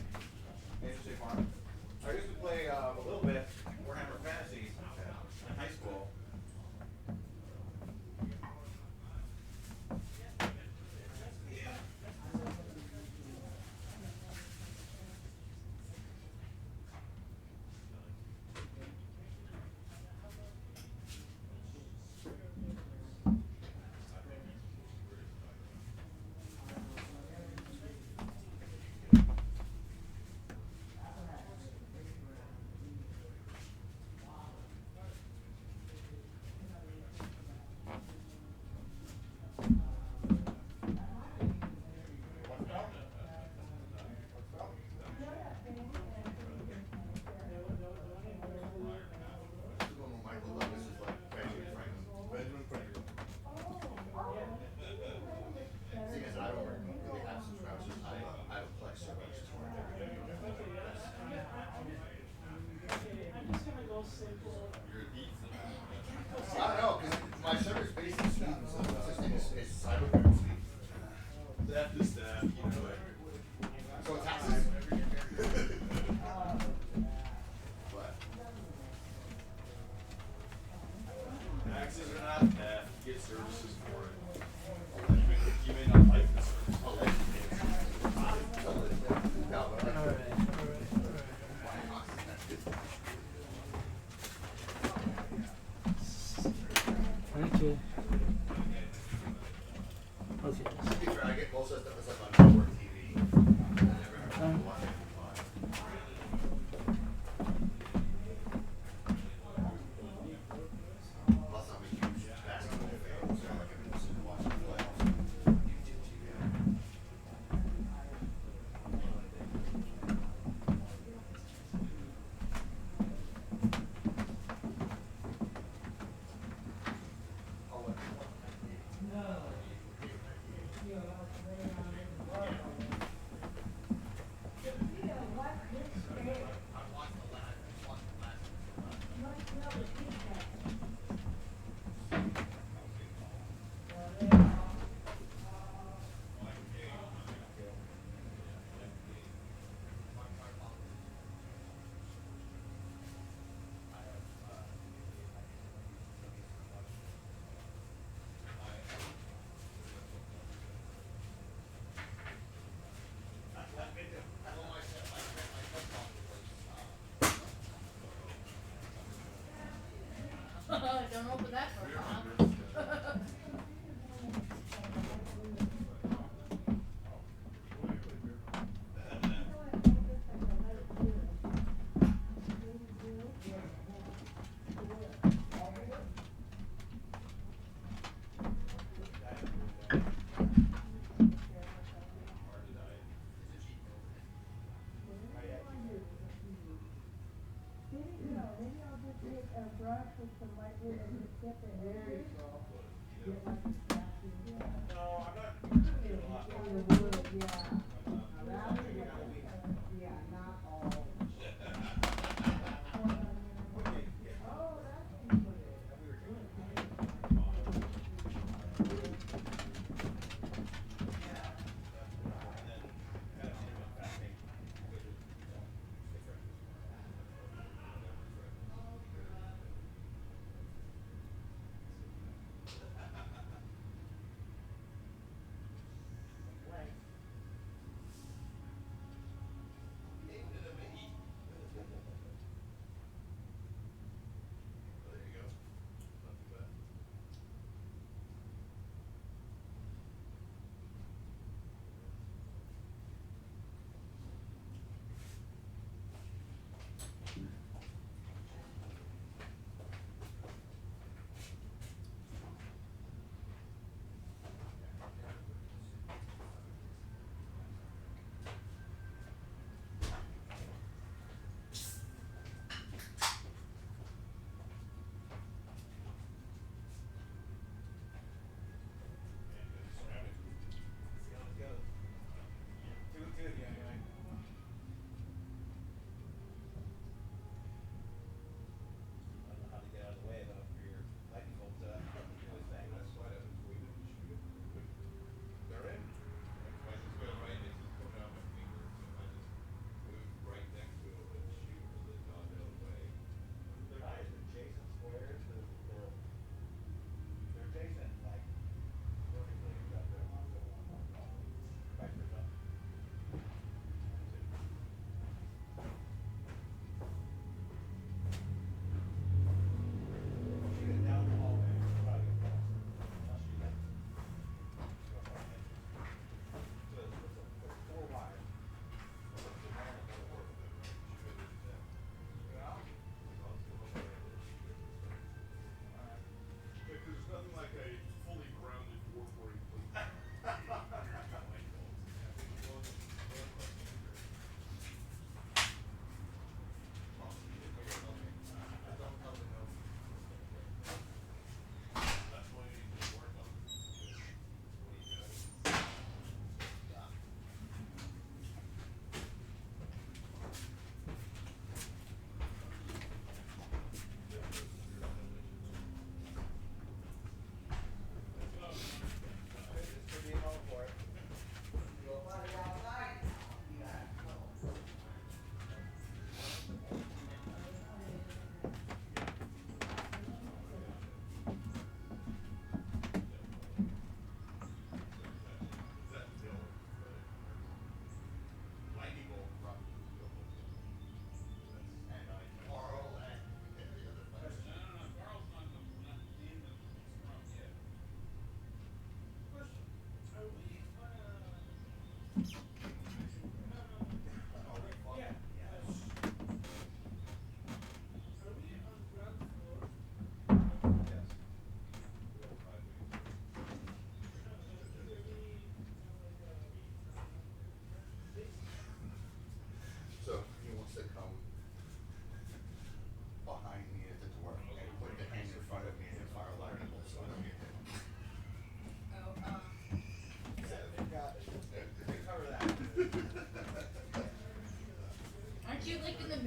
Age of Sigmar. I used to play a little bit Warhammer Fantasy in high school. I don't know, because my server's based in Sweden, so the system is cybercrime Sweden. That is that, you know it. So it's taxes. But taxes are not that. You get services for it. You may not like the service. Okay. Okay. To be fair, I get most of the stuff that's like on network TV. I never have to watch it. Plus, I'm a huge basketball fan, so like I've been listening to watching the playoffs on YouTube TV. Don't open that door, Tom.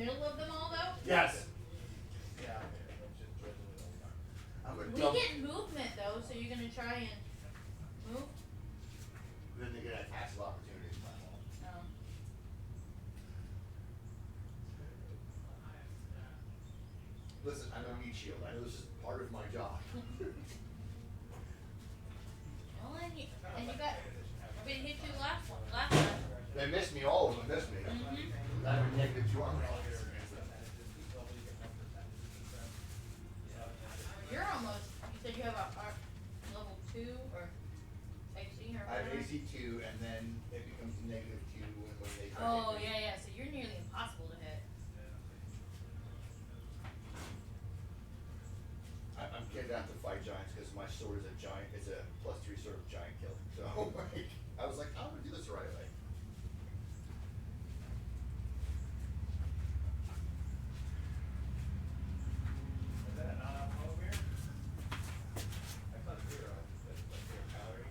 middle of them all, though? Yes. Yeah. I'm gonna We dump. get movement, though, so you're gonna try and move? Then they get attacks of opportunities. Oh. Listen, I don't need shield. I know this is part of my job. Well, and you got. Nobody hit you last time. They missed me. All of them missed me. Mm-hmm. I have a -2 armor. You're almost. You said you have a level 2 or AC or I have whatever? AC 2, and then it becomes -2 when they. Oh, yeah. So you're nearly impossible to hit. I'm getting out to fight giants because my sword is a giant. It's a +3 sword of giant killing. So like, I was like, I'm gonna do this the right way. Is that not alcohol beer? That's not beer, that's like beer calorie.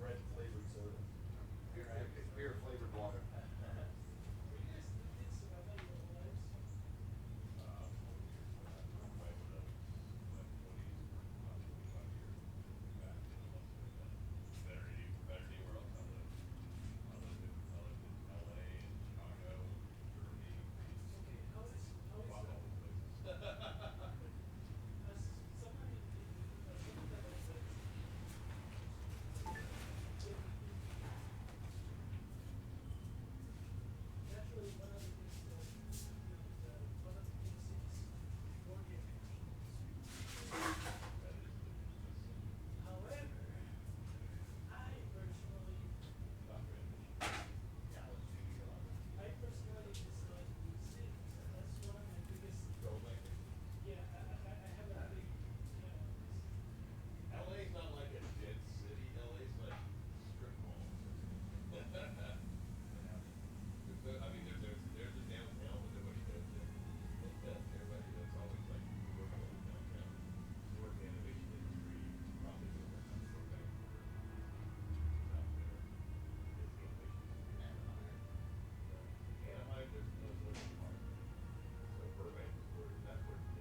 Red flavored soda. It's beer flavored water. LA's not like a dead city. LA's like strip mall. I mean, there's a downtown, but nobody goes there. Everybody, that's always like working on downtown. Work the innovation industry, probably the work on Burbank. Out there is the innovation industry. Anaheim, there's no social park. So Burbank is where, that's where the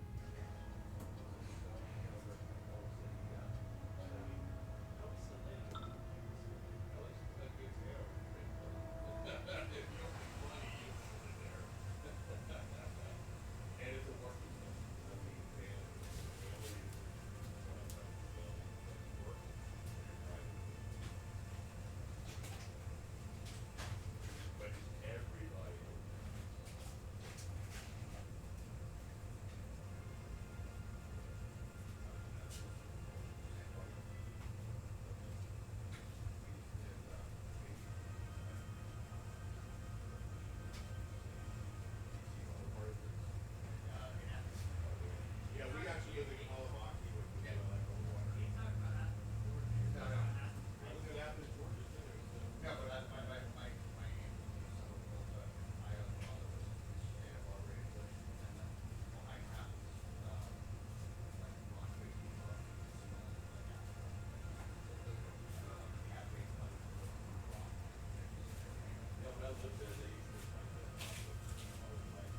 Yeah, we actually use a color box. We would get like a water. No. I was gonna have this Georgia Center. No, but that's my aim. I have a lot of this already. And I have like rock fishing club. Yeah, when I lived there, they used to find that I was like,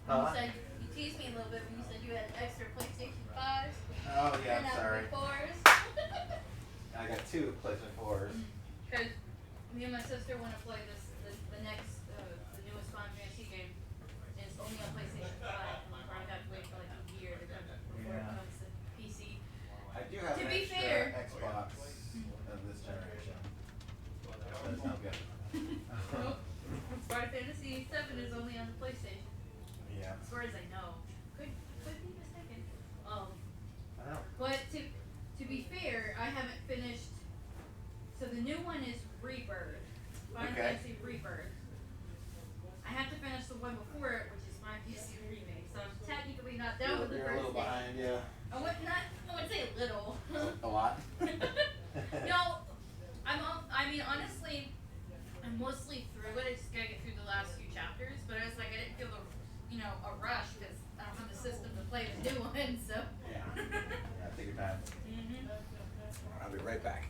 Huh? You said you teased me a little bit when you said you had extra PlayStation 5s. Oh yeah, and sorry. 4s. I got 2 PlayStation 4s. Because me and my sister want to play the next, the newest Final Fantasy game. And it's only on PlayStation 5. And we probably have to wait for like a year to come before it comes to PC. I do have To an be extra fair, Xbox of this generation. That's not good. nope. Final Fantasy 7 is only on the PlayStation. Yeah. As far as I know. Could be mistaken. I don't know. But to be fair, I haven't finished. So the new one is Rebirth. Final Fantasy Rebirth. I have to finish the one before it, which is Final Fantasy Remake. So I'm technically not done with the You're a first little game. behind, yeah. I wouldn't say a little. A lot? No, I mean honestly, I'm mostly through it. I just gotta get through the last few chapters. But I was like, I didn't feel a rush because I don't have the system to play the new one. So. Yeah. Take your time. I'll be right back.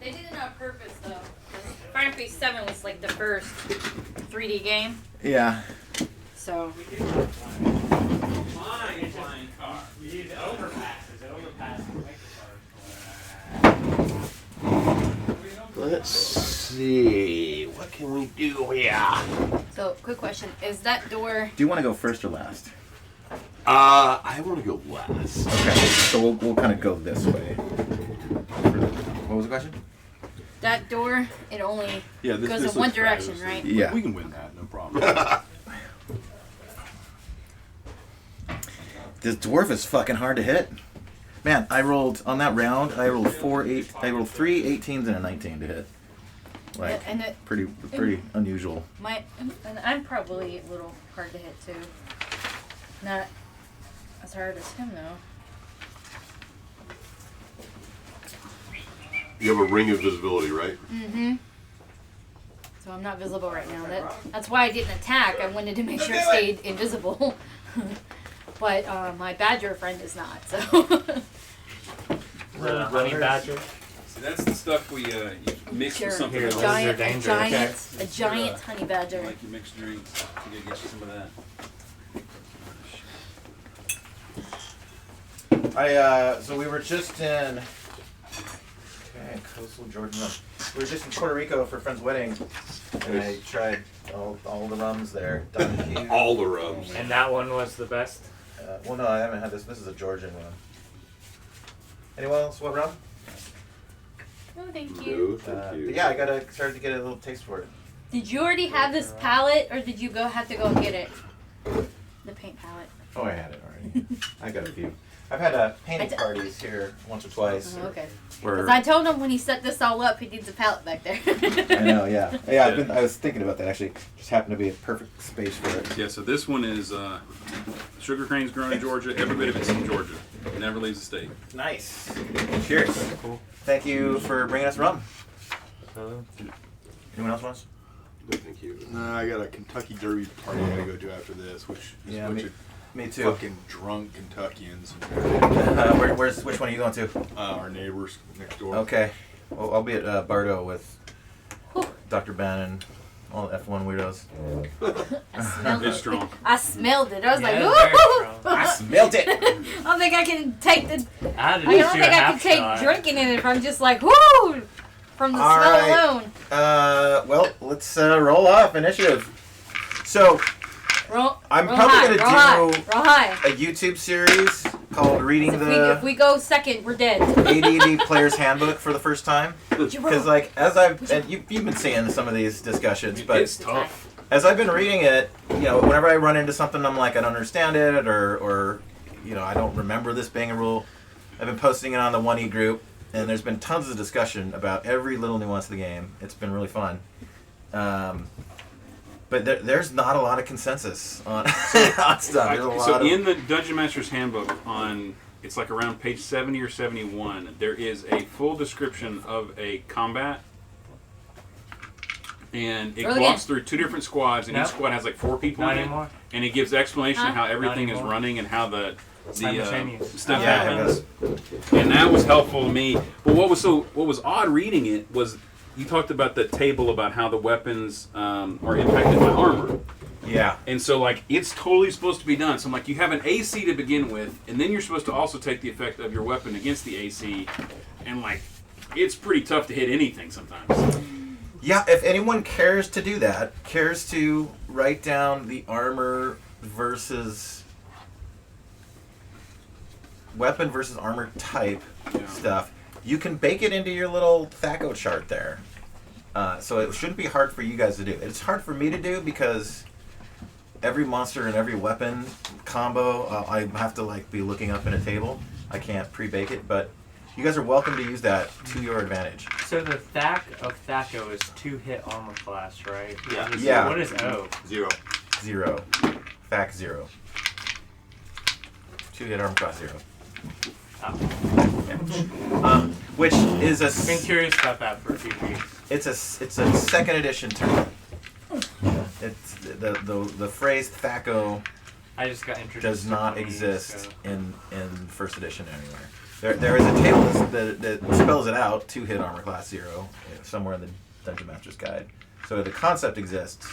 They did it on purpose, though. Final Fantasy 7 was like the first 3D game. Yeah. So. Flying car. We use overpasses. It overpasses. Let's see. What can we do here? So, quick question. Is that door... Do you want to go first or last? I want to go last. Okay, so we'll kind of go this way. What was the question? That door, it only goes in one direction, right? Yeah. We can win that, no problem. This dwarf is fucking hard to hit. Man, I rolled on that round. I rolled 3 18s and a 19 to hit. Like, and it, pretty unusual. And I'm probably a little hard to hit too. Not as hard as him though. You have a ring of visibility, right? Mm-hmm. So I'm not visible right now. That's why I didn't attack. I wanted to make sure it stayed invisible. But my badger friend is not. So. The honey badger. See, that's the stuff we mix with something A else. giant honey badger. Like you mix drinks to get you some of that. So we were just in coastal Jordan rum. We were just in Puerto Rico for a friend's wedding, and I tried all the rums there. All the rums. And that one was the best? Well, no, I haven't had this. This is a Georgian rum. Anyone else want rum? No, thank you. No, thank you. But yeah, I started to get a little taste for it. Did you already have this palette, or did you have to go and get it? The paint palette. Oh, I had it already. I got a few. I've had painting parties here once or twice. Oh, okay. Where Because I told him when he set this all up, he needs a palette back there. I know, yeah. Yeah, I was thinking about that actually. Just happened to be a perfect space for it. Yeah, so this one is sugar cane's grown in Georgia. Every bit of it's in Georgia. It never leaves the state. Nice. Cheers. Cool. Thank you for bringing us rum. Anyone else wants? No, thank you. No, I got a Kentucky Derby party I gotta go to after this, which is a bunch of me too. fucking drunk Kentuckians. Which one are you going to? Our neighbors next door. Okay. Well, I'll be at Bardo with Dr. Ben and all the F1 weirdos. It's strong. I smelled it. I was like, Yeah, ooh! I smelled it. I don't think I can take the. I I don't think I can take drinking in it if I'm just like, whoo! From the smell alone. Well, let's roll off initiative. So, I'm probably going to do a YouTube series called Reading if we go second, we're dead. AD&D Player's Handbook for the first time. Because, like, and you've been seeing some of these discussions, but it's tough. As I've been reading it, whenever I run into something, I'm like, I don't understand it, or I don't remember this being a rule. I've been posting it on the 1E group, and there's been tons of discussion about every little nuance of the game. It's been really fun. But there's not a lot of consensus on stuff. So in the Dungeon Master's Handbook, it's like around page 70 or 71, there is a full description of a combat. And it walks through 2 different squads, and each squad has like 4 people in it. And it gives explanation of how everything is running and how the stuff happens. And that was helpful to me. But what was odd reading it was you talked about the table about how the weapons are impacted by armor. Yeah. And so, like, it's totally supposed to be done. So, I'm like, you have an AC to begin with, and then you're supposed to also take the effect of your weapon against the AC. And, like, it's pretty tough to hit anything sometimes. Yeah, if anyone cares to do that, cares to write down the armor versus weapon versus armor type stuff, you can bake it into your little THACO chart there. So it shouldn't be hard for you guys to do. It's hard for me to do because every monster and every weapon combo, I have to be looking up in a table. I can't pre-bake it, but you guys are welcome to use that to your advantage. So the THAC of THACO is 2 hit armor class, right? Yeah. What is O? 0. THAC 0. 2 hit armor class 0. Which is I've been curious about that for a few weeks. It's a 2nd edition term. It's the phrase THACO. I just got introduced. Does not exist in 1st edition anywhere. There is a table that spells it out. 2 hit armor class 0 somewhere in the Dungeon Master's Guide. So the concept exists,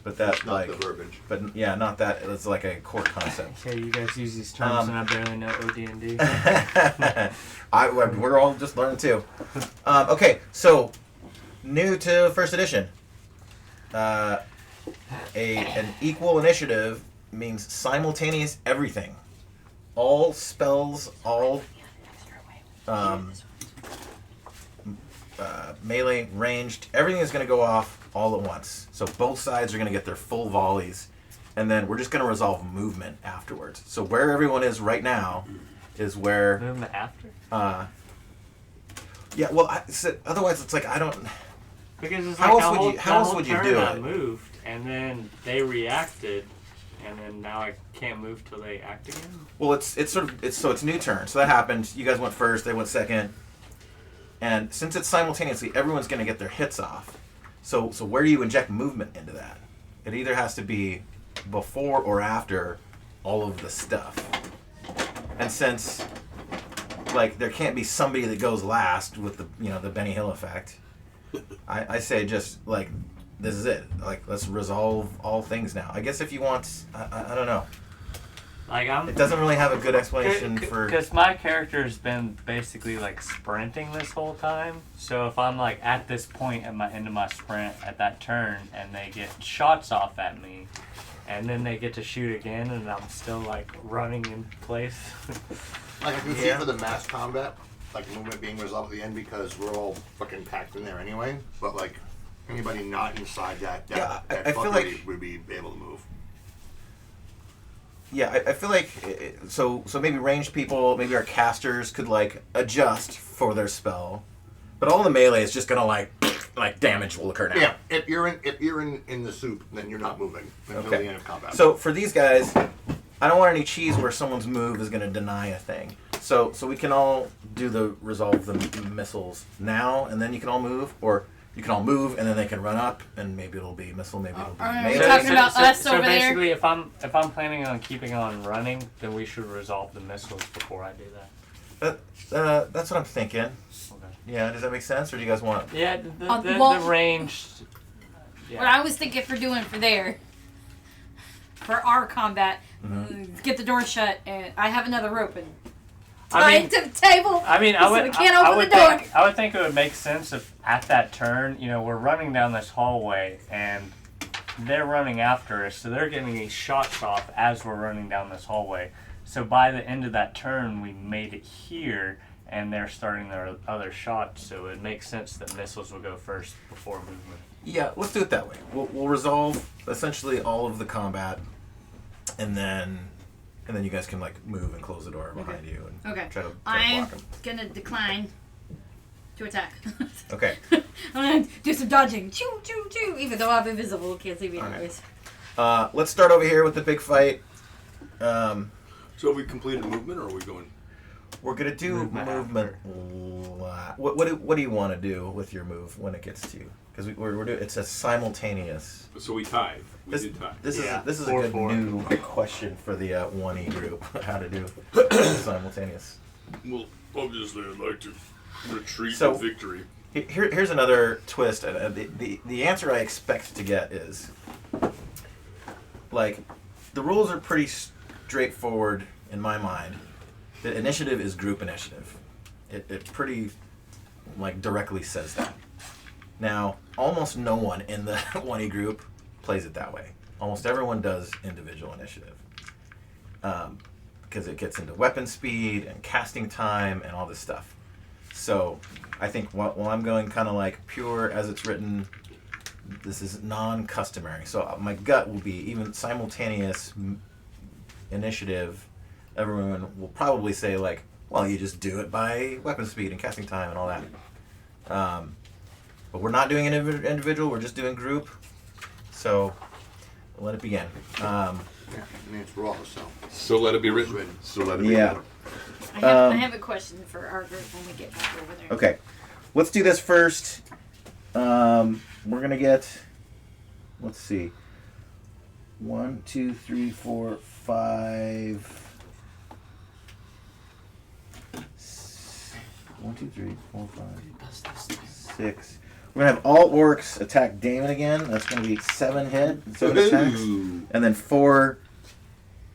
but that's not the verbiage. But yeah, not that. It's like a core concept. Okay, you guys use these terms, and I barely know AD&D. We're all just learning too. Okay, so new to 1st edition. An equal initiative means simultaneous everything. All spells, all melee, ranged, everything is going to go off all at once. So both sides are going to get their full volleys, and then we're just going to resolve movement afterwards. So where everyone is right now, is where. Movement after? Yeah, well, otherwise it's like I don't. Because it's how like else would you do I it? moved, and then they reacted, and then now I can't move till they act again. Well, it's new turn. So that happened. You guys went first. They went second. And since it's simultaneously, everyone's going to get their hits off. So where do you inject movement into that? It either has to be before or after all of the stuff. And since like there can't be somebody that goes last with the Benny Hill effect, I say just like this is it. Like let's resolve all things now. I guess if you want, I don't know. It doesn't really have a good explanation for. Because my character's been basically like sprinting this whole time. So if I'm like at this point at my end of my sprint at that turn, and they get shots off at me, and then they get to shoot again, and I'm still like running in place. Like I can see for the mass combat, like movement being resolved at the end because we're all fucking packed in there anyway. But like anybody not inside that I feel like would be able to move. Yeah, I feel like so maybe ranged people, maybe our casters could like adjust for their spell, but all the melee is just gonna like damage will occur now. Yeah, if you're in the soup, then you're not moving until the end of combat. So for these guys, I don't want any cheese where someone's move is gonna deny a thing. So we can all do the resolve the missiles now, and then you can all move, or you can all move and then they can run up, and maybe it'll be missile, maybe it'll be melee. You're talking about us over there. So basically, if I'm planning on keeping on running, then we should resolve the missiles before I do that. That's what I'm thinking. Okay. Yeah, does that make sense, or do you guys want? Yeah, the range. What I was thinking for our combat, get the door shut, and I have another rope and tie it to the table. I mean, so we can't open the door. I would think it would make sense if at that turn, we're running down this hallway and they're running after us, so they're getting these shots off as we're running down this hallway. So by the end of that turn, we made it here, and they're starting their other shots. So it makes sense that missiles will go first before movement. Yeah, let's do it that way. We'll resolve essentially all of the combat, and then you guys can like move and close the door behind you and try to I'm block them. gonna decline to attack. Okay. I'm gonna do some dodging. Choo choo choo. Even though I'm invisible, can't see me anyways. Let's start over here with the big fight. So have we completed movement, or are we going? We're gonna do movement. What do you want to do with your move when it gets to you? Because we're doing it's a simultaneous. So we tied. We did tie. This is a good new question for the 1E group. How to do simultaneous. Well, obviously, I'd like to retreat So, to victory. Here's another twist. The answer I expect to get is like the rules are pretty straightforward in my mind. The initiative is group initiative. It pretty like directly says that. Now, almost no one in the 1E group plays it that way. Almost everyone does individual initiative. Because it gets into weapon speed and casting time and all this stuff. So, I think while I'm going kind of like pure as it's written, this is non-customary. So my gut will be even simultaneous initiative. Everyone will probably say like, well, you just do it by weapon speed and casting time and all that. But we're not doing an individual, we're just doing group. So, let it begin. I mean, it's raw, so. So let it be written. So let it be written. I have a question for our group when we get back over there. Okay. Let's do this first. We're going to get, let's see, 1, 2, 3, 4, 5. 1, 2, 3, 4, 5, 6. We're gonna have all orcs attack Damon again. That's gonna be 7 attacks, and then 5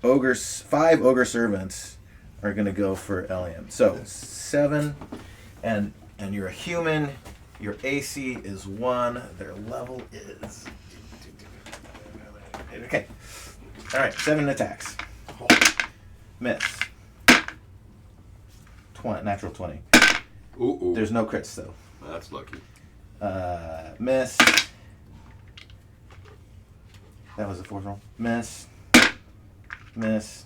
ogre servants are gonna go for Eliam. So 7, and you're a human. Your AC is 1. Their level is okay. All right, 7 attacks. Miss. Natural 20. Ooh. There's no crits though. That's lucky. Miss. That was the 4th roll. Miss. Miss.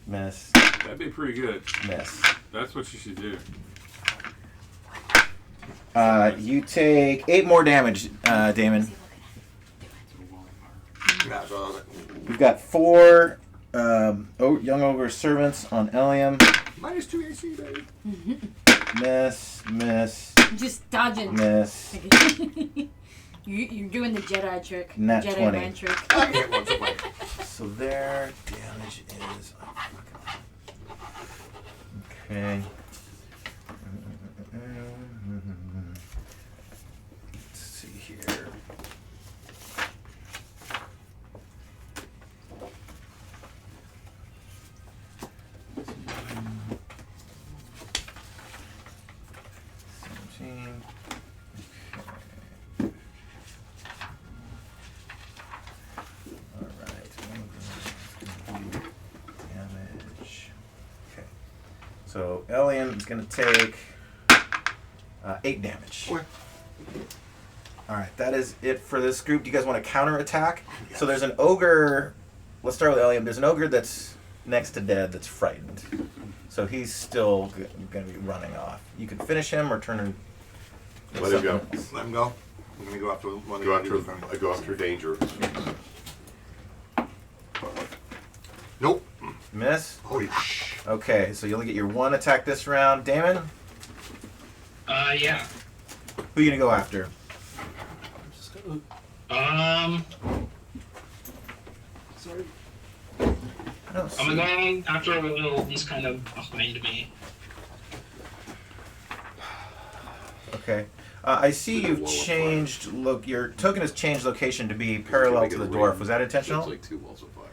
Miss. That'd be pretty good. Miss. That's what you should do. You take 8 more damage, Damon. We've got 4 young ogre servants on Eliam. -2 AC, baby. Miss. Just dodging. Miss. You're doing the Jedi trick. Nat Jedi 20. mind trick. So their damage is. Okay. Let's see here. So Elian is going to take 8 damage. Okay. All right, that is it for this group. Do you guys want to counter attack? Yes. So there's an ogre. Let's start with Elian. There's an ogre that's next to dead that's frightened. So he's still going to be running off. You can finish him or turn him. Let him go. Let him go. I'm going to go after one. I go after danger. Nope. Miss? Holy sh! Okay, so you only get your 1 attack this round. Damon? Yeah. Who are you going to go after? Sorry. I'm going after a little. He's kind of behind me. Okay. I see you've changed. Look, your token has changed location to be parallel to the dwarf. Was that intentional? It's like 2 walls of fire.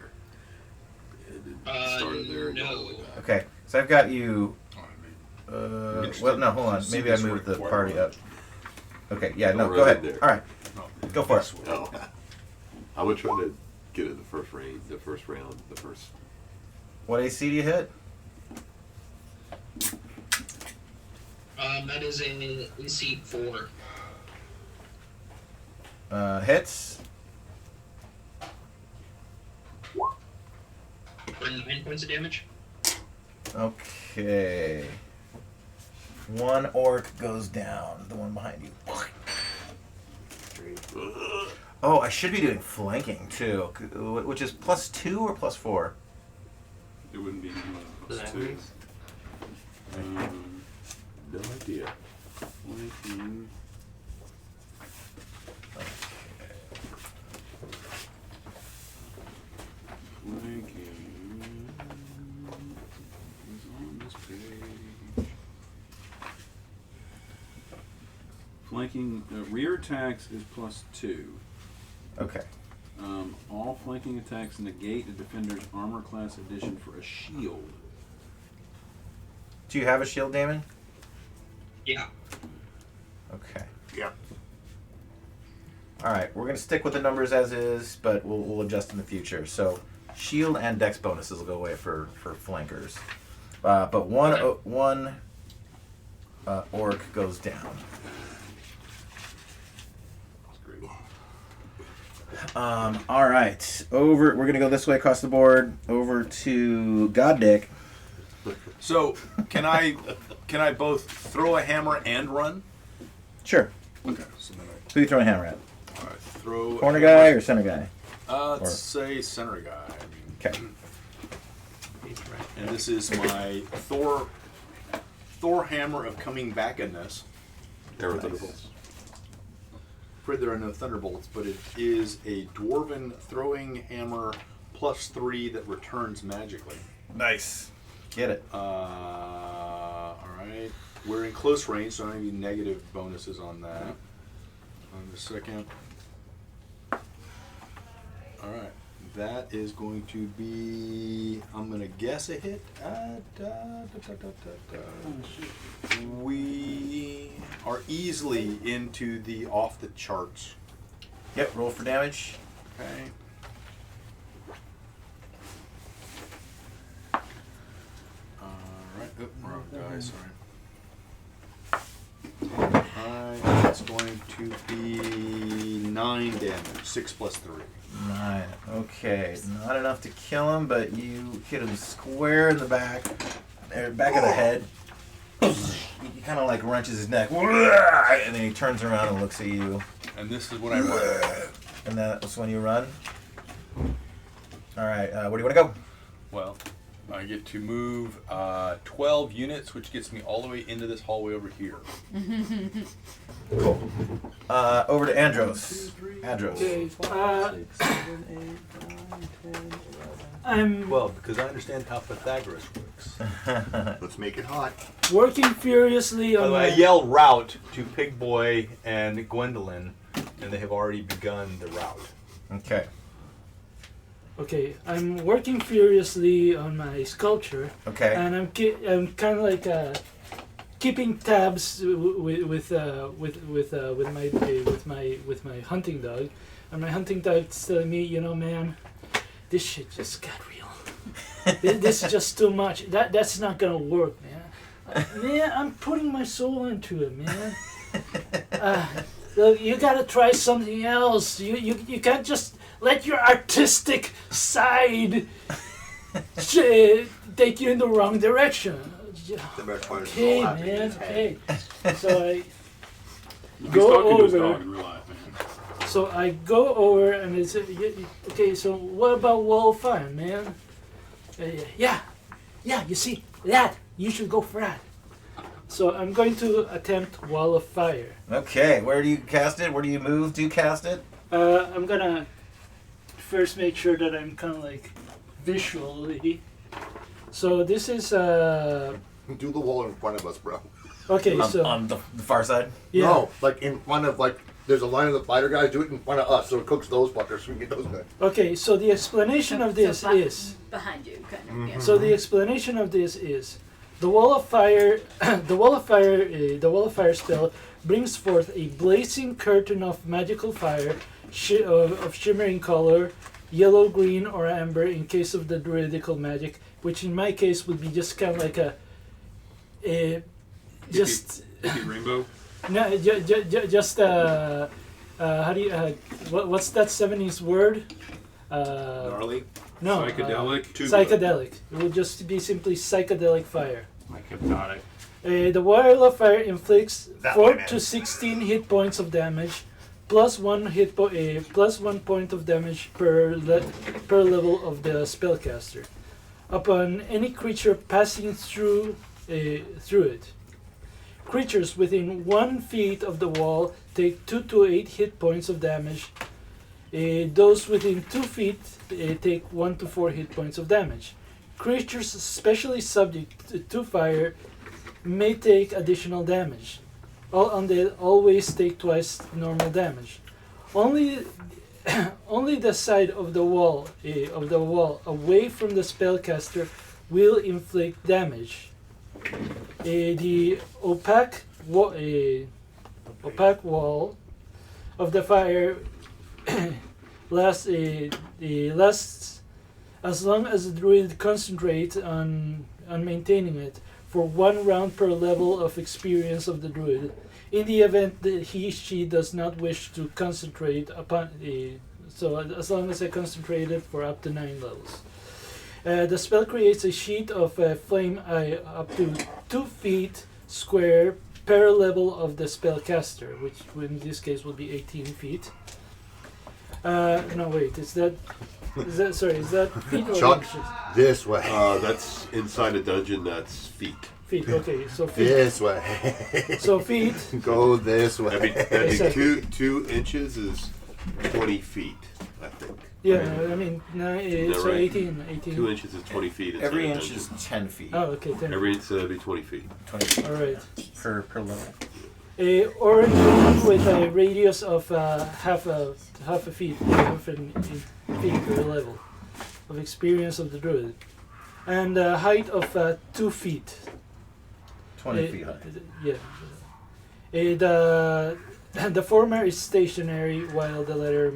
Started there and no. all the way back. Okay, so I've got you. Well, no, hold on. Maybe I moved the party up. Okay, yeah, no, go ahead. All right, go for it. No. I would try to get it the first round. What AC do you hit? That is a AC 4. Hits. For 9 points of damage. Okay. 1 orc goes down. The one behind you. Oh, I should be doing flanking too, which is +2 or +4. It wouldn't be +2. No idea. Flanking. Is on this page. Flanking rear attacks is +2. Okay. All flanking attacks negate a defender's armor class addition for a shield. Do you have a shield, Damon? Yeah. Okay. Yeah. All right, we're gonna stick with the numbers as is, but we'll adjust in the future. So, shield and dex bonuses will go away for flankers, but one orc goes down. All right, we're gonna go this way across the board over to Goddick. So, can I both throw a hammer and run? Sure. Okay. So then Who you throwing a hammer at? I throw Corner guy or center guy? Let's say center guy. Okay. And this is my Thor hammer of coming back-inness. Arrow thunderbolts. Afraid there are no thunderbolts, but it is a dwarven throwing hammer +3 that returns magically. Nice. Get it. All right. We're in close range, so I don't need negative bonuses on that. On the second. All right. That is going to be, I'm going to guess a hit. We are easily into the off the charts. Yep, roll for damage. Okay. Alright, wrong die, sorry. Alright, it's going to be 9 damage, 6 + 3. 9. Okay, not enough to kill him, but you hit him square in the back of the head. He kind of like wrenches his neck, and then he turns around and looks at you. And this is when I run. And that's when you run. All right, where do you want to go? Well, I get to move 12 units, which gets me all the way into this hallway over here. Cool. Over to Andros. Andros. Okay. I'm Well, because I understand how Pythagoras works. Let's make it hot. working furiously By on the way, I my. yell route to Pig Boy and Gwendolyn, and they have already begun the route. Okay. Okay, I'm working furiously on my sculpture. Okay. And I'm kind of like keeping tabs with my hunting dog, and my hunting dog's telling me, you know, man, this shit just got real. this is just too much. That's not gonna work, man. Man, I'm putting my soul into it, man. Look, you gotta try something else. You can't just let your artistic side take you in the wrong direction. Okay, man. Okay. So I He's go talking to his over. dog in real life, man. So I go over and it's okay. So what about Wall of Fire, man? Yeah. You see that? You should go for that. So I'm going to attempt Wall of Fire. Okay, where do you cast it? Where do you move to cast it? I'm gonna first make sure that I'm kind of like visually. So this is Do the wall in front of us, bro. okay. So on the far side. yeah. No, like in front of there's a line of the fighter guys. Do it in front of us, so it cooks those fuckers. So we can get those guys. Okay. So the explanation of this is. behind you, kind of. Yeah. So the explanation of this is the Wall of Fire. The Wall of Fire spell brings forth a blazing curtain of magical fire, of shimmering color, yellow, green, or amber in case of the druidical magic, which in my case would be just kind of like a just Hippie rainbow. no, just how do you what's that 70s word? Gnarly. No, Psychedelic. psychedelic. It would just be simply psychedelic fire. Like hypnotic. The Wall of Fire inflicts That 4 way, man. to 16 hit points of damage, plus 1 plus 1 point of damage per level of the spellcaster, upon any creature passing through it. Creatures within 1 feet of the wall take 2 to 8 hit points of damage. Those within 2 feet take 1 to 4 hit points of damage. Creatures especially subject to fire may take additional damage. All undead always take twice normal damage. Only the side of the wall away from the spellcaster will inflict damage. The opaque wall of the fire lasts as long as the druid concentrates on maintaining it for 1 round per level of experience of the druid. In the event that she does not wish to concentrate upon so as long as I concentrate it for up to 9 levels. The spell creates a sheet of flame up to 2 feet square per level of the spellcaster, which in this case would be 18 feet. No wait, is that feet or Chuck, inches? this way. That's inside a dungeon. That's feet. Feet, okay, so feet. This way. So feet. Go this way. That'd be 2 inches is 20 feet, I think. Yeah, I mean, so right? 18. 2 inches is 20 feet. inside Every a inch dungeon. is 10 feet. Oh, okay, 10. Every inch that'd be 20 feet. 20 feet All right. per level. A orange one with a radius of half a feet, half an feet per level of experience of the druid, and a height of 2 feet. 20 feet high. Yeah. The former is stationary while the latter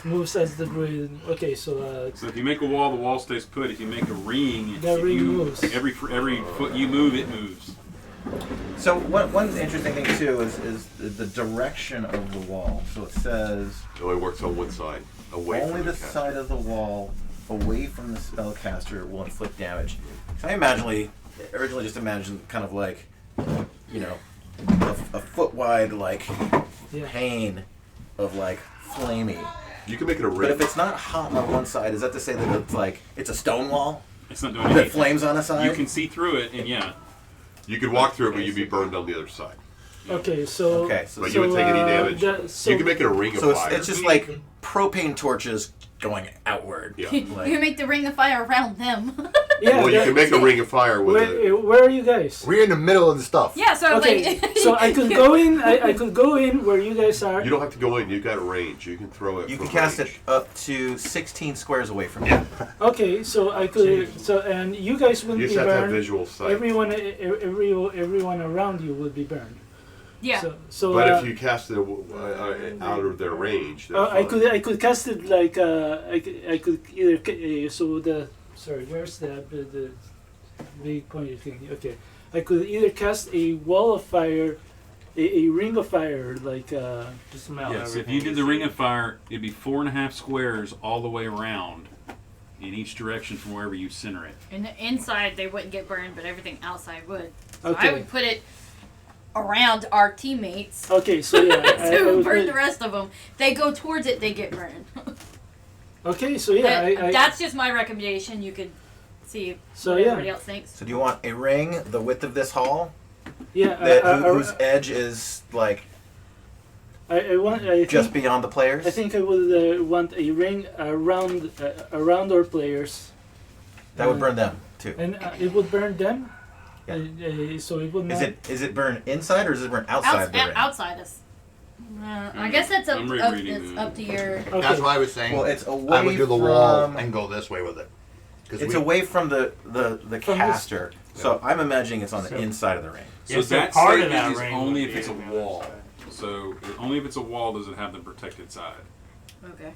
moves as the druid. Okay, so So if you make a wall, the wall stays put. If you make a ring, the ring moves. Every foot you move, it moves. So one interesting thing too is the direction of the wall. So it says It only works on one side. away Only from the caster. side of the wall away from the spellcaster will inflict damage. So I originally just imagined kind of like, you know, a foot wide like pane of like flamey. You can make it a ring. But if it's not hot on one side, is that to say that it's like it's a stone wall? It's not doing that anything. flames on a side. You can see through it, and you could walk through it, but you'd be burned on the other side. Okay, so But you wouldn't take any damage. You can make it a ring of fire. It's just like propane torches going outward. Yeah. You make the ring of fire around them. Well, you can make a ring of fire with it. Where are you guys? We're in the middle of the stuff. Yeah, so okay, like so I could go in. I could go in where you guys are. You don't have to go in. You've got range. You can throw it. You from can cast range. it up to 16 squares away from you. Okay, so I could. So and you guys will You be just have to have burned. visual sight. Everyone around you will be burned. Yeah. So but if you cast it out of their range, they're I fine. could cast it like I could either where's the big pointy thing? Okay, I could either cast a wall of fire, a ring of fire, like just melt. Yes, if you did the ring of fire, it'd be 4.5 squares all the way around, in each direction from wherever you center it. And the inside they wouldn't get burned, but everything outside would. So Okay. I would put it around our teammates. Okay, so yeah, I to would burn put- the rest of them. They go towards it, they get burned. Okay, so yeah, That's just my recommendation. You could see So, what yeah. everybody else thinks. So do you want a ring the width of this hall? Yeah, whose edge is like I just think, beyond the players? I think I would want a ring around our players. That would burn them too. And it would burn them. Yeah. So it would not. Is it burn inside or is it burn outside the ring? Outside us. I guess that's up, I'm up, rereading it's it. up to your. That's what I was saying. Well, it's away I would do the wall from- and go this way with it. It's away from the caster. So I'm imagining it's on the inside of the ring. So that part of statement that is ring only would if be it's a on the other wall. side. So only if it's a wall does it have the protected side. Okay.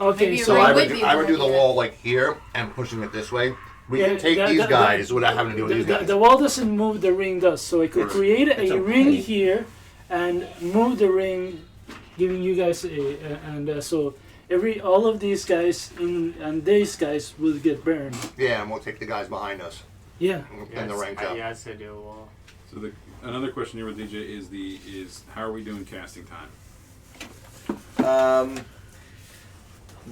Okay, Maybe so a ring I would would be do, I would do able the to wall like here and pushing it this way. We Yeah, can take that- these that- guys without having to do with these guys. The wall doesn't move, the ring does. So I could create It's a a ring ring. here and move the ring, giving you guys so all of these guys and these guys will get burned. Yeah, and we'll take the guys behind us. Yeah. And the ranks up. Yeah, I'd say do a wall. So another question here with DJ is how are we doing casting time?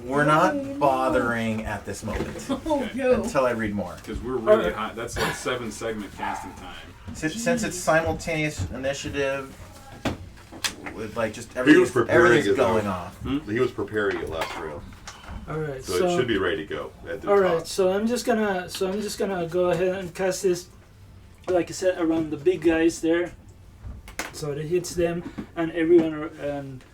We're not bothering at this moment Oh no. until I read more. Because we're really hot. That's like 7 segment casting time. Since it's simultaneous initiative, with like just He was everything's, preparing everything's it, though. going off. He was preparing it last round. All right. So it should be ready to go at the All top. right. So I'm just gonna go ahead and cast this, like I said, around the big guys there, so that it hits them and everyone and.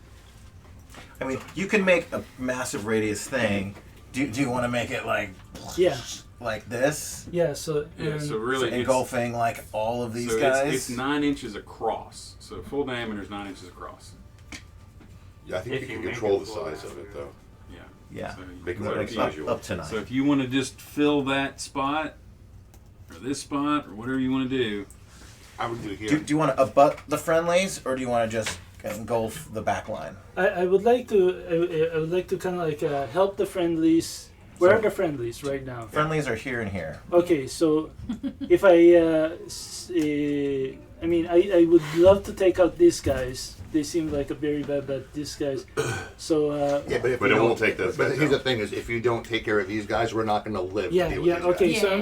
I mean, you can make a massive radius thing. Do you want to make it like like this? Yeah. So Yeah, so really it's- engulfing like all of these so guys. It's 9 inches across. So full diameter is 9 inches across. Yeah, I think If you you can make control it the full size of it though. Yeah. Yeah. So you Make it can like work visual. up to 9. So if you want to just fill that spot, or this spot, or whatever you want to do, I would do here. Do you want to abut the friendlies, or do you want to just engulf the back line? I would like to I would like to kind of like help the friendlies. Where are the friendlies right now? Friendlies are here and here. Okay, so if I mean, I would love to take out these guys. They seem like a very bad, but these guys. So Yeah, but if But you it don't- won't take that But effect here's the out. thing: is if you don't take care of these guys, we're not going to live. to yeah, deal with yeah. these guys. Okay, so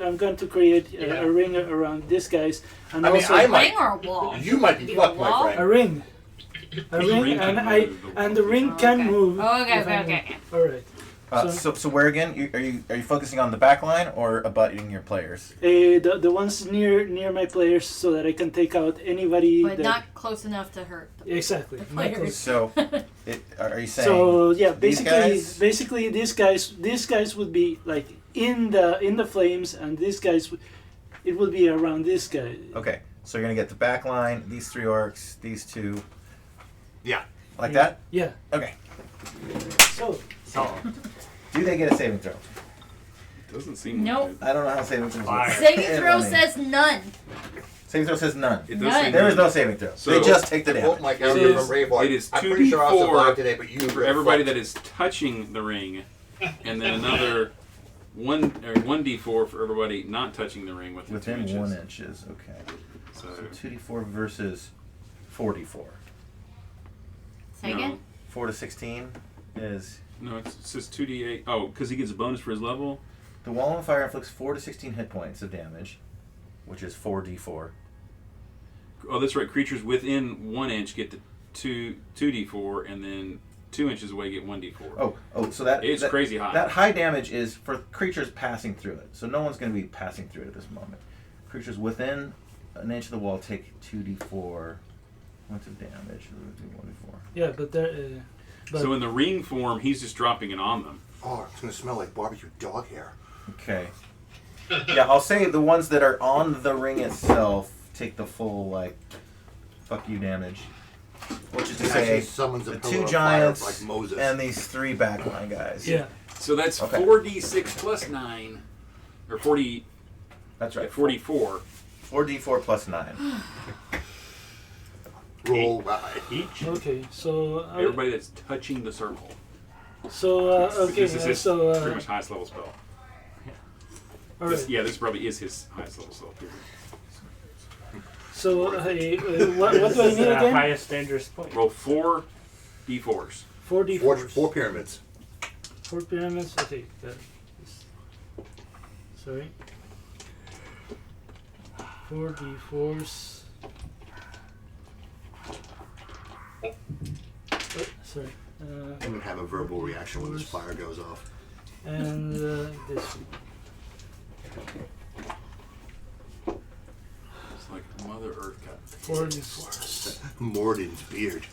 I'm going to create a ring around these guys, and I mean, also I might. Ring or a wall? You might be Do fucked, a my wall? friend. a ring, ring and can I move the- and the ring can Okay. move. Oh, okay, if I okay, move. okay. All right. So where again? Are you focusing on the back line or abutting your players? The ones near my players, so that I can take out anybody. But that, not close enough to hurt the exactly. the not players. close. So, are you saying? So yeah, these basically these guys would be like in the flames, and these guys, it would be around this guy. Okay, so you're gonna get the back line, these 3 orcs, these 2. Yeah. Like that? Yeah. Okay. So Do they get a saving throw? doesn't seem Nope. like it. I don't know how saving throws work. Saving Yeah, throw I mean, says none. Saving throw says none. It does say There is none. no saving throw. So they just take the Quote damage. my It character is, from Braveheart. it is I'm pretty sure I'll survive today, but you for everybody that is touching the ring, and then another 1d4 for everybody not touching the ring within 2 Within inches. 1 inches. Okay. So 2d4 versus 4d4. Say again? 4 to 16 is. No, it says 2d8. Oh, because he gets a bonus for his level? The wall of fire inflicts 4 to 16 hit points of damage, which is 4d4. Oh, that's right. Creatures within 1 inch get the 2d4, and then 2 inches away get 1d4. Oh, so that it's crazy high. That high damage is for creatures passing through it. So no one's going to be passing through it at this moment. Creatures within an inch of the wall take 2d4 points of damage. 1d4. Yeah, but there. So in the ring form, he's just dropping it on them. Oh, it's gonna smell like barbecue dog hair. Okay. Yeah, I'll say the ones that are on the ring itself take the full fuck you damage. Which is to It say actually summons a the pillar 2 of giants fire like Moses. and these 3 backline guys. Yeah. So that's Okay. 4d6 plus 9, or 40. That's right. 44. 4d4 plus 9. Roll each. Okay, so Everybody that's touching the circle. So okay, This is his so pretty much highest level spell. all This, right. yeah, this probably is his highest level spell. Period. So what do I need again? Highest dangerous point. Roll 4 d4s. 4 d4s. 4 pyramids. 4 pyramids. Okay, that is, sorry. 4 d4s. Oh, sorry. I'm gonna have a verbal reaction when this fire goes off. And this. It's like Mother Earth got 4 d4s. Morden's beard.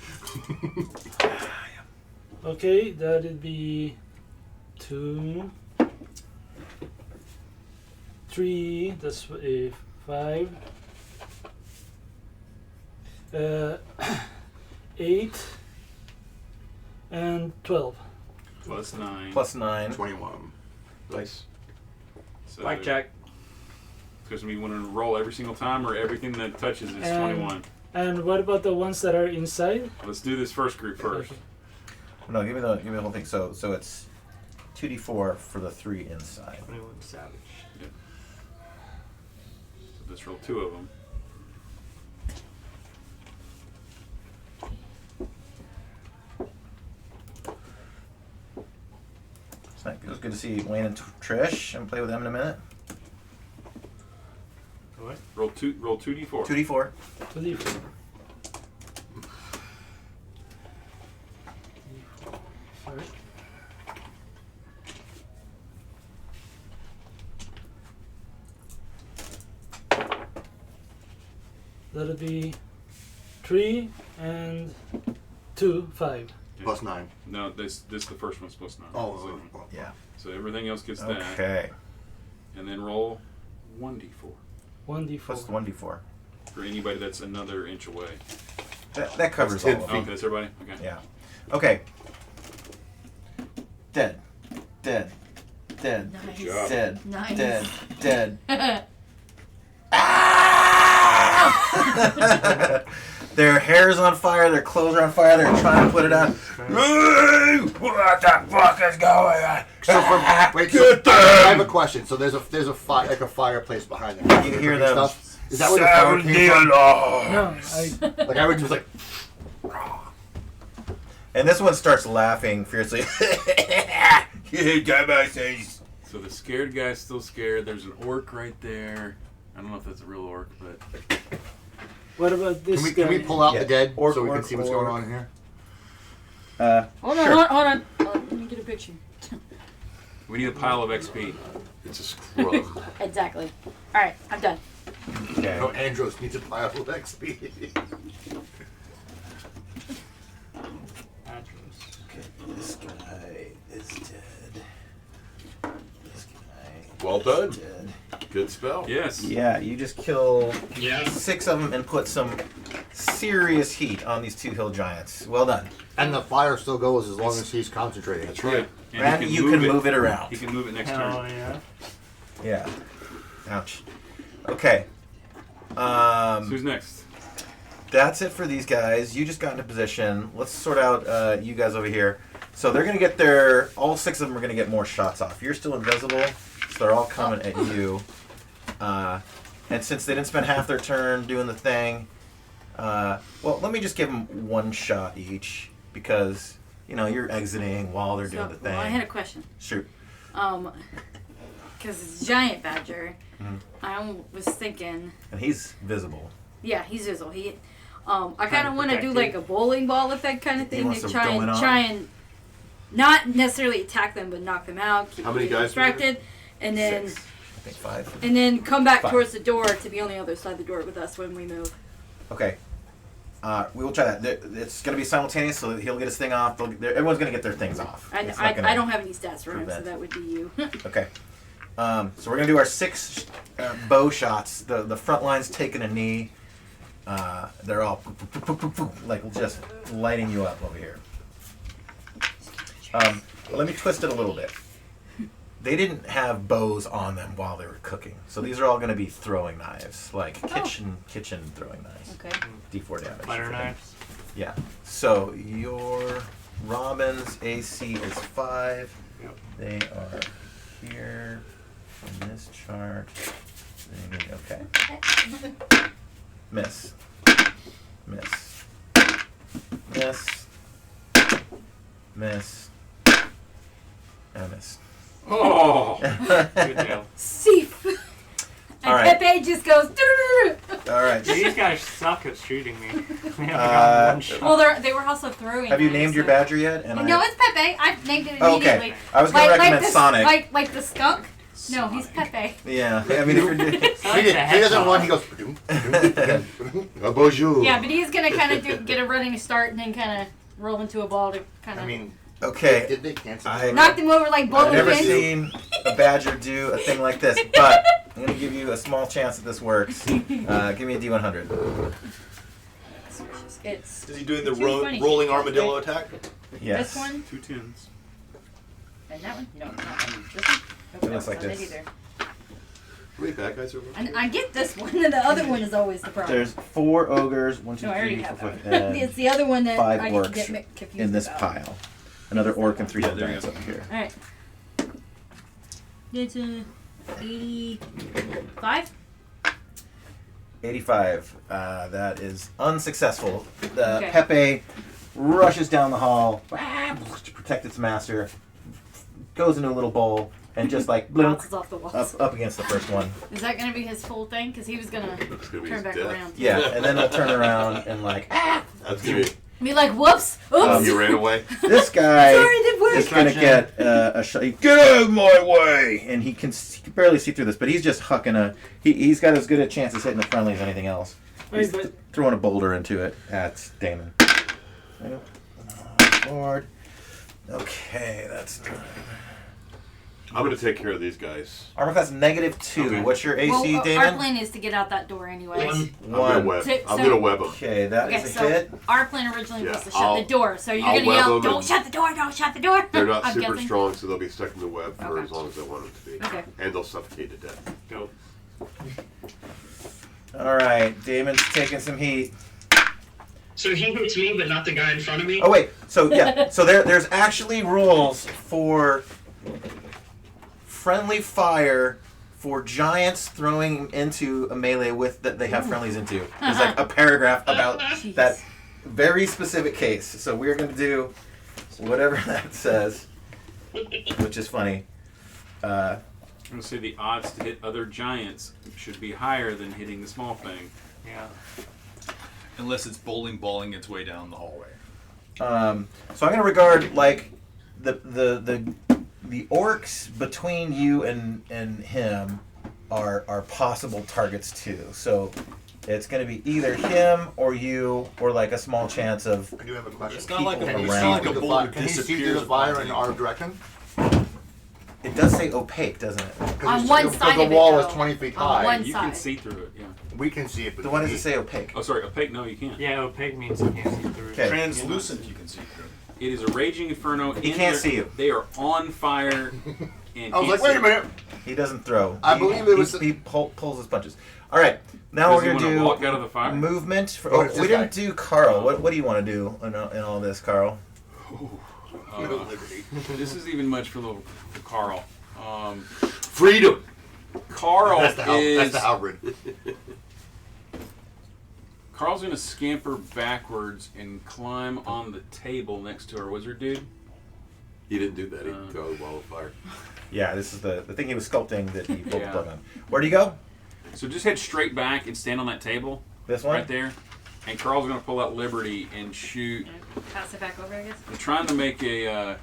Okay, that'd be 2, 3. That's 5. 8 and 12. plus 9. Plus 9. 21. Nice. So Blackjack. Because we want to roll every single time, or everything that touches is And- 21. And what about the ones that are inside? Let's do this first group first. Okay. No, give me the whole thing. So it's 2d4 for the 3 inside. 21 savage. Yep. So let's roll 2 of them. It was good to see Wayne and Trish and play with them in a minute. What? Roll 2d4. 2d4. 2d4. Sorry. That'll be 3 and 2, 5. Plus 9. No, this the first one's plus 9. Oh, The second one. Yeah. So everything else gets that. Okay. And then roll 1d4 1d4. Plus 1d4. for anybody that's another inch away. That covers all of Oh, them. that's everybody? Okay. Yeah. Okay. Dead. Dead. Dead. Nice. Good job. Dead. Nice. Dead. Dead. Their hair's on fire, their clothes are on fire, they're trying to put it out. What the fuck is going on? So wait, so I have a question. So there's a like a fireplace behind them. You hear them. Stuff. Is that where the fire came from? No, I. Like I would just like. And this one starts laughing fiercely. You got my face. So the scared guy's still scared. There's an orc right there. I don't know if that's a real orc, but What about this Can we guy? pull out Yeah. the dead Orc, so we can orc, see what's orc. going on in here? Hold on, Sure. hold on. Let me get a picture. we need a pile of XP. It's a scrub. Exactly. All right, I'm done. Okay. No, Andros needs a pile of XP. This guy is dead. This guy Well done. is dead. Good spell. Yes. Yeah, you just kill Yeah. 6 of them and put some serious heat on these 2 hill giants. Well done. And the fire still goes as long as he's concentrating. That's right. And you can move it around. He can move it next Hell turn. yeah. Yeah. Ouch. Okay. So who's next? That's it for these guys. You just got into position. Let's sort out you guys over here. So they're going to get all 6 of them are going to get more shots off. You're still invisible, so they're all coming at you. And since they didn't spend half their turn doing the thing, well, let me just give them 1 shot each because, you're exiting while they're doing the thing. Well, I had a question. Shoot. Because it's Giant Badger. Mm-hmm. I was thinking. And he's visible. Yeah, he's visible. I kind of want to do like a bowling ball effect kind of thing to try and not necessarily attack them, but knock them out, keep How many them guys distracted, and then 6. I think 5. and then come back 5. towards the door to be on the other side of the door with us when we move. Okay. We will try that. It's going to be simultaneous, so he'll get his thing off. Everyone's going to get their things off. I don't have any stats for him, so that would be you. Okay. So we're going to do our 6 bow shots. The front line's taking a knee. They're all like just lighting you up over here. Let me twist it a little bit. They didn't have bows on them while they were cooking, so these are all going to be throwing knives, like kitchen throwing knives. Okay. D4 damage. Butter knives. Yeah. So your Robin's AC is 5. Yep. They are here in this chart. Okay. Miss. Miss. Miss. Miss. And miss. Oh! Good deal. Seef! And All right. Pepe just goes. All right. These guys suck at shooting me. They haven't gotten 1 shot. Well, they were also throwing. Have you knives, named your so- badger yet? No, it's Pepe. I've named it Oh, immediately. okay. I was going to recommend the, Sonic. Like the skunk. No, he's Pepe. Yeah. I mean, if you're doing... He doesn't want. He goes. Bonjour. Yeah, but he's gonna kind of get a running start and then kind of roll into a ball to kind of. I mean, Okay. did they cancel? knock them over like bowling I've never pins. seen a badger do a thing like this, but I'm going to give you a small chance that this works. Give me a D100. It's Is he doing the 220. rolling armadillo attack? Yes. This one 2 tens. and that one. No, not that one. This one. Nope, It looks like not that this. either. How many bad guys are there? And I get this one, and the other one is always the problem. There's 4 ogres, 1, 2, No, I already 3, have 4, that 5, one. and It's the other one that 5 I orcs get confused in this about. pile. Another orc and 3 Yeah, there you giants go. up here. All right. It's 85. 85. That is unsuccessful. Okay. Pepe rushes down the hall to protect its master, goes into a little bowl, and just like Bounces off the walls. up against the first one. Is that gonna be his full thing? Because he was gonna gonna be turn his back death. around. Yeah, and then he'll turn around and like, That's gonna be. Be like, whoops, oops. You ran away. this guy Sorry, it didn't work. is gonna get a shot. Get out of my way! And he can barely see through this, but he's just hucking he's got as good a chance of hitting the friendly as anything else. He's Wait, but throwing a boulder into it at Damon. Board. Okay, that's I'm gonna take care of these guys. armor class -2. Okay. What's your AC, Well, Damon? our plan is to get out that door anyways. I'm gonna web. I'm gonna web them. Okay, that Okay, is a so hit. our plan originally was Yeah, to shut I'll- the door. So you're I'll gonna web yell, them "Don't and- shut the door! Don't shut the door!" They're not I'm super guessing. strong, so they'll be stuck in the web for Okay. as long as I want them to be. Okay. And they'll suffocate to death. Go. All right, Damon's taking some heat. So he hits me, but not the guy in front of me? Oh wait, so yeah, so there's actually rules for friendly fire for giants throwing into a melee with that they have friendlies into. There's like a paragraph about that very specific case. So we're gonna do whatever that says, which is funny. I'm gonna say the odds to hit other giants should be higher than hitting the small thing. Yeah. Unless it's bowling balling its way down the hallway. So I'm gonna regard like the orcs between you and him are possible targets too. So it's gonna be either him or you or like a small chance of. I do have a question. It's not like a- Can you it's see not like through a the bullet fire? Can you see disappears through the fire upon in you. our direction? It does say opaque, doesn't it? On one Because side the of it, wall though. is 20 feet On high. one You side. can see through it, yeah. We can see it, but Then why does it say opaque? Oh, sorry, opaque? No, you can't. Yeah, opaque means you can't see through. Okay. Translucent, you can see through. It is a raging inferno. He in can't there. see you. They are on fire. And I was can't like, wait see a minute. He doesn't throw. I believe it was he pulls his punches. All right. Now Does we're he gonna wanna walk out of the fire? movement. For, Oh, oh, it's we this didn't do Carl. What do you want to do in all this, Carl? This is even much for Carl. Freedom. Carl That's the is. hybrid. Carl's gonna scamper backwards and climb on the table next to our wizard dude. He didn't do that. He threw a wall of fire. Yeah, this is the thing he was sculpting that he pulled Yeah. the plug on. Where'd he go? So just head straight back and stand on that table. This one? Right there. And Carl's gonna pull out Liberty and shoot. Pass it back over, I guess. I'm trying to make a.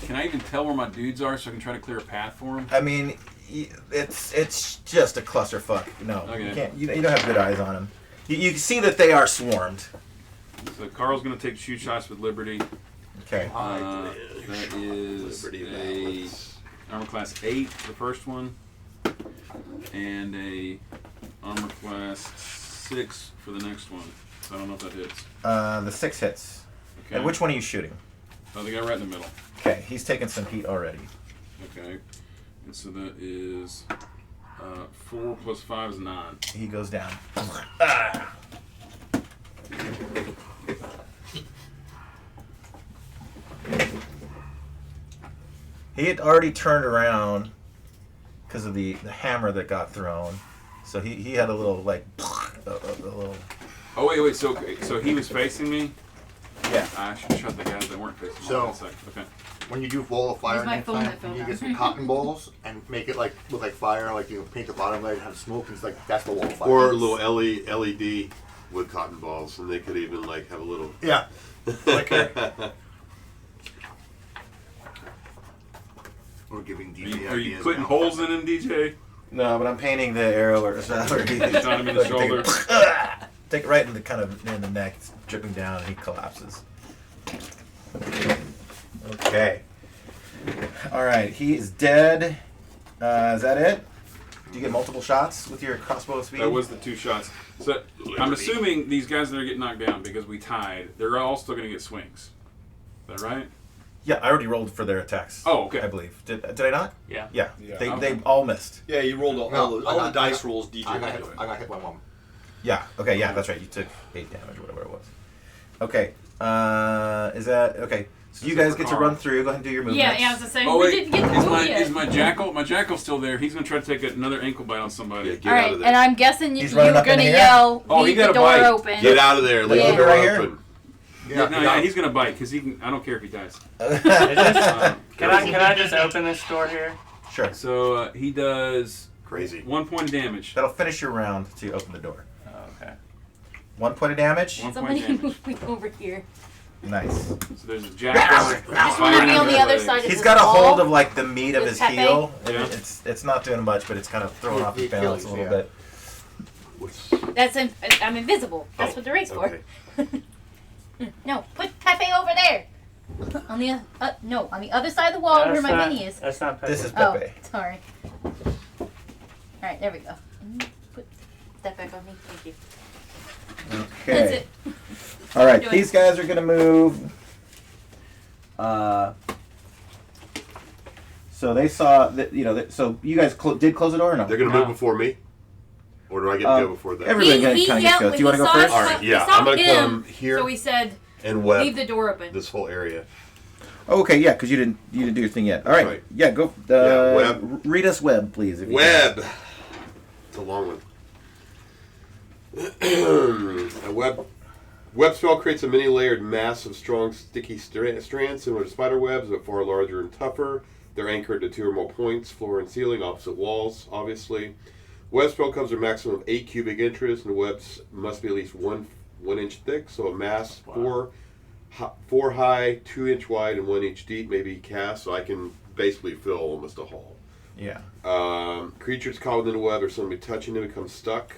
Can I even tell where my dudes are so I can try to clear a path for them? I mean, it's just a clusterfuck. No, Okay. you can't. You don't have good eyes on him. You can see that they are swarmed. So Carl's gonna take shoot shots with Liberty. Okay. That is Liberty a armor class 8, the first one, and a armor class 6 for the next one. So I don't know if that hits. The 6 hits. Okay. And which one are you shooting? Oh, the guy right in the middle. Okay, he's taking some heat already. Okay. And so that is 4 plus 5 is 9. He goes down. He had already turned around because of the hammer that got thrown. So he had a little, like, a little... Oh, wait. So he was facing me? Yeah. I should shut the guys that weren't facing me. So, Okay. when you do wall of fire Use my next phone time, that fell you down. get some cotton balls and make it like look like fire, like you paint the bottom of it, have smoke, and it's like that's the wall of fire. Or a little LED with cotton balls, and they could even like have a little. Yeah. Like we're giving DJ Are you ideas putting now. holes in him, DJ? No, but I'm painting the arrow or something. Shot him in the shoulder. Take it right in the kind of in the neck, it's dripping down, and he collapses. Okay. All right, he is dead. Is that it? Do you get multiple shots with your crossbow speed? That was the 2 shots. So I'm assuming these guys that are getting knocked down because we tied, they're all still going to get swings. Is that right? Yeah, I already rolled for their attacks. Oh, okay. I believe. Did I not? Yeah. Yeah. Yeah. They all missed. Yeah, you rolled all the dice rolls. DJ I was doing. got hit by one. Yeah. Okay. Yeah, that's right. You took 8 damage or whatever it was. Okay. Is that okay? So you guys get to run through. Go ahead and do your movements. Yeah, I was gonna say, Oh we wait, didn't get the move yet. is my jackal? My jackal's still there. He's gonna try to take another ankle bite on somebody. Yeah, get All out right, of there. and I'm guessing He's you're running up in gonna here? yell, Oh, he leave got the a door bite. open. Get out of there. Leave Yeah. the door Right here? open. Yeah, he's gonna bite because he can. I don't care if he dies. Can I just open this door here? Sure. So he does Crazy. 1 point of damage. That'll finish your round to open the door. Oh, okay. 1 point of damage. 1 point Somebody of damage. move me over here. Nice. So there's a jackal. I just want to be on the other side of He's this got a wall. hold of like the meat of With his Pepe? heel. And Yeah. it's not doing much, but it's kind of throwing off his The balance a Achilles, little bit. That's I'm invisible. That's what the rate's Okay. for. No, put Pepe over there. On the on the other side of the wall where my mini is. That's not Pepe. This is Pepe. Oh, sorry. All right, there we go. Put that back on me. Thank you. Okay. That's it. All right, Doing- these guys are gonna move. So they saw that so you guys did close the door or no? They're gonna move before me, or do I get to go before that? Everybody kind of gets to go. Do you want to go first? All right, yeah, I'm gonna come here So we said and web leave the door open. this whole area. Oh, okay, yeah, because you didn't do your thing yet. All right, Right. yeah, go. Yeah, web. Read us web, please. If you Web. It's a long one. A web spell creates a many-layered mass of strong, sticky strands similar to spider webs, but far larger and tougher. They're anchored to 2 or more points, floor and ceiling, opposite walls, obviously. Web spell covers a maximum of 8 cubic inches, and the webs must be at least 1 inch thick. So a mass 4 high, 2 inch wide, and 1 inch deep may be cast. So I can basically fill almost a hall. Yeah. Creatures caught within the web or somebody touching them become stuck.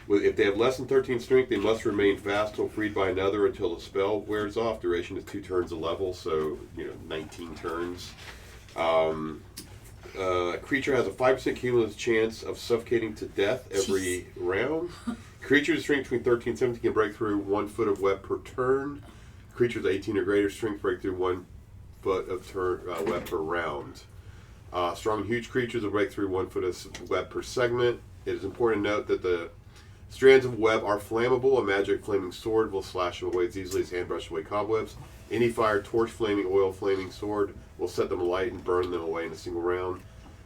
If they have less than 13 strength, they must remain fast till freed by another until the spell wears off. Duration is 2 turns a level, so 19 turns. A creature has a 5% cumulative chance of suffocating to death every round. Creatures strength between 13 and 17 can break through 1 foot of web per turn. Creatures 18 or greater strength break through 1 foot of web per round. Strong and huge creatures will break through 1 foot of web per segment. It is important to note that the Strands of web are flammable. A magic flaming sword will slash them away as easily as hand brush away cobwebs. Any fire, torch, flaming oil, flaming sword will set them alight and burn them away in a single round.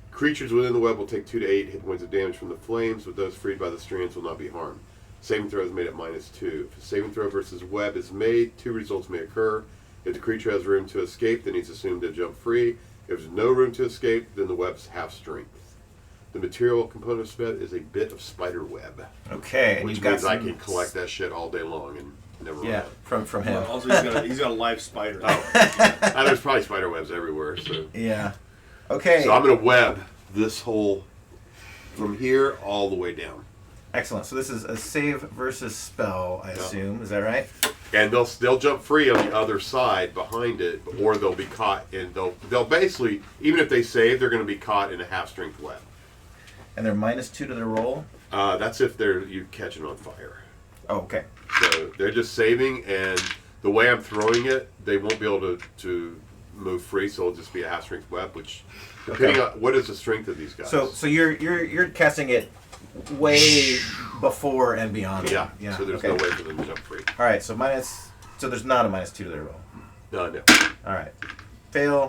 Creatures within the web will take 2 to 8 hit points of damage from the flames, but those freed by the strands will not be harmed. Saving throw is made at -2. If a saving throw versus web is made, 2 results may occur. If the creature has room to escape, then he's assumed to jump free. If there's no room to escape, then the web's half strength. The material component of spell is a bit of spider web. Okay, and which you've got means I some- can collect that shit all day long and never run out. from him. Well, also, he's got a live spider. Oh, there's probably spider webs everywhere. So Yeah. Okay. So I'm gonna web this whole from here all the way down. Excellent. So this is a save versus spell, I assume. Is that right? And they'll jump free on the other side behind it, or they'll be caught, and they'll basically, even if they save, they're going to be caught in a half strength web. And they're -2 to their roll. That's if you catch it on fire. Oh, okay. So they're just saving, and the way I'm throwing it, they won't be able to move free, so it'll just be a half strength web. Which, depending on what is the strength of these guys. So you're casting it way before and beyond. Yeah. So there's no way for them to jump free. All right. So there's not a -2 to their roll. No. All right. Fail.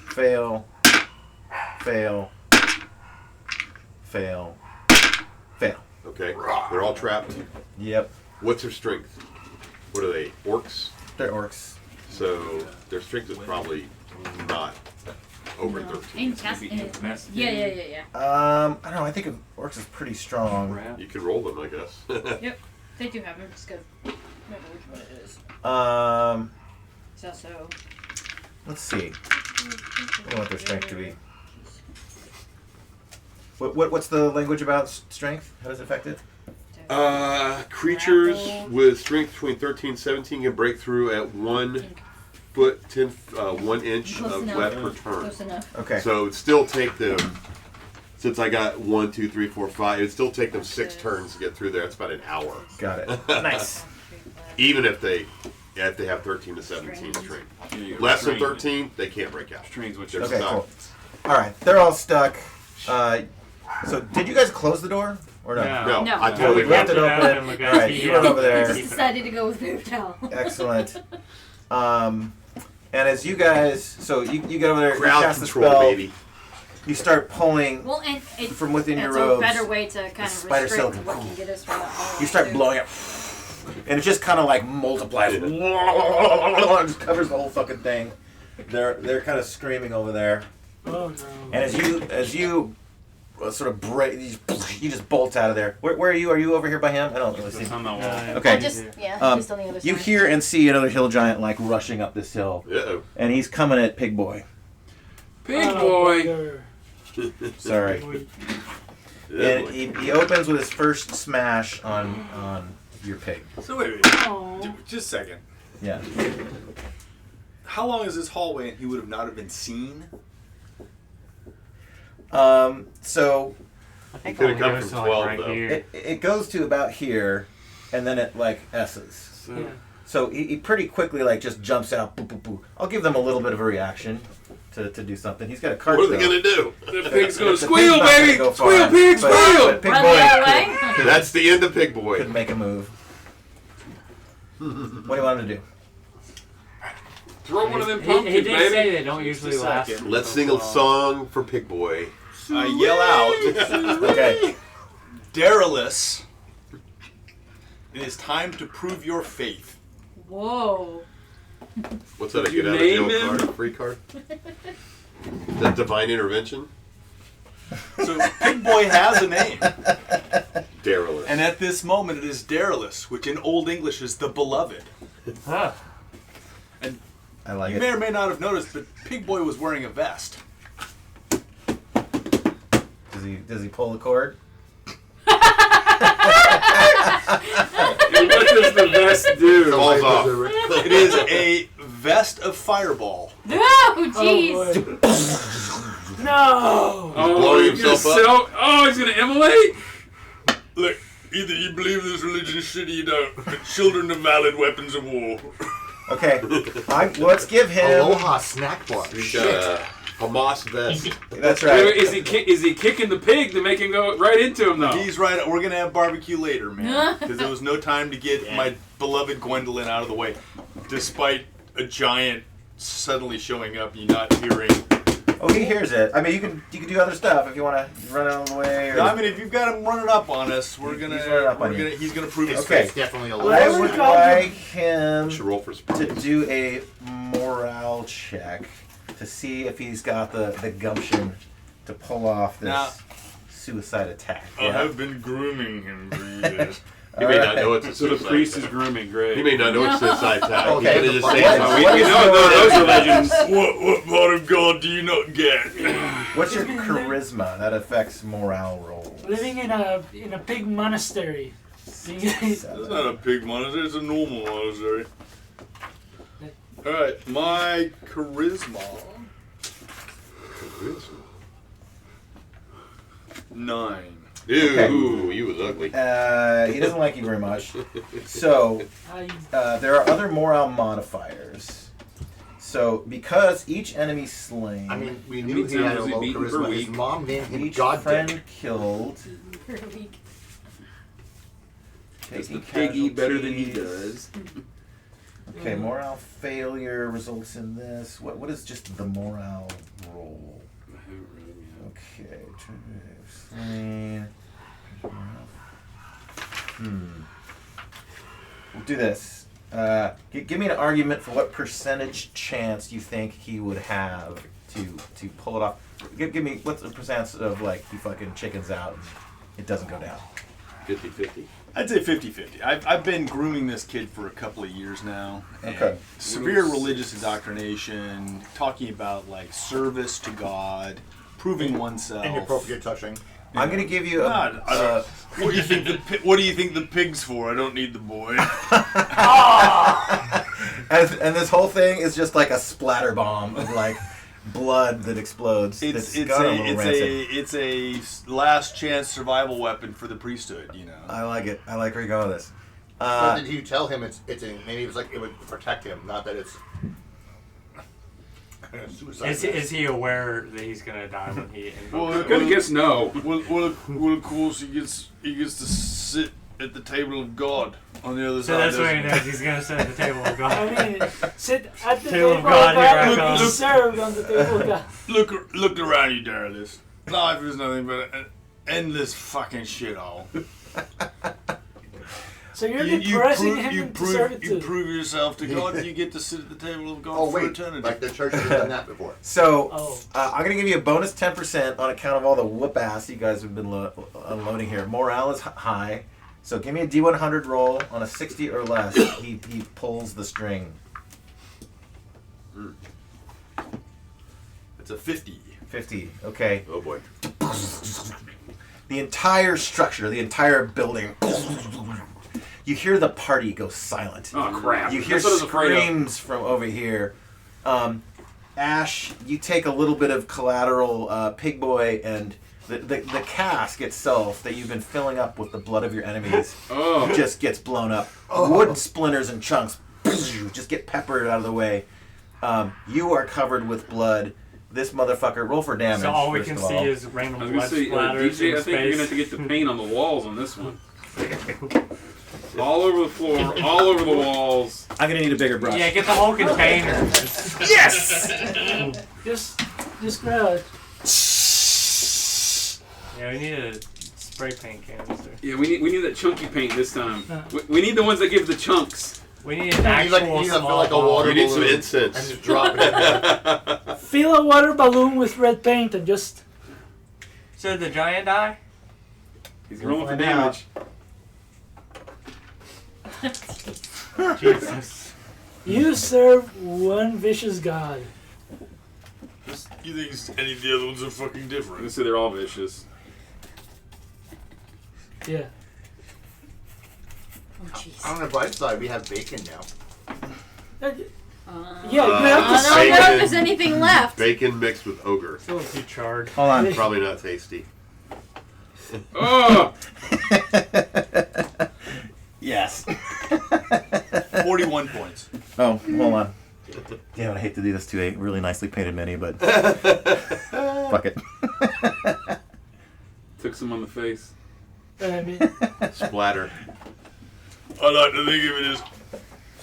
Fail. Fail. Fail. Fail. Okay. They're all trapped. Yep. What's their strength? What are they? Orcs? They're orcs. So their strength is probably not over 13. Yeah. I don't know. I think orcs is pretty strong. You can roll them, I guess. Yep, they do have them. Just go. Remember which one it is. It's also. Let's see. I want their strength to be. What's the language about strength? How does it affect it? Creatures with strength between 13 and 17 can break through at 1 foot, 1 inch Close of enough. web per turn. Close enough. Okay. So it'd still take them, since I got 1, 2, 3, 4, 5, it'd still take them 6 turns to get through there. It's about an hour. Got it. Nice. Even if they have 13 to 17 strength. Less than 13, they can't break out. They're Okay, stuck. cool. All right, they're all stuck. So did you guys close the door or no? No, I totally we left it open. All right, you run over there. Just decided to go with paper towel. Excellent. And as you guys, so you get over there, Crowd you cast control, the spell, baby. you start pulling Well, and it, from within your it's robes. a better way to kind of spider restrict silk. what can get us from the hole. You start too. blowing up, and it just kind of like multiplies. It just covers the whole fucking thing. They're kind of screaming over there. Oh no! And as you sort of break, you just bolt out of there. Where are you? Are you over here by him? I don't really see. on the wall. Okay. Just just on the other side. You hear and see another hill giant like rushing up this hill, Uh-oh. and he's coming at Pig Boy. Pig boy. Sorry. And he opens with his first smash on your pig. So wait. Just a second. Yeah. How long is this hallway and he would have not have been seen? So I think Could it have come goes from to, 12, right though. here. it goes to about here, and then it like S's. Yeah. So he pretty quickly like just jumps out. Boo, boo, boo. I'll give them a little bit of a reaction to do something. He's got a card. What are they going to do? The pig's gonna The squeal, pig's not gonna baby! go Squeal, far, pig, but- squeal! but Pig Run Boy the other way. That's the end of Pig Boy. could make a move. What do you want him to do? Throw one of them He pumpkins, did say baby. they don't usually last. Let's sing a song for Pig Boy. I yell out, Okay. Darilus, it is time to prove your faith. Whoa. What's that? A You get out of name jail him? card? A free card? The divine intervention? So Pig Boy has a name. Darilus. And at this moment it is Darilus, which in Old English is the beloved. Huh. And I like you it. may or may not have noticed, but Pig Boy was wearing a vest. Does he pull the cord? What does the vest do? Falls off. It is a vest of fireball. Oh, jeez. No! Oh, blowing he's gonna himself up. oh, he's gonna immolate? Look, either you believe this religion is shit or you don't. Children are valid weapons of war. Okay. Let's give him. Aloha snack bar. He's got A moss vest. That's Wait, right. wait, is he kicking the pig to make him go right into him though? He's right. We're gonna have barbecue later, man, because there was no time to get my beloved Gwendolyn out of the way, despite a giant suddenly showing up. You not hearing. Oh, he hears it. I mean, you can do other stuff if you want to run out of the way. Or... No, I mean, if you've got him running up on us, he's gonna prove his Okay. face. Definitely a I would like him Should roll for to surprise. do a morale check to see if he's got the gumption to pull off this Now- suicide attack. I have been grooming him for years. He may not know it's a So the suicide priest is attack. grooming, great. He may not know it's a suicide attack. Okay. He's gonna just say What- something. what We is know your- those religions. What part of God do you not get? What's your charisma? That affects morale rolls. Living in a pig monastery. It's not a pig monastery, it's a normal monastery. Alright, my charisma. 9. Ew, Okay. you was ugly. He doesn't like you very much. So, there are other morale modifiers. So, because each enemy slain, I mean, we knew he had a low charisma. His mom named him each God friend Dick. killed, For a week. Does the taking pig eat better than he casualties. does? Okay, morale failure results in this. What is just the morale roll? Okay, slain. We'll do this. Give me an argument for what percentage chance you think he would have to pull it off. Give me what's the percent of like he fucking chickens out and it doesn't go down. 50-50. I'd say 50-50. I've been grooming this kid for a couple of years now. and Okay. Severe religious indoctrination, talking about like service to God, proving oneself. Inappropriate touching. I'm gonna give you a. What do you think what do you think the pig's for? I don't need the boy. And this whole thing is just like a splatter bomb of like blood that explodes. It's got a little rancid. a last chance survival weapon for the priesthood. You know. I like it. I like where you go with this. But did you tell him maybe it was like it would protect him, not that it's suicide. Is he aware that he's gonna die when he? I'm gonna guess no. Well, of course he gets to sit at the table of God on the other So side. that's what he knows. He's gonna sit at the table of God. I mean, sit at the Table table of God, here I and come. be served on the table of God. Look around you, Darylus. Life is nothing but an endless fucking shithole. So you're depressing him into You servitude. prove yourself to God, and you get to sit at the table of God Oh for wait, eternity. like the church has done that before. So Oh. I'm gonna give you a bonus 10% on account of all the whoop ass you guys have been unloading here. Morale is high, so give me a D100 roll on a 60 or less. He pulls the string. It's a 50. 50. Okay. Oh boy. The entire structure, the entire building. You hear the party go silent. Oh crap! You hear That's what I was afraid of. screams from over here. Ash, you take a little bit of collateral pig boy, and the cask itself that you've been filling up with the blood of your enemies just gets blown up. Wood splinters and chunks just get peppered out of the way. You are covered with blood. This motherfucker, roll for damage. So all we first can of see all. is random I was blood gonna say, splatters DJ, in I think you're gonna have to space. get the paint on the walls on this one. All over the floor, all over the walls. I'm gonna need a bigger brush. Yeah, get the whole container. Yes! Just grab it. Yeah, we need a spray paint canister. Yeah, we need that chunky paint this time. We need the ones that give the chunks. We need an actual small like a ball. water You need some balloon incense. and just drop it in there. Fill a water balloon with red paint and just. So did the giant die? He's rolling for Find out. damage. Jesus. You serve one vicious god. You think any of the other ones are fucking I'm different? gonna say they're all vicious. Yeah. Oh, jeez. On the bright side, we have bacon now. Yeah, you have I to don't know Bacon. if there's anything left. Bacon mixed with ogre. Still too charred. Hold on. Probably not tasty. Oh! Yes. 41 points. Oh, hold on. Damn it, I hate to do this to a really nicely painted mini, but fuck it. Took some on the face. I mean, Splatter. I like to think of it as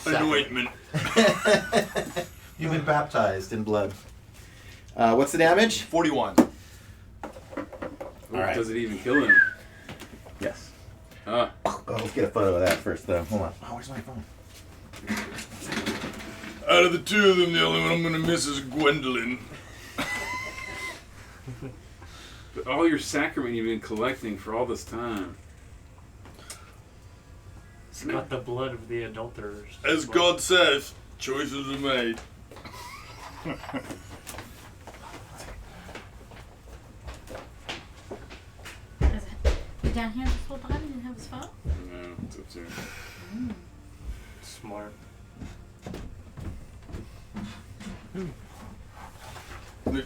anointment. You've been baptized in blood. What's the damage? 41. All right. Does it even kill him? Yes. Ah. Oh, let's get a photo of that first, though. Hold on. Oh, where's my phone? Out of the two of them, the only one I'm going to miss is Gwendolyn. But all your sacrament you've been collecting for all this time. It's got the blood of the adulterers. As God says, choices are made. Down here this whole time, you didn't have his phone? No, it's up there. Smart.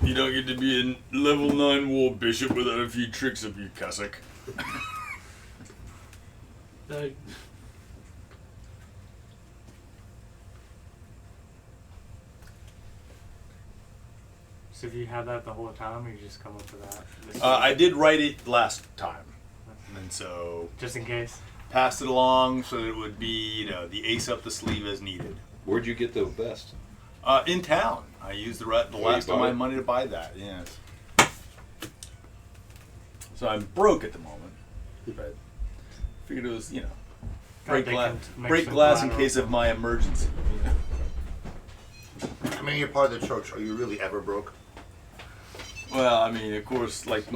You don't get to be a level 9 war bishop without a few tricks up your cassock. So if you had that the whole time, or you just come up with that? I did write it last time, and so just in case, passed it along so that it would be, the ace up the sleeve as needed. Where'd you get the vest? In town. I used the last of my money to buy that. Yes. So I'm broke at the moment, but figured it was, break glass in case of my emergency. I mean, you're part of the church. Are you really ever broke? Well, I mean, of course, like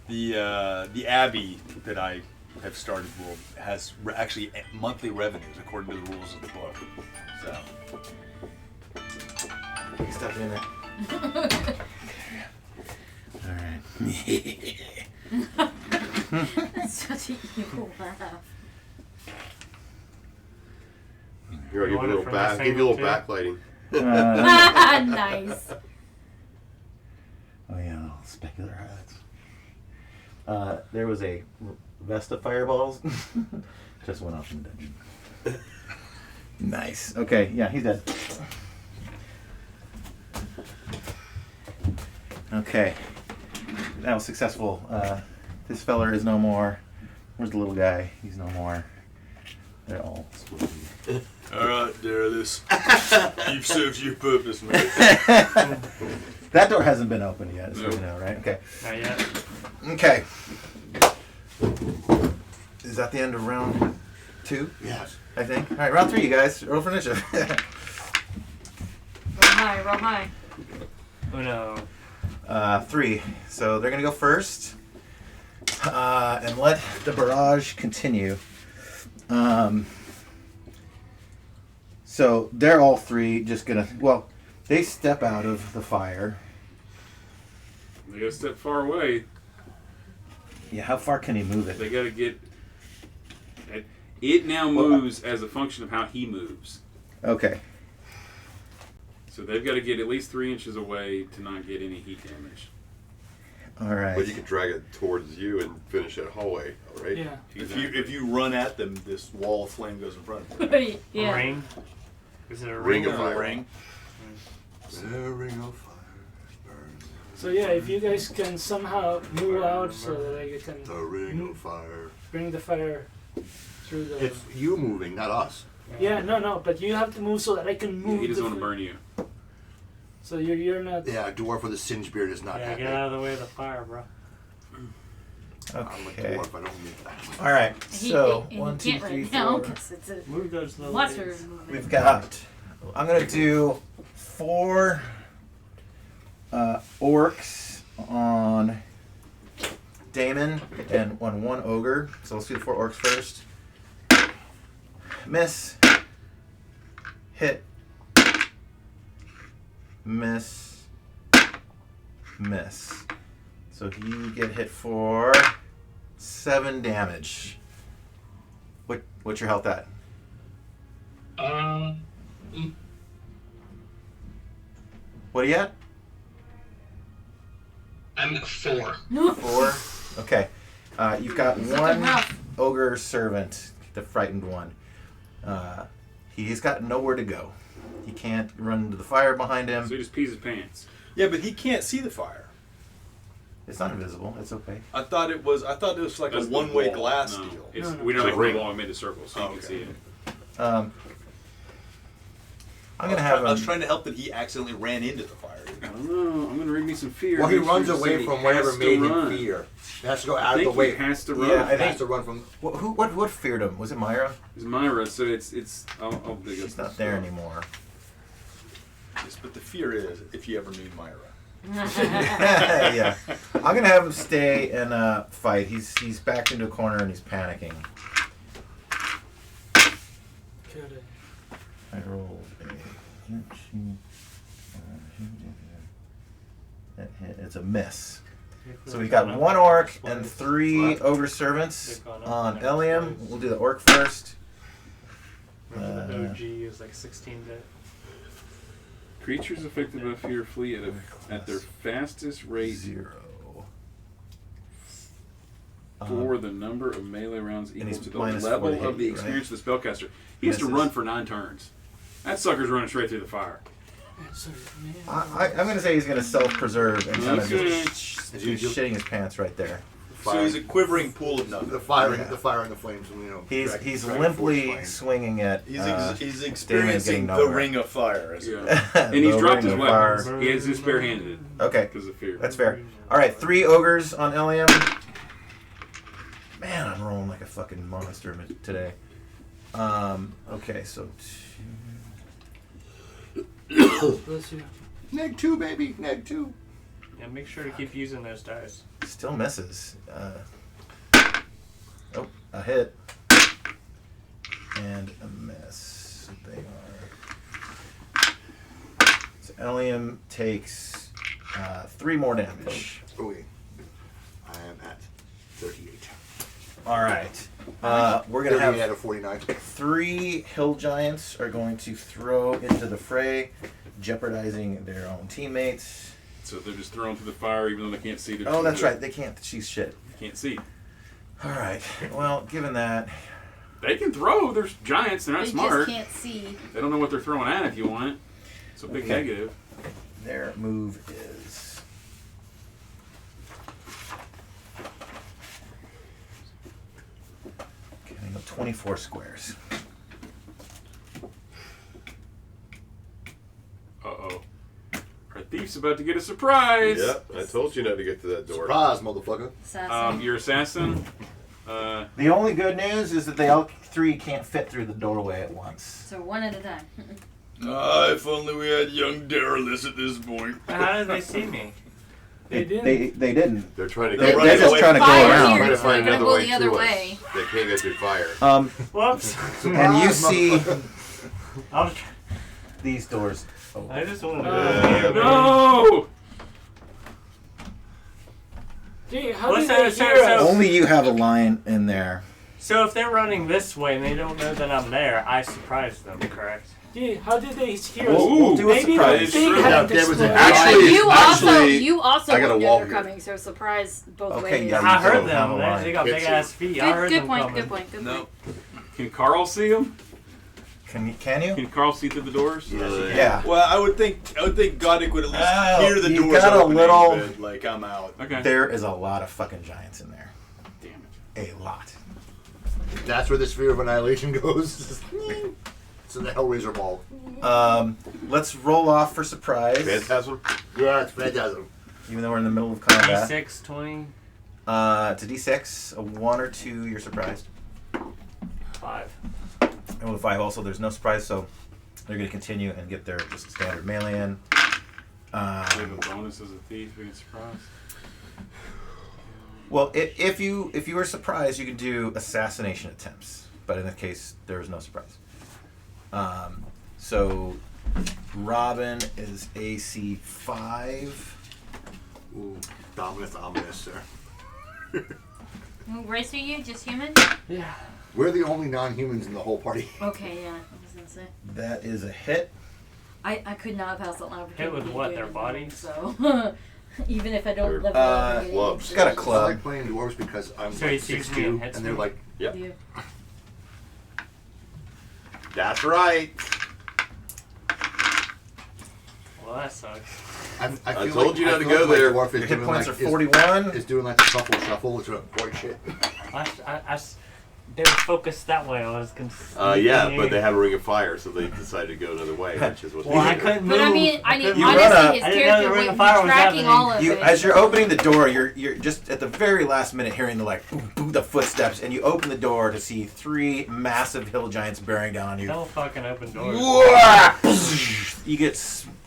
the abbey that I have started has actually monthly revenues according to the rules of the book. So, Stuff in there. All right. That's such an evil laugh. Here, I'll give you a little backlighting. Nice. Oh yeah, little specular hats. There was a Vesta fireballs. Just went off in the dungeon. Nice. Okay, yeah, he's dead. Okay. That was successful. This feller is no more. Where's the little guy? He's no more. They're all split. Alright, Darylus. You've served your purpose, mate. That door hasn't been opened yet, so you know, right? Okay. Not yet. Okay. Is that the end of round 2? Yes. I think. All right, round 3, you guys. Roll for initiative. Roll high, roll high. Uno. 3. So they're going to go first. And let the barrage continue. So they're all 3 just going to... Well, they step out of the fire. They got to step far away. Yeah, how far can he move it? They got to get... It now moves as a function of how he moves. Okay. So they've got to get at least 3 inches away to not get any heat damage. All right. But you could drag it towards you and finish that hallway, all right? Yeah. If you run at them, this wall of flame goes in front of them. Yeah. Ring? Is it a Ring ring? of fire. Ring. The ring of fire burns. So yeah, if you guys can somehow move out so that I can The ring of fire. bring the fire through the... It's you moving, not us. Yeah, no, but you have to move so that I can move. He doesn't the want to burn you. So you're not... Yeah, a dwarf with a singed beard is not Yeah, happy. get out of the way of the fire, bro. I'm a Okay. dwarf, I don't move that way. All right. So, he 1, 2, can't 3, right now 4. because it's a Move those little water legs. movement. We've got... I'm going to do 4 orcs on Damon and one ogre. So let's do the 4 orcs first. Miss. Hit. Miss. Miss. So you get hit for 7 damage. What's your health at? What are you at? I'm at 4. 4. Okay. You've got Something one rough. ogre servant, the frightened one. He's got nowhere to go. He can't run into the fire behind him. So he just pees his pants. Yeah, but he can't see the fire. It's not invisible. It's okay. I thought it was like That's a the one-way wall. glass No, deal. It's, No. We don't It's have a a ring. wall. We made the circle so you can see it. I'm gonna have I was him. trying to help that he accidentally ran into the fire. I don't know. I'm gonna read me some fear. Well, he Make runs sure away he from has whatever to made him run. fear. He has to go I out of the think way. he has to run. Yeah, I He think. has to run from. What feared him? Was it Myra? It's Myra, so it's. I'll dig She's up not the there stuff. anymore. Yes, but the fear is if you ever meet Myra. Yeah, I'm gonna have him stay and fight. He's backed into a corner and he's panicking. I rolled it's a miss. So we got one orc and 3 ogre servants on Elium. We'll do the orc first. Remember the OG is like 16-bit. Creatures affected by fear flee at their fastest rate 0. for the number of melee rounds equal he's to the minus level 4 to hit of the you, experience of the spellcaster. He has to Misses. run for 9 turns. That sucker's running straight through the fire. I'm gonna say he's gonna self-preserve and kind of Okay. just he's shitting his pants right there. So he's a quivering pool of nothing. The fire, Yeah. the fire and the flames. He's dragging limply force flame. swinging at. He's Damon experiencing getting the nowhere. ring of fire. As it were. Yeah. And he's The dropped his ring of weapons. fire. He has his bare-handed. Okay, Because of fear. that's fair. All right, 3 ogres on Elium. Man, I'm rolling like a fucking monster today. Okay, so Neg 2, baby. Neg 2. Yeah, make sure to keep using those dice. still misses. Oh, a hit and a miss. They are. So Elium takes 3 more damage. Okay. I am at 38. All right. We're gonna 38 have out of 49. 3 hill giants are going to throw into the fray, jeopardizing their own teammates. So they're just thrown through the fire even though they can't see. Oh, that's right. They can't choose shit. They can't see. All right. Well, given that, They can throw. They're giants. They're not They smart. just can't see. They don't know what they're throwing at if you want. It's a big Okay. negative. their move is. Counting up 24 squares. Uh-oh. Our thief's about to get a surprise. Yep, I told you not to get to that door. Surprise, motherfucker. Your assassin. The only good news is that they all 3 can't fit through the doorway at once. So one at a time. If only we had young Darylus at this point. How did they see me? They didn't. They didn't. They're trying to They're get just trying to go Fire around. here, Trying to so find they're another gonna go way the other to way. us. They can't get through fire. Whoops. And you see I was- these doors. I just wanted to. No! Gee, how What's did they that- hear us? Only you have a line in there. So if they're running this way and they don't know that I'm there, I surprise them, correct? Gee, how did they hear us? We'll do a Maybe surprise. the thing True. hadn't There was a- exploded. You also I got a wouldn't know wall they're here. coming, so surprise both Okay, ways. yeah, I heard have them. a line. They got Can't big see. ass feet. I heard Good them point, coming. good point, good No. point. Can Carl see him? Can you? Can Carl see through the doors? Yeah. Well, I would think Goddick would at least Oh, hear the you doors got a opening, little- but, like, I'm out. Okay. There is a lot of fucking giants in there. Damn it. A lot. That's where the sphere of annihilation goes. It's in the Hellraiser ball. Let's roll off for surprise. Phantasm? Yeah, it's phantasm. Even though we're in the middle of combat. D6, 20, It's a D6. A 1 or 2, you're surprised. 5. And with 5 also, there's no surprise, so they're going to continue and get their just standard melee in. We have a bonus as a thief against surprise. Well, if you were surprised, you can do assassination attempts, but in that case, there is no surprise. So Robin is AC 5. Ooh, dominus ominous, sir. What race are you? Just human? Yeah. We're the only non-humans in the whole party. Okay, yeah. I was gonna say. That is a hit. I could not pass that line. Hit with what, their bodies? So even if I don't live Clubs. It's got a I club. like playing dwarves because I'm So he like sees 6'2", me and hits and they're me? like, Yep. You. That's right. Well, that sucks. I I feel told like, you not I to feel go like there. My dwarf is Your hit doing points like, are 41. Is doing like the shuffle, which is white shit. They were focused that way. I was Yeah, but they had a ring of fire, so they decided to go another way, which is what Well, I they couldn't But move. I mean, I need You run honestly up. his I didn't know the character ring would of be fire was tracking happening. all of You, it. as you're opening the door, you're just at the very last minute hearing the like boom, boom, the footsteps, and you open the door to see 3 massive hill giants bearing down on you. Don't fucking open doors. You get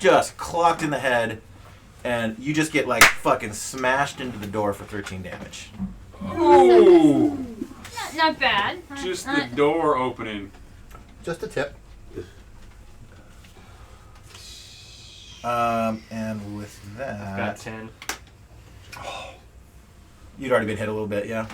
just clocked in the head, and you just get like fucking smashed into the door for 13 damage. Ooh. Not bad. Just the door opening. Just a tip. And with that, Got 10. you'd already been hit a little bit, yeah.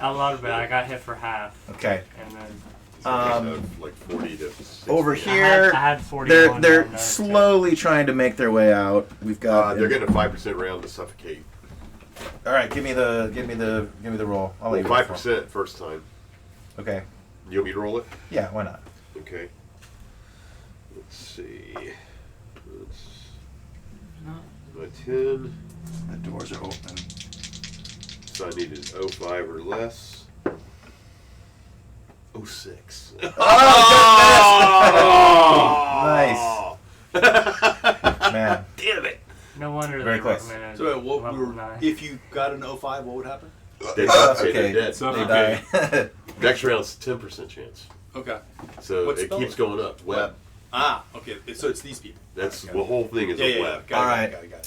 A lot of it. I got hit for half. Okay. And then like 40 to 60. Over here, I had 41 they're down there, slowly trying to make their way out. We've got. They're getting a 5% round to suffocate. All right, give me the roll. I'll let you roll. 5% first time. Okay. You want me to roll it? Yeah, why not? Okay. Let's see. My 10. The doors are open. So I needed 05 or less. 06. Oh! Nice. Man. Damn it. No wonder Very they close. recommended So what level 9. if you got an 05, what would happen? They Okay. dead. They die. Next round's 10% chance. Okay. So What it spell keeps is it? going up. Web. Ah, okay. So it's these people. That's Got the it. whole thing is Yeah, a yeah, web. yeah. Got All it, right. got it, got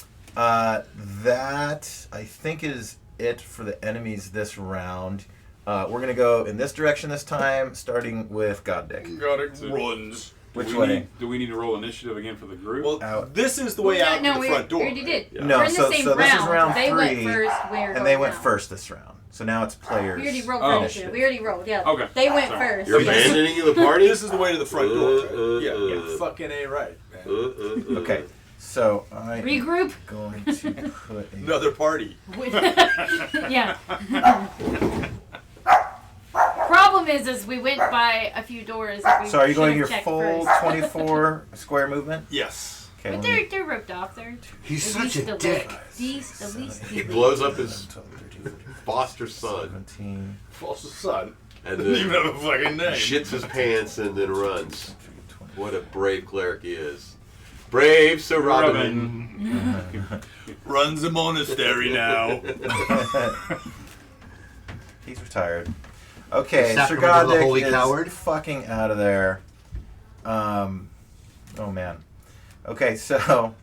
it. That I think is it for the enemies this round. We're gonna go in this direction this time, starting with Goddick. Got it. Runs. Which do way? Do we need to roll initiative again for the group? Well, Out. this is the way Well, out no, the we front door. already did. Yeah. No, We're in the so same this is round They 3, went first. We're and they going went now. first this round. So now it's players. We already rolled Oh. initiative. We already rolled. Yeah. Okay. They went Sorry. first. You're Yes. abandoning the party? This is the way to the front door. Right? Yeah, Yeah. you're fucking A right, man. Okay, so I'm Regroup. going to put a Another party. Yeah. Problem is we went by a few doors. That we So are you going should've your checked full first. 24 square movement? Yes. Okay. But let me- they're roped off. They're He's at such least a the dick. At least He the blows up his foster son 17. False son. and Doesn't even then have a fucking name. shits his pants and then runs. What a brave cleric he is. Brave Sir Robin. Runs a monastery now. He's retired. Okay, Sir Sacrament of the Goddick Holy is Coward. fucking out of there. Oh man. Okay, so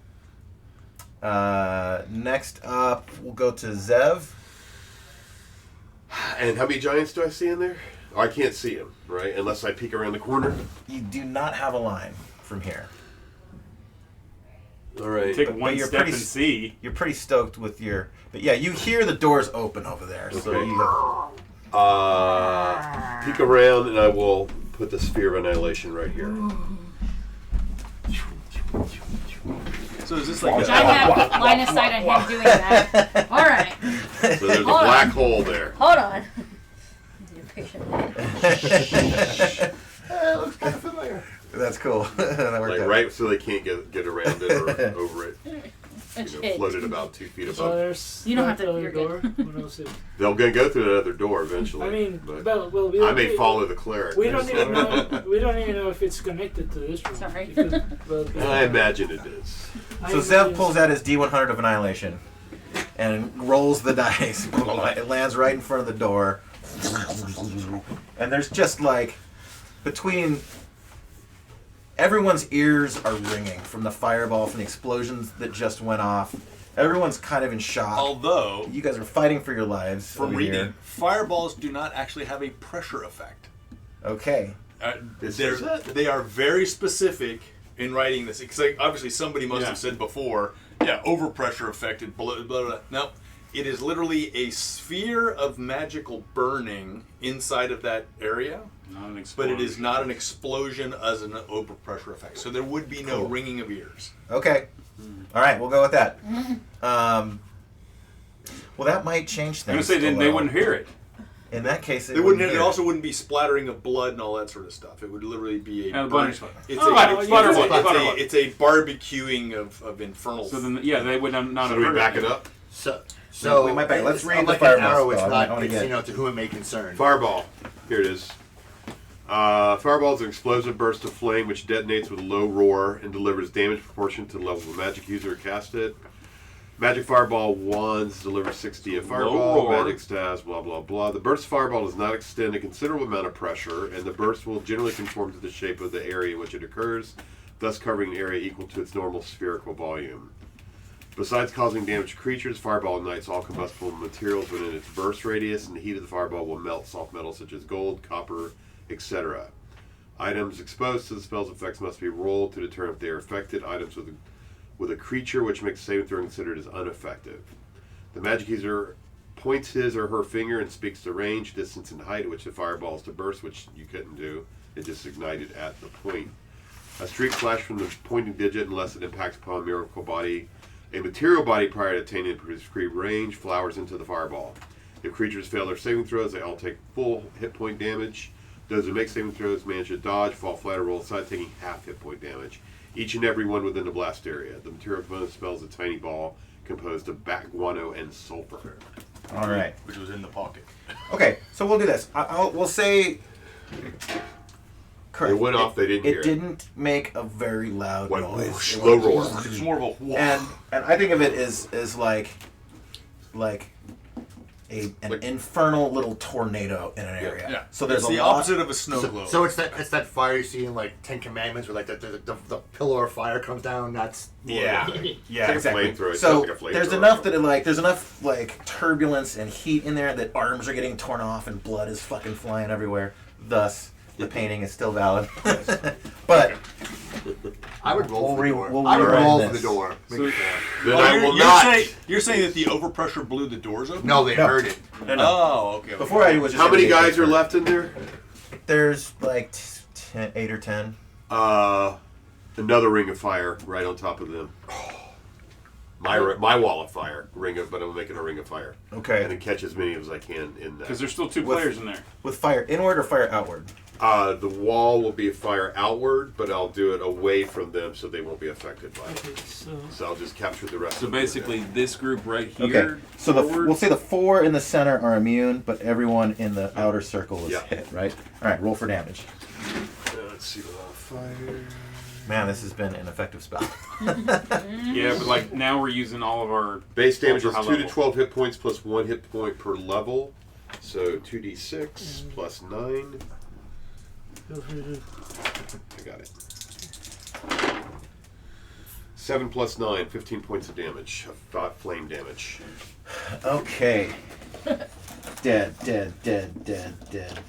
next up we'll go to Zev. And how many giants do I see in there? Oh, I can't see him, right? Unless I peek around the corner. You do not have a line from here. All right. Take But one you're step pretty and see. You're pretty stoked with your. But yeah, you hear the doors open over there. So Okay. you. Peek around and I will put the sphere of annihilation right here. So is this like Which I have line of sight on him doing that. All right. So there's a Hold black on. hole there. Hold on. Looks kind of familiar. That's cool. That worked Like out. right so they can't get around it or over it. Floated about 2 feet So above. there's You don't have to- another you're door. good. What else is- They'll go through another door eventually. I mean, but well, we I don't- may follow the cleric. We don't even know. We don't even know if it's connected to this room. Sorry. Because, well, I imagine it is. So Zev pulls out his D100 of Annihilation and rolls the dice. It lands right in front of the door. And there's just like, between... Everyone's ears are ringing from the fireball, from the explosions that just went off. Everyone's kind of in shock. Although, You guys are fighting for your lives. from over reading, here. fireballs do not actually have a pressure effect. Okay. They are very specific in writing this. Because like, obviously somebody must have said before, yeah, overpressure affected, blah, blah, blah. No, it is literally a sphere of magical burning inside of that area. Not an But explosion. it is not an explosion as an overpressure effect. So there would be no Cool. ringing of ears. Okay. All right, we'll go with that. Well, that might change I'm gonna things. say then they below. wouldn't hear it. In that case, It wouldn't. It also wouldn't be splattering of blood and all that sort of stuff. It would literally be a. It's it's a barbecuing of infernal. So then, they would not. So do we back it up? So we might back. Let's read the like fireball. An arrow, it's spell. not. It's, to whom it may concern. Fireball. Here it is. Fireball is an explosive burst of flame which detonates with a low roar and delivers damage proportionate to the level of the magic user who cast it. Magic Fireball wands deliver 60 a fireball. Magic staves, blah blah blah. The burst fireball does not extend a considerable amount of pressure, and the burst will generally conform to the shape of the area in which it occurs, thus covering an area equal to its normal spherical volume. Besides causing damage to creatures, Fireball ignites all combustible materials within its burst radius, and the heat of the fireball will melt soft metals such as gold, copper, etc. Items exposed to the spell's effects must be rolled to determine if they are affected. Items with a creature which makes a saving throw considered as ineffective. The magic user points his or her finger and speaks the range, distance, and height at which the fireball is to burst, which you couldn't do. It just ignited at the point. A streak flashes from the pointing digit unless it impacts upon a material body prior to attaining the prescribed range, flowers into the fireball. If creatures fail their saving throws, they all take full hit point damage. Those who make saving throws manage to dodge, fall flat, or roll aside, taking half hit point damage. Each and every one within the blast area. The material component spells a tiny ball composed of bat guano and sulfur. All right. Which was in the pocket. Okay, so we'll do this. We'll say. Correct. It went off. They didn't hear it. It didn't make a very loud noise. Whoosh, low roar. It's more of a whoosh. And I think of it as like an infernal little tornado in an area. Yeah. So there's it's the opposite of a snow globe. So it's that fire you see in like Ten Commandments, where like the pillar of fire comes down. That's yeah, Like exactly. a flamethrower. So Like a flamethrower. there's enough that there's enough turbulence and heat in there that arms are getting torn off and blood is fucking flying everywhere. Thus, the painting is still valid. But I would roll for the door. We'll I would rewrite roll this. for the door. Then I will you're not. You're saying that the overpressure blew the doors open? No, they heard it. No. Oh, okay. Before I was just How many guys are left in there? There's like 8 or 10. Another ring of fire right on top of them. My wall of fire, but I'm making a ring of fire. Okay. And then catch as many as I can in that. Because there's still two players in there. With fire inward or fire outward? The wall will be a fire outward, but I'll do it away from them so they won't be affected by it. Okay, So I'll just capture the rest. So of them. basically, this group right here. Okay. So we'll say the 4 in the center are immune, but everyone in the outer circle is hit, right? All right. Roll for damage. Let's see the wall of fire. Man, this has been an effective spell. Yeah, but like now we're using all of our Base damage is ultra 2 high to level. 12 hit points plus 1 hit point per level. So 2d6 plus 9. I got it. 7 plus 9, 15 points of damage. Flame damage. Okay. Dead.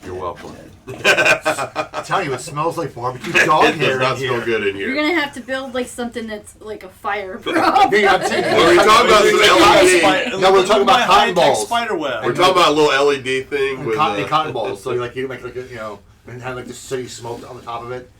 You're welcome. I'm telling you, it smells like barbecue dog It hair does not in smell here. good in here. You're gonna have to build like something that's like a fire Yeah, I'm saying- Well, we're talking about some LED. No, we're talking about cotton balls. Spider web. We're talking about a little LED thing with Cotton balls. So you make like a, and have like this city smoke on the top of it.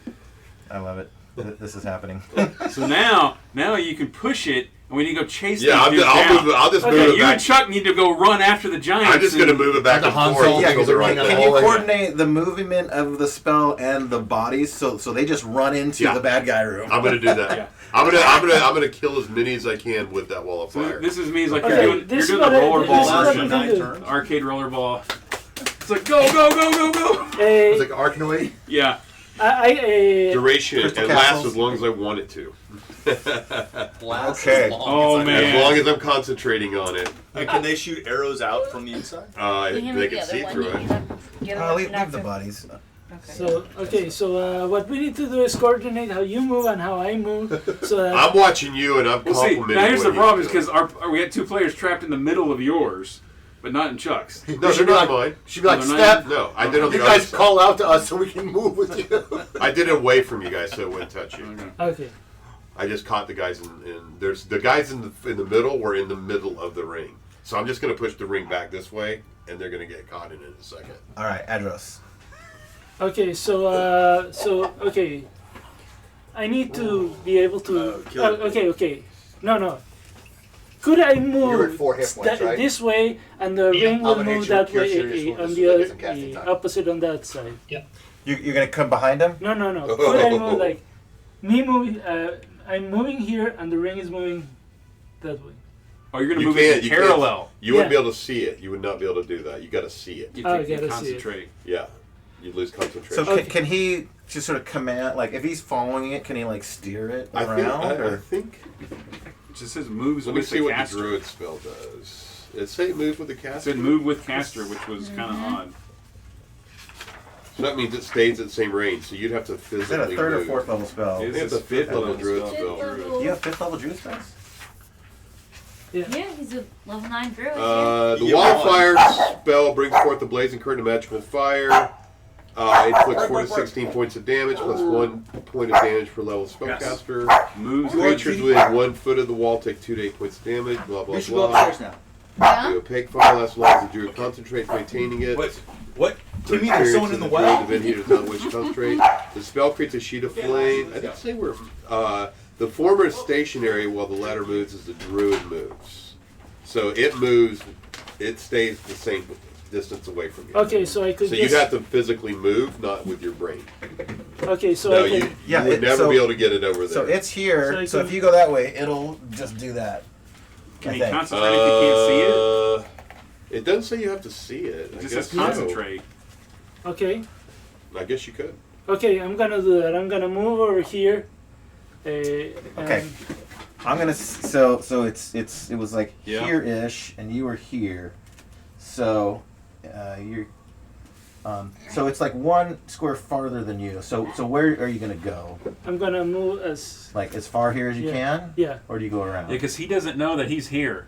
I love it. This is happening. So now you can push it, and we need to go chase Yeah, these dudes down. I'll just move Okay, it you back. and Chuck need to go run after the giants. I'm just going to move it back and forth. Yeah, Until they're right can there. you coordinate the movement of the spell and the bodies so they just run into the bad guy room? I'm going to do that. Yeah. I'm gonna kill as many as I can with that wall of So fire. this is me. It's like Okay, you're doing the this rollerball is what version, I do. arcade rollerball. It's like go go go go go. Hey, It's like Arkanoid. Yeah. Duration Crystal and lasts castles. as long as I want it to. Okay. Oh man. As long as I'm concentrating on it, And can they shoot arrows out from the inside? they can see through it. Leave the bodies. So what we need to do is coordinate how you move and how I move, so that I'm watching you and I'm Well, see, complimenting. now here's the what problem: is he's because we had two players trapped in the middle of yours, but not in Chuck's. doing. No, they're not mine. She'd be like, No, they're not Steph, No, I did on you the other guys side. call out to us so we can move with you. I did it away from you guys so it wouldn't touch you. okay. I just caught the guys in there's the guys in the middle were in the middle of the ring. So I'm just gonna push the ring back this way and they're gonna get caught in it in a second. All right, Adros. Okay, so okay, I need to be able to. kill it. Okay. No. Could I You're at move 4 hit points, right? this way, and the Yeah, ring will I'm an move ancient that pure way serious one, on just the so I get some casting time. opposite on that side? You're gonna come behind him? No. Could I move like me moving? I'm moving here, and the ring is moving that way. Oh, you're gonna You move can't. it You parallel. can't. You wouldn't Yeah. be able to see it. You would not be able to do that. You got to see it. You Oh, think you gotta see it. concentrate. Yeah. You lose concentration. So can he just sort of command, like if he's following it, can he like steer it I around? think. It just says moves Let me with see the what caster. the druid spell does. It say move with the It caster. said move with caster, which was kind of odd. So that means it stays at the same range. So you'd have to Is physically that a 3rd or move. 4th level spell? It's It's a a 5th level level druid spell. spell. You have 5th level druid spells? Yeah, he's a level 9 druid. The Yeah. wildfire spell brings forth the blazing current of magical fire. It inflicts 4 to 16 points of damage, plus 1 point of damage per level spellcaster. Moves. Creatures within 1 foot of the wall take 2 to 8 points of damage. Blah blah We should go blah. upstairs now. Yeah. The opaque fire lasts as long as the druid concentrates, maintaining it. What? For Do you mean there's someone experience in the druid, well? The divinity does not wish to concentrate. The spell creates a sheet of flame. I didn't say where. The former is stationary while the latter moves as the druid moves. So it moves. It stays the same distance away from you. Okay, so I could So just. you'd have to physically move, not with your brain. Okay, so No, I you, can. Yeah, you would it- never so- be able to get it over there. So it's here. So So if you go that way, it'll just do that. Can I he think. concentrate if you can't see it? It doesn't say you have to see it. It I just guess says concentrate. Okay. I guess you could. Okay, I'm gonna do that. I'm gonna move over here. Okay. and- I'm gonna so it was like Yeah. here-ish, and you were here. So you're so it's like 1 square farther than you. So where are you gonna go? I'm gonna move as. Like as far here as you can? Yeah. Or do you go around? Yeah, because he doesn't know that he's here.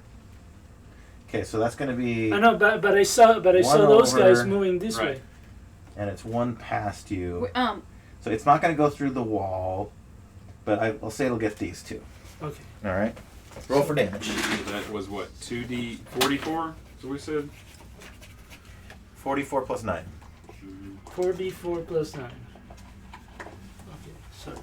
Okay, so that's gonna be I know, but I saw those guys over. moving this Right. way. and it's 1 past you. Um, So it's not gonna go through the wall, but I'll say it'll get these 2. Okay. All right. Roll for damage. So that was what, 2d 44? Is what we said? 44 plus 9. 4d4 plus 9. Okay, sorry.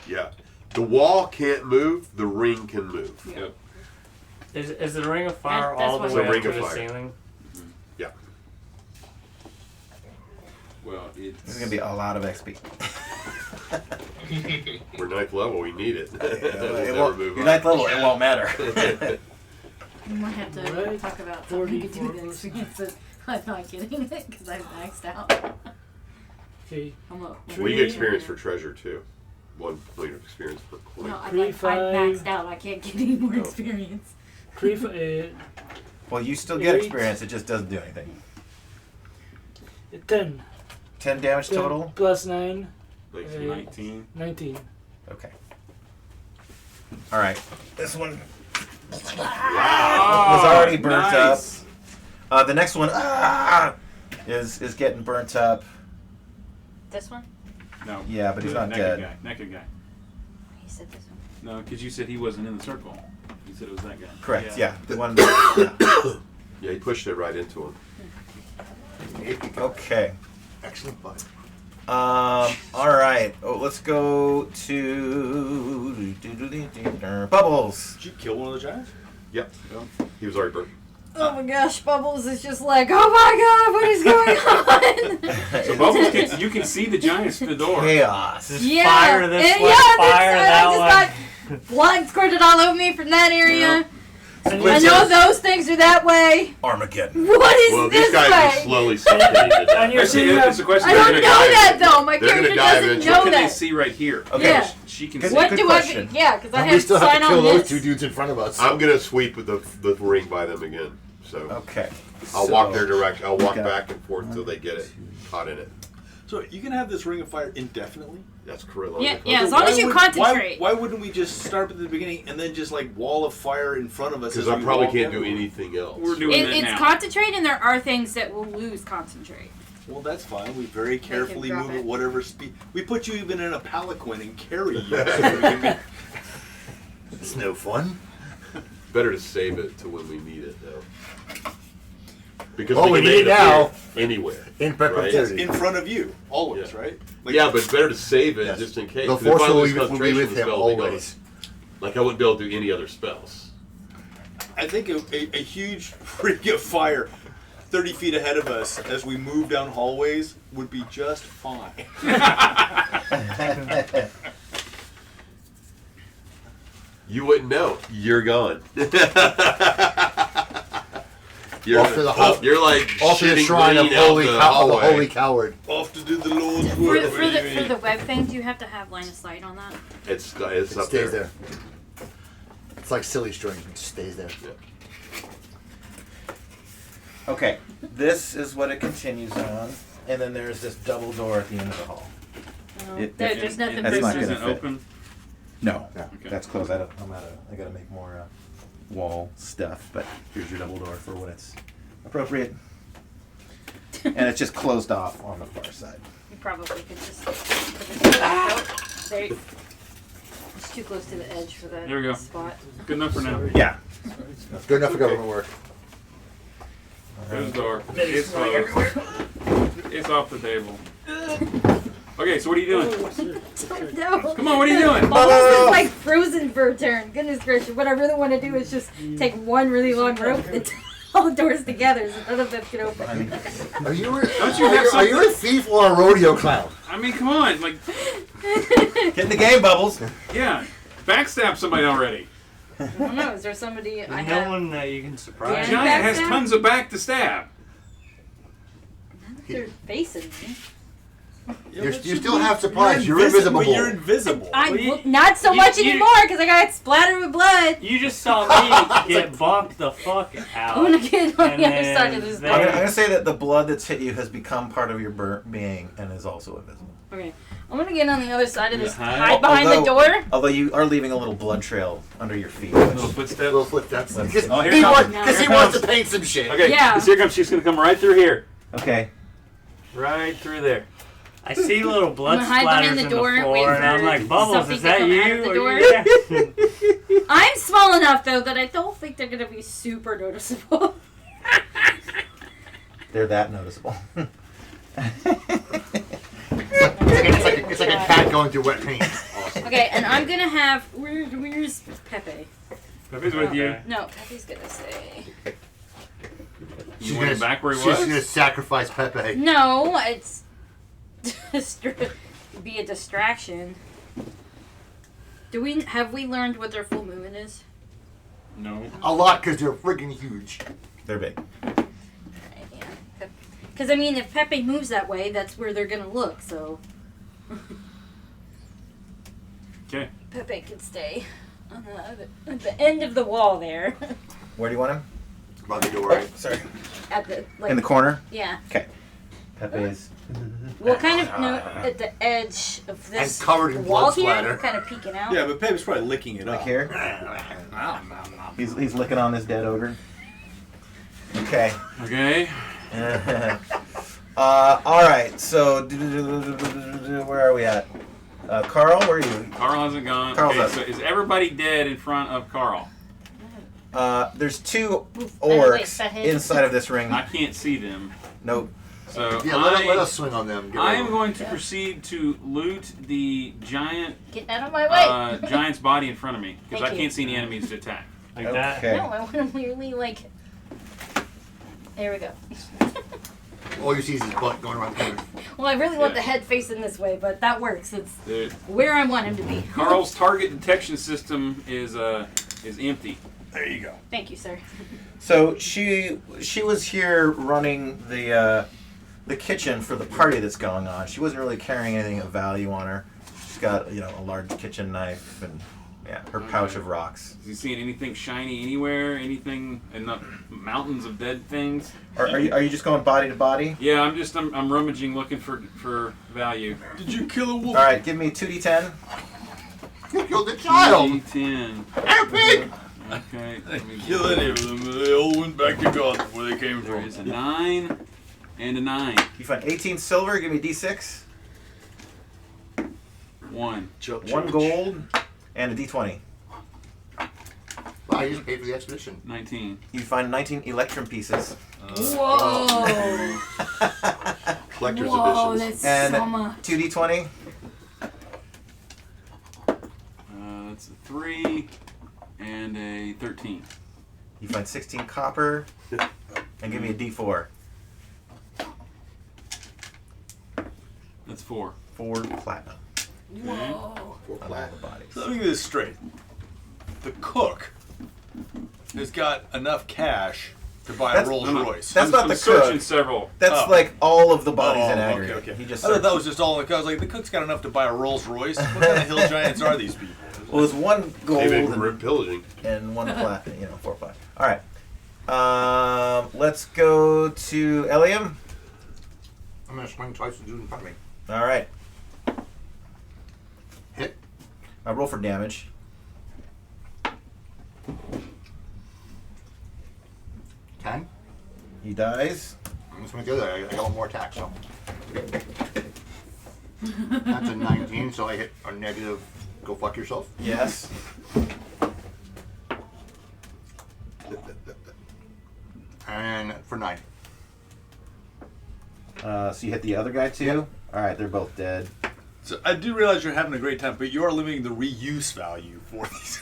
Yeah. The wall can't move. The ring can move. Yep. Is the ring of fire That's all the what way it up is. to Ring the of fire. ceiling? Yeah. Well, This is it's gonna be a lot of XP. We're 9th level. We need it. We'll It never won't, move your up. 9th level, it won't matter. we might have to Right. talk about something to do 44 with plus experiences. I'm not getting it because I'm maxed out. Okay. I'm a, We get experience for treasure too. 1 point of experience per coin. no, I'm 3, like, I'm 5. maxed out. I can't get any more Oh. experience. 3, Well, you still get 8. experience, it just doesn't do anything. 10. 10 damage 10 total? plus 9. 19. 19. Okay. Alright. This one Wow. was already burnt nice. up. The next one is getting burnt up. This one? No. Yeah, but he's the not naked dead. Guy. Naked guy. He said this one. No, because you said he wasn't in the circle. You said it was that guy. Correct, yeah. The one Yeah, he pushed it right into him. Okay. Excellent bud. Alright. Oh, let's go to Bubbles. Did you kill one of the giants? Yep. He was already burnt. Oh my gosh, Bubbles is just like, oh my god, what is going on? So Bubbles, you can see the giants through the door. Chaos. Just Yeah, fire this and way, yeah, fire that I just got blood squirted all over me from that area. I know those things are that way. Armageddon. What is Well, this these guys way? are slowly suffocated. And you're Actually, seeing it's a question. I they're don't gonna know die. that though. My They're gonna character die doesn't eventually. know What can they that. see right here? Okay. Yeah. She can Good- see. What good do question. I? Yeah, because I And have we to still have sign to kill on those this. 2 dudes in front of us. I'm gonna sweep with the ring by them again. So Okay. I'll walk their direction. I'll walk Okay. back and forth until they get it caught in it. So you can have this ring of fire indefinitely? That's correct. Yeah, yeah, as long as you concentrate. Why wouldn't we just start at the beginning and then just like wall of fire in front of us? Because as I we probably walk can't in? do anything else. We're doing that It's now. concentrate, and there are things that will lose concentrate. Well, that's fine. We very carefully drop move it. at whatever speed. We put you even in a palanquin and carry you. So we can be... It's no fun. Better to save it to when we need it, though. Because Oh, we can need it make now. appear anywhere. In perpetuity. In front of you, always, right? Like, Yeah, but it's better to save it Yes. just in case. The 'Cause if I force will lose be with concentration, him the spell will be gone. always. Like I wouldn't be able to do any other spells. I think a huge ring of fire 30 feet ahead of us as we move down hallways would be just fine. You wouldn't know. You're gone. You're, Off to the ho- you're like Off to the shitting shrine of green out holy, the the hallway. holy coward. Off to do the Lord's For, work. for the web thing, do you have to have line of sight on that? It's It up stays there. there. It's like silly string. It just stays there. Yeah. Okay, this is what it continues on, and then there's this double door at the end of the hall. No, there's nothing That's for not this. gonna Isn't fit. open? No, Okay. that's closed. I gotta make more wall stuff, but here's your double door for when it's appropriate. And it's just closed off on the far side. You probably could just put this there. It's too close to the edge for that There we go. spot. Good enough for now. Yeah. Good enough for government work. There's the door. It's closed. It's off the table. Okay, so what are you doing? No. Come on, what are you doing? All this is like frozen for a turn. Goodness gracious. What I really want to do is just take one really long rope and tie all the doors together so none of them can open. Are you Don't you have are you a thief or a rodeo clown? I mean, come on, like, Get in the game, Bubbles. yeah, backstab somebody already. I don't know. Is there somebody I No have? one that you can surprise. Yeah. Giant has Backstab? tons of back to stab. They're facing me. You still have surprise. You're invisible. But you're invisible. Not so much anymore because I got splattered with blood. You just saw me get bonked the fuck out. I'm gonna get on And the other side of this then I'm door. gonna say that the blood that's hit you has become part of your being and is also invisible. Okay, I'm gonna get on the other side of this. hide? Hide behind the door. Although you are leaving a little blood trail under your feet. Little footsteps. Little footsteps. Let's- Because Oh, here he, comes. he wants to paint some shit. Okay, Yeah. here comes. She's gonna come right through here. Okay. Right through there. I see little blood I'm gonna hide behind splatters the in door the and wait floor, and for I'm like, Bubbles, something is to that come out you? of the Or door. you I'm small enough though that I don't think they're gonna be super noticeable. They're that noticeable. It's like a cat going through wet paint. Okay, and I'm gonna have where's Pepe? Pepe's with you. No, Pepe's gonna stay. You want him back where he She's was? gonna sacrifice Pepe. No, it's be a distraction. Have we learned what their full movement is? No. A lot because they're freaking huge. They're big. Because I mean, if Pepe moves that way, that's where they're gonna look. So Okay. Pepe can stay on at the end of the wall there. Where do you want him? By the door. Oh, sorry. At the In the corner? Yeah. Okay. Pepe is. Well, kind of at the edge of this And covered in wall blood here, splatter. kind of peeking out. Yeah, but Pepe's probably licking it Like up. here? He's licking on this dead ogre. Okay. Okay. Alright, so where are we at? Carl, where are you? Carl hasn't gone. Carl's Okay, up. so is everybody dead in front of Carl? There's two wait, orcs fathead. inside of this ring. I can't see them. Nope. So Yeah, let us swing on them. Get I rid am of going to proceed to loot the giant Get out of my way. giant's body in front of me because I Thank you. can't see any enemies to attack. like that? Okay. No, I want to really like. There we go. All you see is his butt going around the corner. Well, I really want Yeah. the head facing this way, but that works. It's The- where I want him to be. Carl's target detection system is empty. There you go. Thank you, sir. So she was here running the kitchen for the party that's going on. She wasn't really carrying anything of value on her. She's got a large kitchen knife and her pouch of rocks. Is he seeing anything shiny anywhere? Anything in the mountains of dead things? Are you just going body to body? Yeah, I'm rummaging looking for value. Did you kill a wolf? All right, give me 2d10. You killed the child. D10. Epic. Okay. Let me Kill any of them. They all went back to God where they came There from. is a 9 and a 9. You find 18 silver. Give me d6. 1. 1 gold and a d20. I just paid for the expedition. 19. You find 19 electrum pieces. Whoa! Collector's Whoa, editions. that's And so much. 2d20. That's a 3 and a 13. You find 16 copper. And give me a d4. That's 4. 4 platinum. Whoa. On all the bodies. So let me get this straight. The cook has got enough cash to buy a Rolls Royce. That's not the searching cook. several. That's like all of the bodies in okay, aggregate. okay. He just I thought that searched. was just all. I was like, the cook's got enough to buy a Rolls Royce. What kind of hill giants are these people? Well, it's 1 gold Maybe we're pillaging. and 1 platinum. 4 platinum. All right. Let's go to Eliam. I'm gonna swing twice and do it in front of me. All right. Hit. I roll for damage. 10. He dies. I'm just gonna do that. I got 1 more attack, so. That's a 19, so I hit a negative. Go fuck yourself. Yes. And for 9. So you hit the other guy too? All right, they're both dead. So I do realize you're having a great time, but you are limiting the reuse value for these.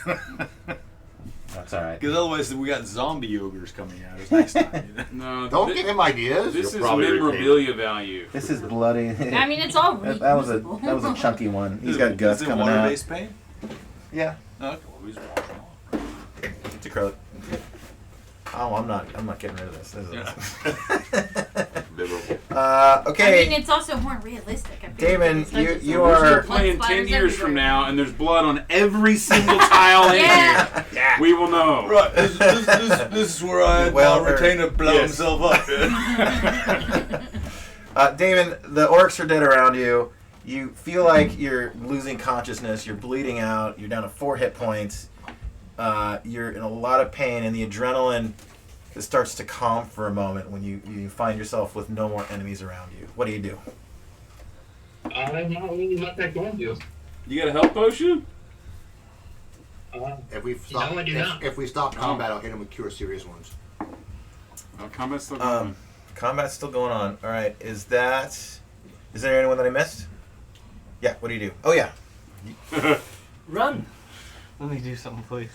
That's all right. Because otherwise, we got zombie ogres coming out next time. No, Don't give him ideas. This You'll is probably memorabilia value. This is bloody. I mean, it's all that was a chunky one. He's got guts Is it coming out. water-based paint? Yeah. Okay, well, we just wash them off. It's acrylic. Oh, I'm not getting rid of this. Okay. I mean, it's also more realistic. I feel Damon, like it's you not just are blood Playing 10 splatters years from everywhere. now, and there's blood on every single tile in Yeah. here. We will know. Right, this is where I Retainer blow himself up. Damon, the orcs are dead around you. You feel like you're losing consciousness. You're bleeding out. You're down to 4 hit points. You're in a lot of pain, and the adrenaline starts to calm for a moment when you find yourself with no more enemies around you. What do you do? I'm not really let that go, do. You got a health potion? If we stop, No, I do not. if we stop combat, I'll hit him with cure serious wounds. Combat's still going. Combat's still going on. All right. Is there anyone that I missed? Yeah. What do you do? Oh yeah. Run. Let me do something, please.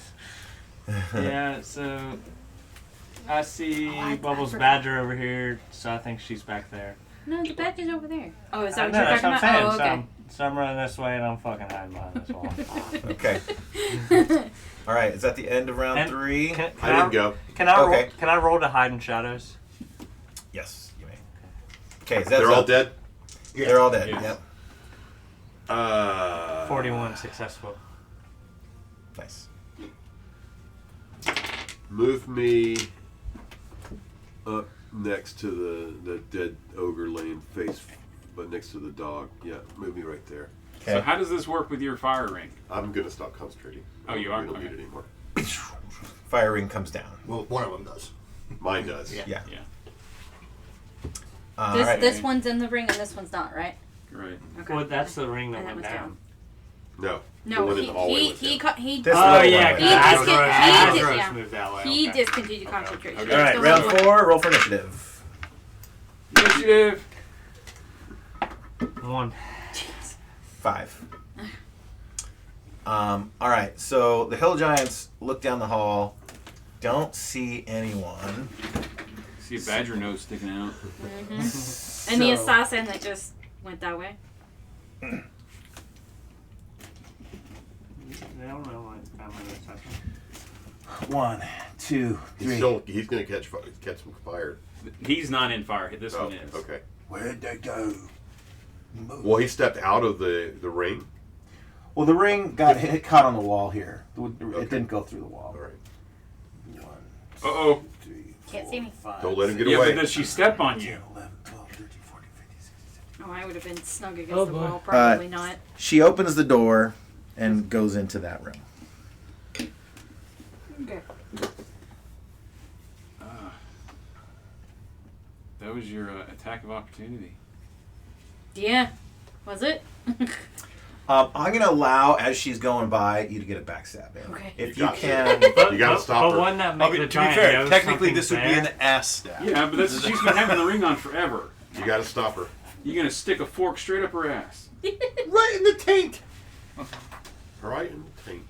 Yeah, so I see I Bubbles forgot. Badger over here, so I think she's back there. No, the badge is over there. Oh, is that what No, you're that's talking what I'm about? saying. Oh, okay. So I'm running this way and I'm fucking hiding behind this wall. Okay. All right. Is that the end of round And 3? Can I didn't go. Can I roll? Okay. Can I roll to hide in shadows? Yes, you may. Okay. So that's They're all up. dead? Yeah. They're all dead. Yes. Yep. 41 successful. Nice. Move me up next to the dead ogre laying face, but next to the dog. Yeah, move me right there. Okay. So how does this work with your fire ring? I'm gonna stop concentrating. Oh, you are? We don't Okay. need it anymore. Fire ring comes down. Well, one of them does. Mine does. Yeah. Yeah. Yeah. All This right. this one's in the ring and this one's not, right? Right. Okay. Well, that's the ring that And that went one's down. down. No. the No, one in the hallway he went he down. he This Oh little yeah, one. He Asgros yeah. moved that way. He okay. discontinued concentration. All right. Still Round have one. 4. Roll for initiative. Initiative. 1. 5. All right. So the hill giants look down the hall. Don't see anyone. See a badger nose sticking out. Mm-hmm. And the assassin that just went that way. They don't know what family that's happening. 1, 2, 3. He's gonna catch some fire. He's not in fire. This Oh, one is. okay. Where'd they go? Well, he stepped out of the ring. Well, the ring got caught on the wall here. It didn't go through the wall. All right. 1, Uh-oh. 2, 3, Can't see me. 5, Don't let him get Yeah, away. but does she step on you? 11, 12, 13, 14, 15, 16, 17. Oh, I would have been snug against Oh, the boy. wall. Probably not. She opens the door and goes into that room. Okay. That was your attack of opportunity. Yeah. Was it? I'm gonna allow, as she's going by, you to get a backstab in. Okay. If You you got can. You gotta stop But her. wouldn't that I make mean, the to be giant fair, know technically this would be something's an ass stab. Yeah, but that's she's been having the ring on forever. You gotta stop her. You're gonna stick a fork straight up her ass. Right in the taint. Right in the taint.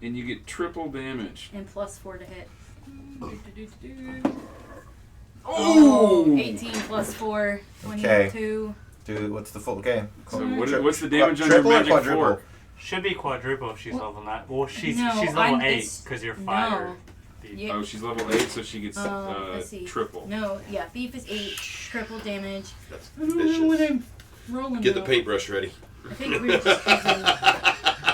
And you get triple damage. And +4 to hit. Oh! 18 plus 4, 22. Okay. Dude, what's the full? Okay. So what's the damage on your triple or magic quadruple? fork? Should be quadruple if she's level 9. Well, she's No, level I'm- 8 it's- because you're no. fire. Yeah. Oh, she's level 8, so she gets Let's see. triple. No, yeah, thief is 8, triple damage. That's I don't know what vicious. I'm rolling Get the though. paintbrush ready. I think we were just using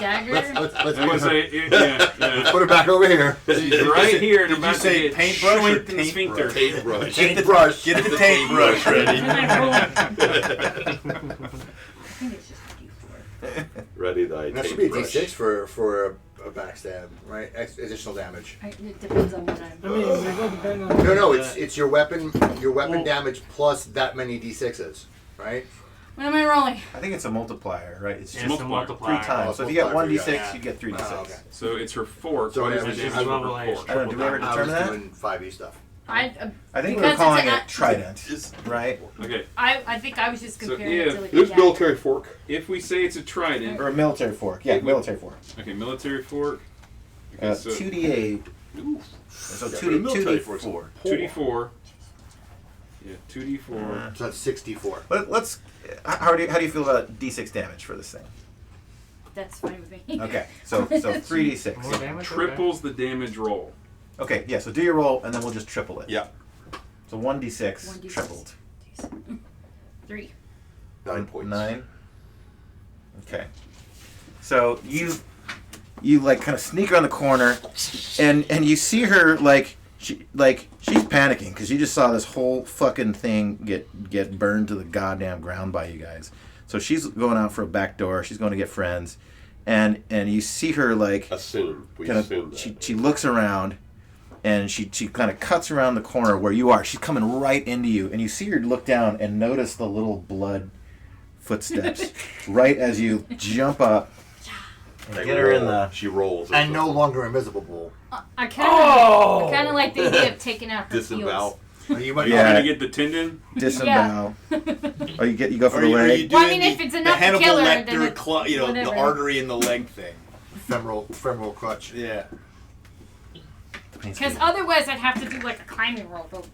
dagger. Let's I was gonna say, yeah. put it back over here. She's right here, and Did I'm you about say to get paintbrush or shoinked in the sphincter. Paintbrush. Paintbrush. Get the paintbrush ready. What am I rolling? I think it's just a D4. Ready thy That should be a paintbrush. D6 for a backstab, right? Additional damage. It depends on what I'm. I mean, it will depend on. No, it's your weapon damage plus that many D6s, right? What am I rolling? I think it's a multiplier, right? It's just It's a multiplier. 3 times. Oh, So if you get one multiplier, d6, yeah. you get 3 d6. Oh, okay. So it's her fork. So What is I the was- damage I of was- her fork? I don't know, did we ever I was determine that? doing 5e stuff. I think we were because calling it's it trident, right? Okay. I think I was just So comparing it to like a There's dagger. military fork. If we say it's a trident. Or a military fork. Yeah, military fork. Okay, military fork. Okay, so 2d8. Ooh. So Yeah, 2d, but a military fork's 2d4. 2d4. Yeah, 2d4. So that's 64. Let's. How do you feel about d6 damage for this thing? That's fine with me. Okay, so 3d6. More damage? Triples the damage roll. Okay, yeah. So do your roll, and then we'll just triple it. Yeah. So 1d6 1d6. tripled. 3. 9 points. 9. Okay. So you like kind of sneak around the corner, and you see her she's panicking because you just saw this whole fucking thing get burned to the goddamn ground by you guys. So she's going out for a back door. She's going to get friends, and you see her Assume. We kind assume of that. she looks around, and she kind of cuts around the corner where you are. She's coming right into you, and you see her look down and notice the little blood footsteps right as you jump up and get her in the. She rolls. And no longer invisible. I kind of like the idea of taking out her Disembowel. heels. You might Yeah. Trying to get the tendon. Disembowel. Oh, you go for the Are you leg. Well, I doing mean, if it's the enough to Hannibal kill her, then Lecter, it's the whatever. artery in the leg thing. femoral crutch. Yeah. Because otherwise, I'd have to do like a climbing roll. But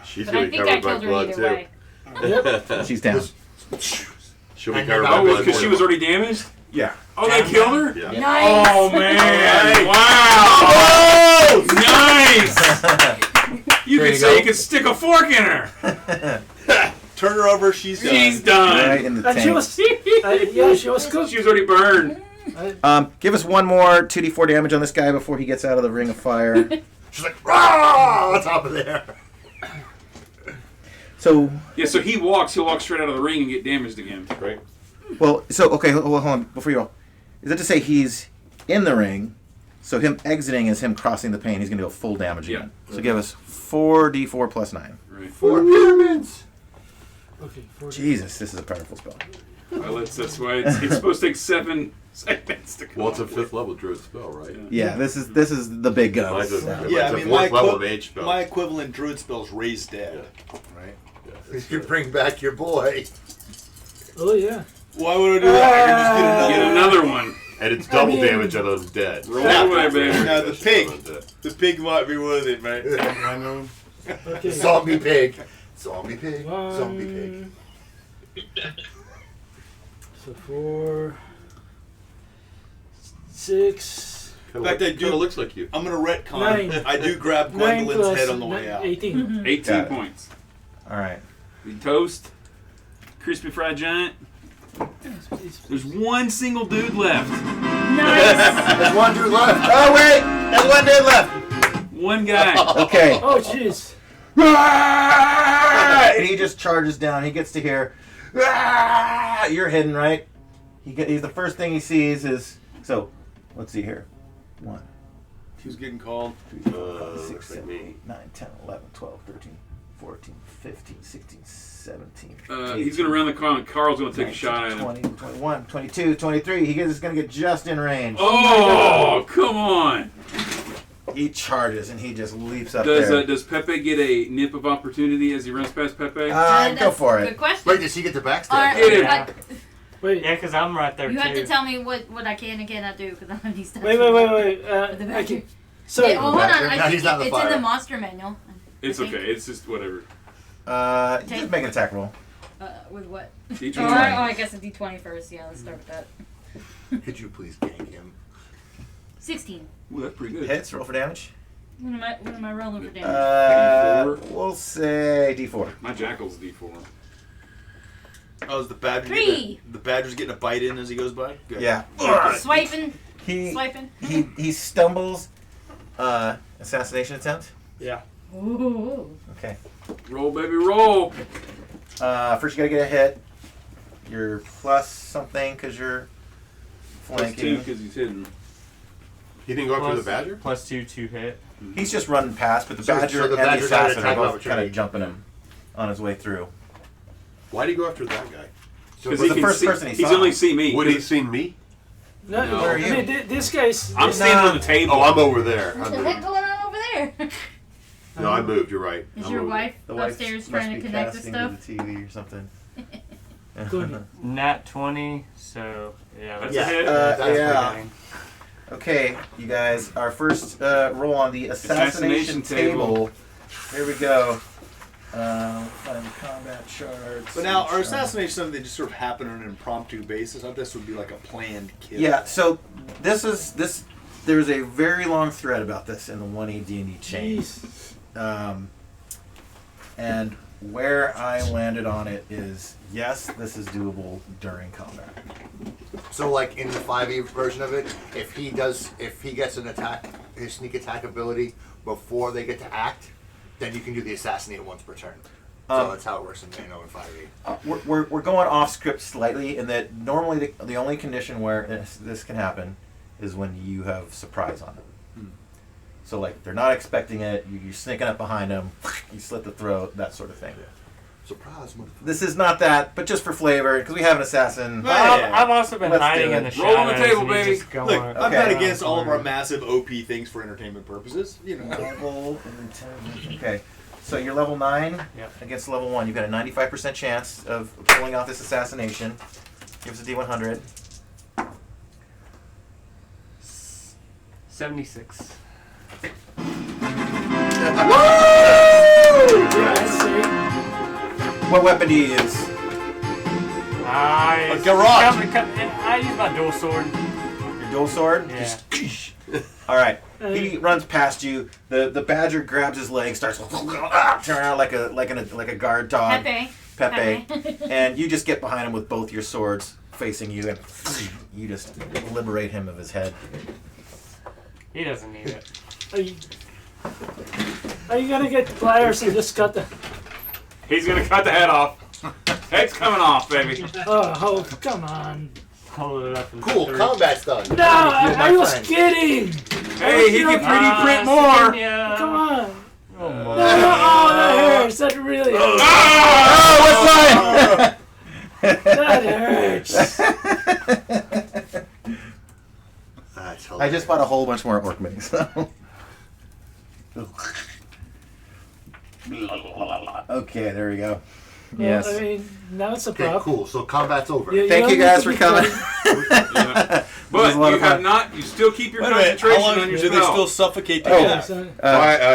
She's but gonna I be think I covered by killed her blood either too. way. Yep. She's down. She'll be And covered you're by not- blood. Because she was already damaged? Yeah. Oh, they killed her? Yeah. Nice. Oh, man. Wow. Nice. You There could you say go. you could stick a fork in her. Turn her over. She's done. She's done. Right in the And she tank. was, yeah, she was cooked. She was already burned. Give us one more 2d4 damage on this guy before he gets out of the ring of fire. She's like, rah! On top of there. So, Yeah, so he'll walk straight out of the ring and get damaged again. Right? okay, hold on, before you go. Is that to say he's in the ring, so him exiting is him crossing the pane, he's going to do a full damage again. So give us 4d4 plus 9. Right. 4 pyramids. Okay, 40. Jesus, this is a powerful spell. Well, that's why it's supposed to take 7 seconds to come Well, it's a up 5th level druid spell, right? Yeah, this is the big Mine's guns. a, Yeah, it's I a mean, 4th level mage spell. my equivalent druid spell's raise dead, right? You can bring back your boy. Oh, yeah. Why would I do that? I can just Get another one. And it's double damage on undead. Roll away, baby. Now the pig. The pig might be worth it, mate. I know. Okay. Zombie pig. Zombie pig. Zombie pig. So 4, 6, In fact, I do. Kind of looks like you. I'm gonna retcon. 9. I do grab 9 Gwendolyn's plus head on the way out. 18. 18 Got it. points. All right. The toast. Crispy fried giant. There's one single dude left. Nice. There's one dude left. Oh, wait! There's one dude left! One guy. Okay. Oh, jeez. And he just charges down. He gets to here. You're hidden, right? He's the first thing he sees is... So, let's see here. 1, Who's getting called? 3, 4, 5, 6, looks like 7, me. 8, 9, 10, 11, 12, 13, 14, 15, 16, 17. He's going to run the car, and Carl's going to take a shot at him. 20, 21, 22, 23. He is going to get just in range. Oh, come on. He charges and he just leaps up there. Does Pepe get a nip of opportunity as he runs past Pepe? Go for it. Good question. Wait, does he get the backstab? Yeah. Wait. Yeah, because I'm right there You too. have to tell me what I can and cannot do because I'm on these stuff. Wait. The badger. Sorry. Yeah, hold on. Now I think he's not the it's in fire. the monster manual. It's okay. It's just whatever. Just make an attack roll. With what? D20. I guess a D20 first. Yeah, let's start with that. Could you please gank him? 16. Ooh, that's pretty good. Hits, roll for damage. What am I rolling for damage? We'll say D4. My Jackal's D4. Oh, is the badger? 3. The badger's getting a bite in as he goes by. Good. Yeah. Swiping. He Swiping. he stumbles. Assassination attempt. Yeah. Ooh. Okay. Roll, baby, roll. First you gotta get a hit. You're plus something because you're Plus 2 flanking. because he's hidden. He didn't go after the badger? Plus 2 to hit. He's just running past, but the So badger the and the badger's got an assassin are attack both kind opportunity. of jumping him on his way through. Why did he go after that guy? Because was the first person he he's saw. only see me. Would he seen me? No, No. Where are you? I mean, this guy's. I'm standing on the table. Oh, I'm over there. What I'm the moving. heck going on over there? No, I moved. You're right. Is I'm your over wife The wife upstairs must trying be to connect the casting stuff? to the TV or something. Good. Nat 20, so yeah, that's Yeah. a hit. That's yeah. Pretty Okay, you guys, our first roll on the assassination Assassination table. table. Here we go. Find the combat charts. But now, are assassinations something that just sort of happen on an impromptu basis? I thought this would be like a planned kill. Yeah, so this. There's a very long thread about this in the 1A D&D chain. And where I landed on it is, yes, this is doable during combat. So, like in the 5e version of it, if he gets an attack, his sneak attack ability before they get to act, then you can do the assassinate once per turn. So that's how it works in 5e. We're going off script slightly in that normally the only condition where this can happen is when you have surprise on them. So like they're not expecting it, you're sneaking up behind them, you slit the throat, that sort of thing. Surprise, motherfucker. This is not that, but just for flavor, because we have an assassin. I've also been Let's hiding do in the it. shadows. Roll on the table, and you baby. just go Look, on. I'm not Okay. against all of our massive OP things for entertainment purposes. You know. Level intelligence. Okay, so you're level 9 Yep. against level 1. You've got a 95% chance of pulling off this assassination. Give us a D100. 76. What weapon do you use? I garage. I use my dual sword. Your dual sword? Yeah. All right. He runs past you. The badger grabs his leg, starts turn around like a guard dog. Pepe. And you just get behind him with both your swords facing you, and you just liberate him of his head. He doesn't need it. Are you gonna get pliers and just cut the? He's going to cut the head off. Head's coming off, baby. Oh, come on. Hold it up. Cool, combat's done. No, I was kidding. Hey, he can 3D print more. Come on. Oh, No, that hurts. That really hurts. Oh, what's That hurts. That's hilarious. I just bought a whole bunch more orc minis. So. Okay, there we go. Well, Yes. I mean, now it's a Okay, problem. cool. So combat's over. Thank you guys for coming. Yeah. But a lot you of have fun. not. You still keep your Wait a minute, concentration how long on your do they spell. still suffocate to Oh. death?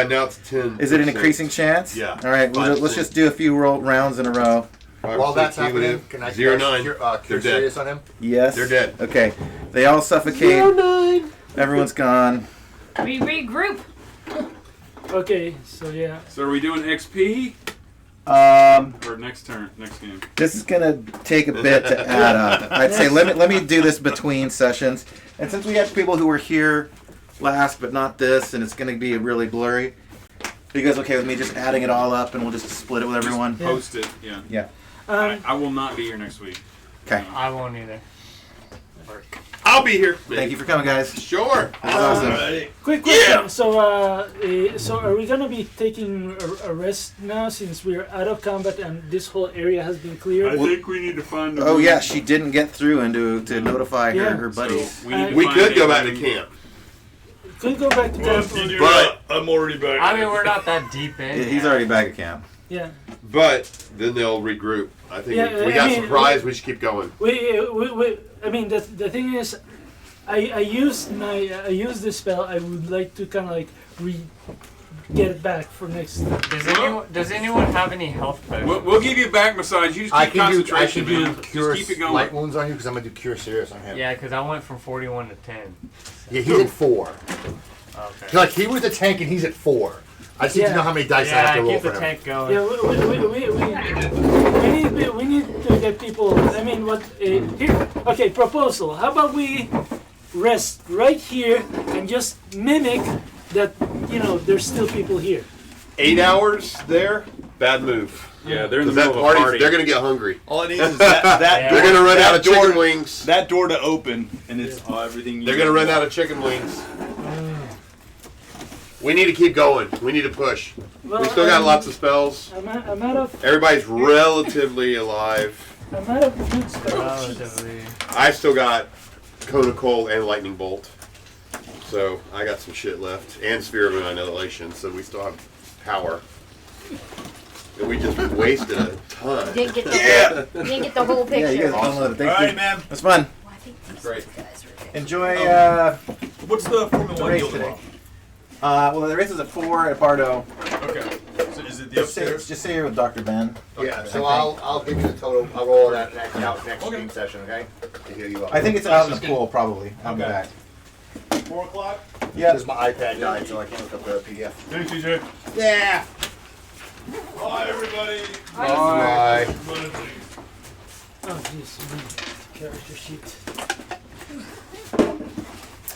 Now it's 10. Is it an increasing chance? Yeah. All right, let's just do a few rounds in a row. While that's happening, can I Zero cast 9. Cure They're dead. Serious on him? Yes. They're dead. Okay. They all suffocate. 9. Everyone's gone. We regroup. Okay, so yeah. So are we doing XP or next turn, next game? This is gonna take a bit to add up. I'd say let me do this between sessions. And since we have people who were here last but not this, and it's gonna be really blurry, are you guys okay with me just adding it all up and we'll just split it with everyone? Just post it. Yeah. Yeah. I will not be here next week. Okay. I won't either. I'll be here. Thank you for coming, guys. Sure. That was awesome. Quick question. So are we gonna be taking a rest now since we're out of combat and this whole area has been cleared? I think we need to find. Oh yeah, she didn't get through and to notify her buddies. So we need to We find could go a back to room. camp. Could go back to camp. But I'm already back. I mean, we're not that deep in. Yeah, he's already back at camp. Yeah. But then they'll regroup. I think Yeah, we I got mean, surprised. We should keep going. I mean, the thing is, I use this spell. I would like to kind of like get it back for next. Does anyone have any health potions? We'll give you a back massage. You just I keep can concentration, do man. cure Just keep it going. light wounds on you because I'm gonna do cure serious on him. Yeah, because I went from 41 to 10. Yeah, he's at 4. Okay. Like he was the tank and he's at 4. I just need to know how many dice I have to roll keep for the him. tank going. Yeah, we need to get people. I mean, what? Here, okay. Proposal. How about we rest right here and just mimic that? You know, there's still people here. 8 hours there. Bad move. Yeah, they're in the Because that middle of a party, party. they're gonna get hungry. All it needs is that They're door. gonna run that out of door, chicken wings. That door to open, and it's everything. You They're gonna run out of chicken wings. We need to keep going. We need to push. Well, We still got lots of spells. I'm out of. Everybody's relatively alive. I'm out of good spells. Relatively. I still got Cone of Cold and Lightning Bolt. So I got some shit left. And Sphere of Annihilation, so we still have power. And we just wasted a ton. You didn't get the whole, you didn't get the whole picture. Yeah, you guys downloaded it. Thank All you. right, man. That's fun. Well, I think these Great. guys were good. Enjoy What's the Formula the 1 race deal today. tomorrow? Well, the race is at 4 at Bardo. Okay. So is it the upstairs? Just say you're with Dr. Ben. Yeah, so I'll give you the total. I'll roll that next team session, okay? To heal you up. I think it's out in the pool, probably. I'll be back. 4 o'clock? Yeah. Because my iPad died, so I can't look up the PDF. Thanks, TJ. Yeah. Bye, everybody. Bye. Oh jeez, character sheet.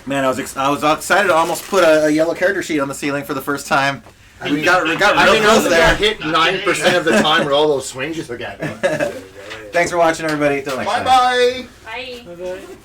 Man, I was excited to almost put a yellow character sheet on the ceiling for the first time. We got real close I there. hit 9% of the time with all those swings you took at me. Thanks for watching, everybody. Till next time. Bye-bye. Bye. Bye-bye.